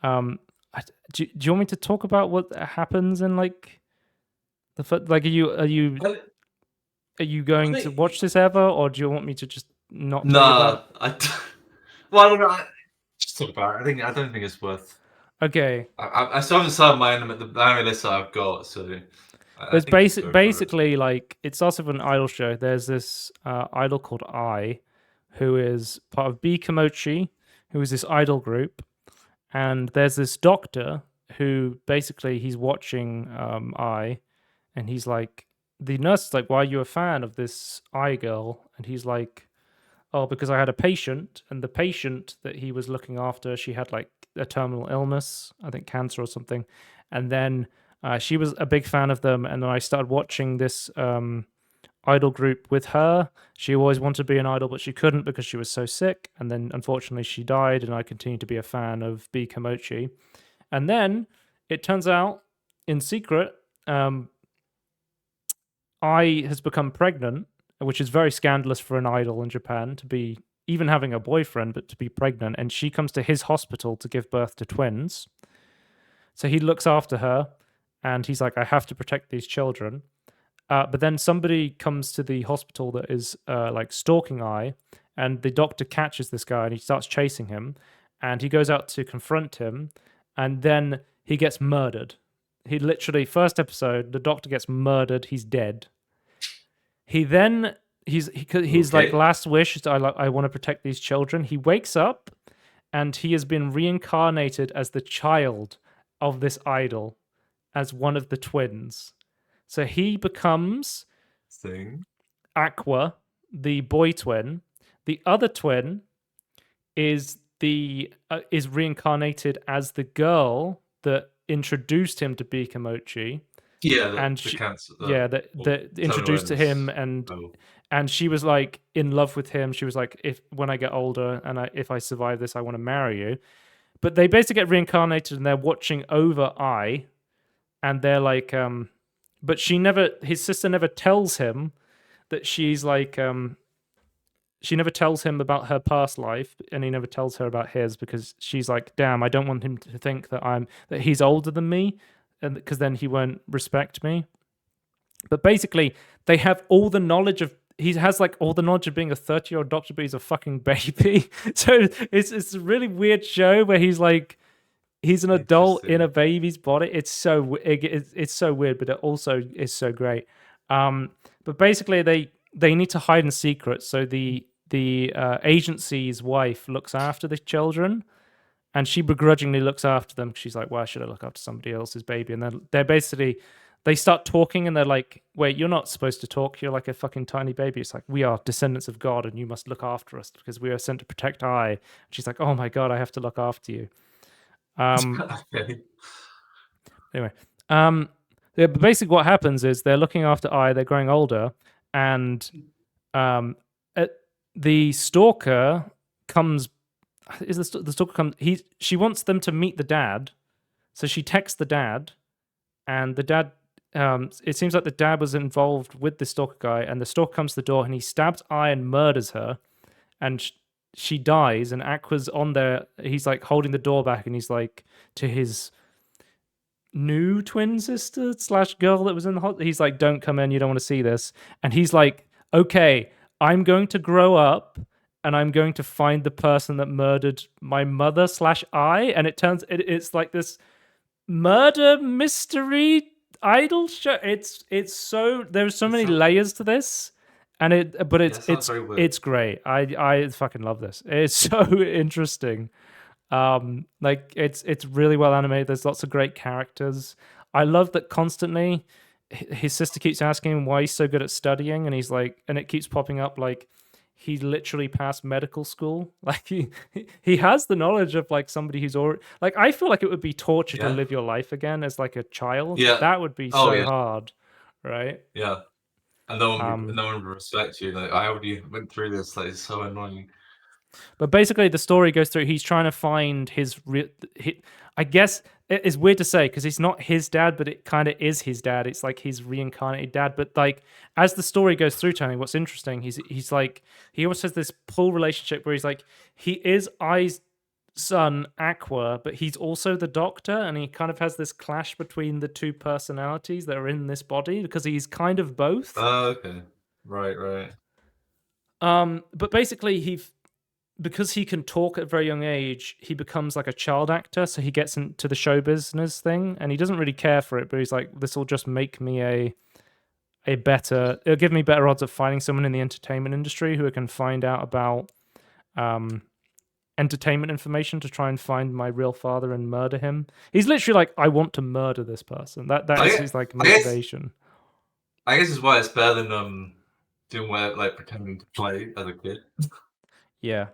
Do you want me to talk about what happens in like like are you going to watch this ever, or do you want me to just not tell you about?
Well, I don't know. Just talk about it. I don't think it's worth.
Okay.
I still haven't started my anime, the anime list that I've got, so.
But it's basically like, it starts with an idol show. There's this idol called I, who is part of B Kimochi, who is this idol group, and there's this doctor who basically he's watching I, and he's like, the nurse is like, why are you a fan of this I girl? And he's like, oh, because I had a patient, and the patient that he was looking after, she had like a terminal illness, I think cancer or something, and then she was a big fan of them, and then I started watching this idol group with her. She always wanted to be an idol, but she couldn't because she was so sick, and then unfortunately she died, and I continued to be a fan of B Kimochi. And then it turns out, in secret, I has become pregnant, which is very scandalous for an idol in Japan to be even having a boyfriend, but to be pregnant. And she comes to his hospital to give birth to twins. So he looks after her, and he's like, I have to protect these children. But then somebody comes to the hospital that is like stalking I, and the doctor catches this guy, and he starts chasing him, and he goes out to confront him, and then he gets murdered. He literally, first episode, the doctor gets murdered. He's dead. He then he's okay. Like, last wish is I want to protect these children. He wakes up, and he has been reincarnated as the child of this idol, as one of the twins. So he becomes Aqua, the boy twin. The other twin is reincarnated as the girl that introduced him to B Kimochi.
Yeah, the cancer.
That introduced to him, and she was like in love with him. She was like, when I get older and if I survive this, I want to marry you. But they basically get reincarnated, and they're watching over I, and they're like, but his sister never tells him that she's like, she never tells him about her past life, and he never tells her about his, because she's like, damn, I don't want him to think that he's older than me, and because then he won't respect me. But basically, they have all the knowledge of, he has like all the knowledge of being a 30-year-old doctor, but he's a fucking baby. So it's a really weird show where he's like, he's an adult in a baby's body. It's so weird, but it also is so great. But basically, they need to hide in secret. So the agency's wife looks after the children, and she begrudgingly looks after them. She's like, why should I look after somebody else's baby? And then they start talking, and they're like, wait, you're not supposed to talk. You're like a fucking tiny baby. It's like, we are descendants of God, and you must look after us because we are sent to protect I. And she's like, oh my God, I have to look after you.
Okay.
Anyway, but basically what happens is they're looking after I, they're growing older, and the stalker comes. The stalker comes? She wants them to meet the dad, so she texts the dad, and the dad. It seems like the dad was involved with the stalker guy, and the stalker comes to the door, and he stabs I and murders her, and she dies. And Aqua's on there. He's like holding the door back, and he's like to his new twin sister / girl that was in the hospital. He's like, don't come in, you don't want to see this. And he's like, okay, I'm going to grow up, and I'm going to find the person that murdered my mother / I. And it turns it's like this murder mystery idol show. It's so, there's so many layers to this, and it's great. I fucking love this. It's so interesting. Like it's really well animated. There's lots of great characters. I love that constantly his sister keeps asking him why he's so good at studying, and he's like, and it keeps popping up like he literally passed medical school. Like he has the knowledge of like somebody who's already, like, I feel like it would be torture to live your life again as like a child.
Yeah,
that would be so hard, right?
Yeah, and no one would respect you. Like, I already went through this. Like, it's so annoying.
But basically, the story goes through. He's trying to find I guess it's weird to say because it's not his dad, but it kind of is his dad. It's like his reincarnated dad. But like as the story goes through, Tony, what's interesting, he's like he always has this pull relationship where he's like he is I's son Aqua, but he's also the Doctor, and he kind of has this clash between the two personalities that are in this body because he's kind of both.
Oh, okay, right.
But basically because he can talk at a very young age, he becomes like a child actor. So he gets into the show business thing, and he doesn't really care for it. But he's like, this will just make me it'll give me better odds of finding someone in the entertainment industry who can find out about entertainment information to try and find my real father and murder him. He's literally like, I want to murder this person. That is his like motivation.
I guess it's why it's better than doing like pretending to play as a kid.
Yeah.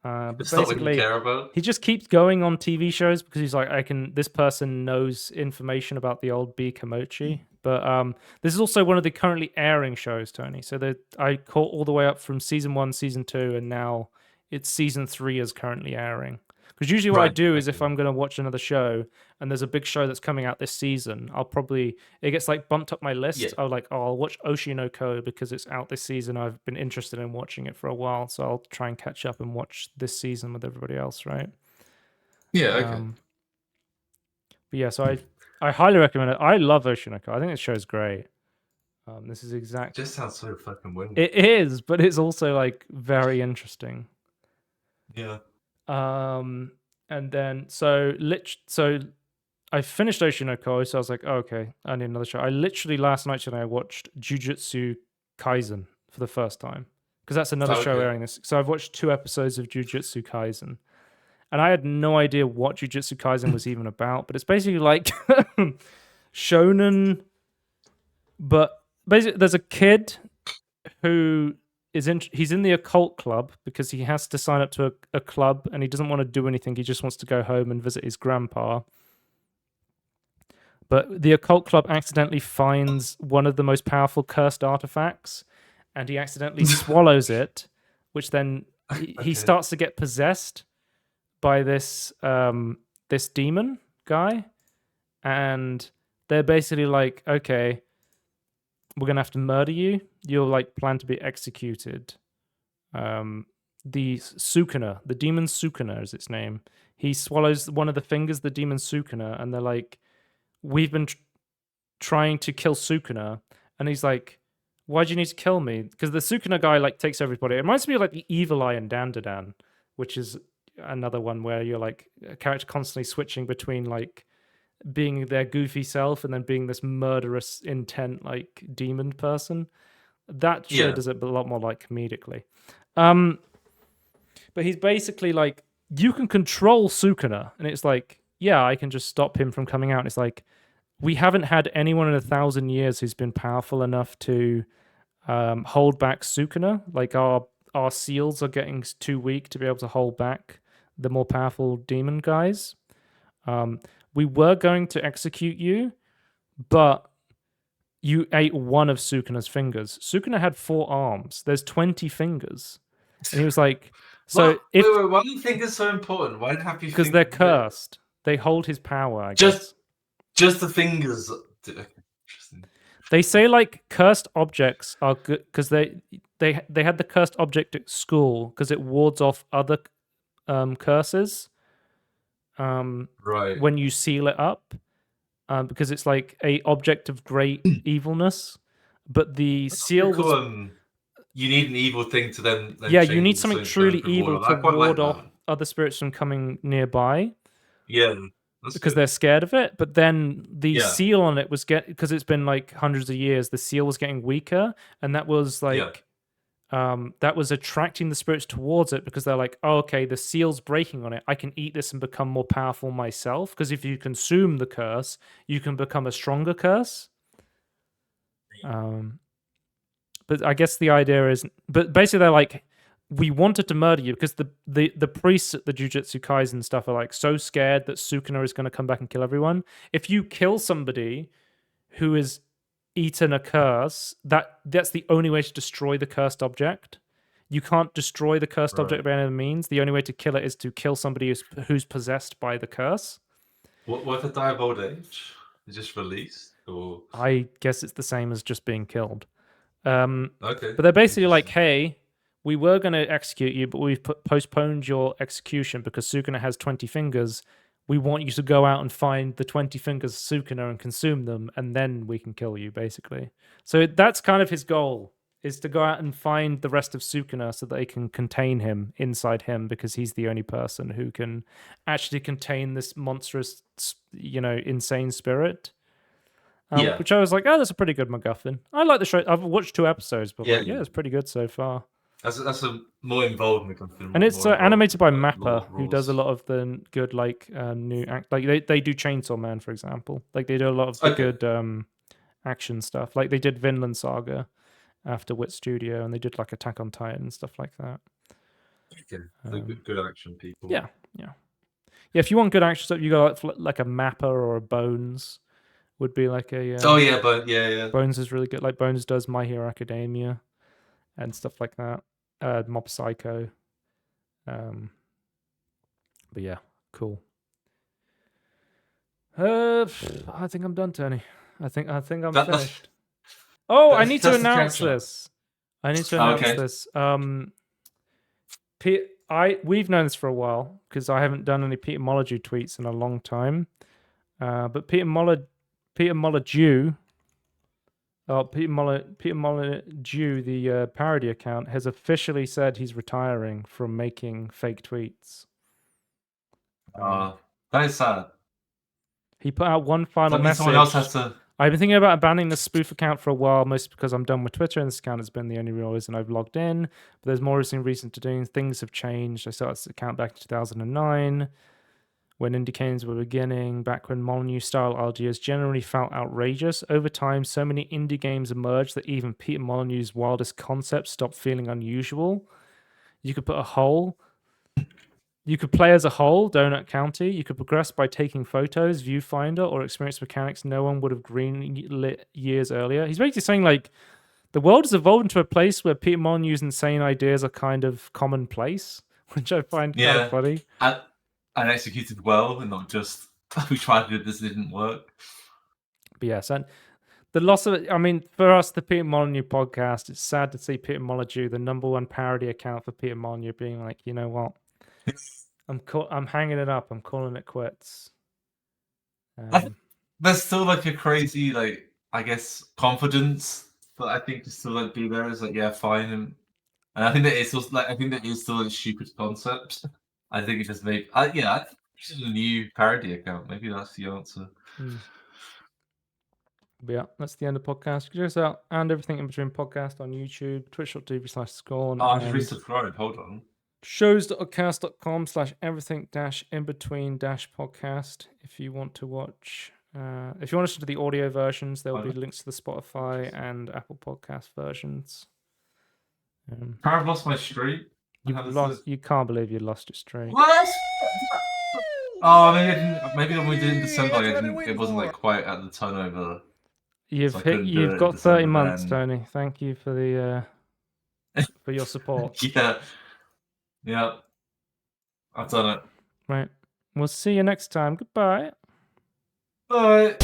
But
it's basically, not what you care about.
He just keeps going on TV shows because he's like, this person knows information about the old B. Komochi. But this is also one of the currently airing shows, Tony. So I caught all the way up from season 1, season 2, and now it's season 3 is currently airing. Because usually what I do is if I'm going to watch another show and there's a big show that's coming out this season, it gets like bumped up my list. Yeah. I'll watch Oshinoko because it's out this season. I've been interested in watching it for a while, so I'll try and catch up and watch this season with everybody else, right?
Yeah, okay.
But yeah, so I highly recommend it. I love Oshinoko. I think this show's great. This is exactly...
It just sounds so fucking weird.
It is, but it's also like very interesting.
Yeah.
And then so I finished Oshinoko, so I was like, oh, okay, I need another show. I literally last night I watched Jujutsu Kaisen for the first time because that's another show airing this. So I've watched 2 episodes of Jujutsu Kaisen, and I had no idea what Jujutsu Kaisen was even about. But it's basically like shonen, but basically there's a kid who he's in the occult club because he has to sign up to a club and he doesn't want to do anything. He just wants to go home and visit his grandpa. But the occult club accidentally finds one of the most powerful cursed artifacts and he accidentally swallows it, which then he starts to get possessed by this demon guy. And they're basically like, okay, we're going to have to murder you. You're like plan to be executed. The Sukuna, the demon Sukuna is its name. He swallows one of the fingers of the demon Sukuna, and they're like, we've been trying to kill Sukuna. And he's like, why do you need to kill me? Because the Sukuna guy like takes everybody. It reminds me of like the Evil Eye and Dandadan, which is another one where you're like a character constantly switching between like being their goofy self and then being this murderous intent like demon person. That show does it a lot more like comedically. But he's basically like, you can control Sukuna, and it's like, yeah, I can just stop him from coming out. And it's like, we haven't had anyone in 1,000 years who's been powerful enough to hold back Sukuna. Like our seals are getting too weak to be able to hold back the more powerful demon guys. We were going to execute you, but you ate one of Sukuna's fingers. Sukuna had 4 arms. There's 20 fingers. And he was like, so
wait, why do you think it's so important? Why have you?
Because they're cursed. They hold his power, I guess.
Just the fingers. Interesting.
They say like cursed objects are good because they had the cursed object at school because it wards off other curses.
Right.
When you seal it up, because it's like a object of great evilness. But the seal was...
you need an evil thing to then
you need something truly evil to ward off other spirits from coming nearby.
Yeah.
Because they're scared of it. But then the seal on it was because it's been like hundreds of years, the seal was getting weaker, and that was like that was attracting the spirits towards it because they're like, oh, okay, the seal's breaking on it. I can eat this and become more powerful myself. Because if you consume the curse, you can become a stronger curse. But I guess the idea is, but basically they're like, we wanted to murder you because the priests at the Jujutsu Kaisen stuff are like so scared that Sukuna is going to come back and kill everyone. If you kill somebody who is eaten a curse, that's the only way to destroy the cursed object. You can't destroy the cursed object by any means. The only way to kill it is to kill somebody who's possessed by the curse.
What if they die of old age? Is just released? Or
I guess it's the same as just being killed.
Okay.
But they're basically like, hey, we were going to execute you, but we've postponed your execution because Sukuna has 20 fingers. We want you to go out and find the 20 fingers of Sukuna and consume them, and then we can kill you, basically. So that's kind of his goal, is to go out and find the rest of Sukuna so that they can contain him inside him, because he's the only person who can actually contain this monstrous, insane spirit. Which I was like, oh, that's a pretty good MacGuffin. I like the show. I've watched 2 episodes, but it's pretty good so far.
That's a more involved MacGuffin.
And it's animated by Mappa, who does a lot of the good new like they do Chainsaw Man, for example. Like they do a lot of the good action stuff. Like they did Vinland Saga after Wit Studio, and they did like Attack on Titan and stuff like that.
Good action people.
Yeah. If you want good action stuff, you got like a Mappa or a Bones. Would be like a Bones is really good. Like Bones does My Hero Academia and stuff like that. Mob Psycho. But yeah, cool. I think I'm done, Tony. I think I'm finished. I need to announce this. We've known this for a while because I haven't done any Peter Molydeux tweets in a long time. But Peter Molydeux, the parody account, has officially said he's retiring from making fake tweets.
That is sad.
He put out one final message.
Someone else has to...
I've been thinking about abandoning the spoof account for a while, mostly because I'm done with Twitter, and this account has been the only real reason I've logged in. But there's more reason to do. Things have changed. I started this account back in 2009. When indie games were beginning, back when Molyneux-style ideas generally felt outrageous. Over time, so many indie games emerged that even Peter Molyneux's wildest concepts stopped feeling unusual. You could put a hole. You could play as a whole, Donut County. You could progress by taking photos, viewfinder, or experience mechanics no one would have greenlit years earlier. He's basically saying, like, the world has evolved into a place where Peter Molyneux's insane ideas are kind of commonplace, which I find kind of funny.
And executed well, and not just we tried to do this, didn't work.
But yes, and the loss of it. I mean, for us, the Peter Molyneux podcast, it's sad to see Peter Molyneux, the #1 parody account for Peter Molyneux, being like, you know what, I'm hanging it up. I'm calling it quits.
There's still like a crazy, like, I guess, confidence that I think is still like be there. Is like, yeah, fine, and I think that it's still like, I think that is still a stupid concept. I think it just made, I think this is a new parody account. Maybe that's the answer.
But yeah, that's the end of the podcast. You can check us out and everything in between podcast on YouTube, twitch.tv/Scorn.
I just resubscribed. Hold on.
Shows.acast.com/everything-in-between-podcast if you want to watch. If you want to listen to the audio versions, there will be links to the Spotify and Apple Podcast versions.
I've lost my streak.
You can't believe you lost your streak.
What? Oh, maybe when we did it in December, it wasn't like quite at the turnover.
You've got 30 months, Tony. Thank you for the for your support.
Yeah. I've done it.
Right. We'll see you next time. Goodbye.
Bye.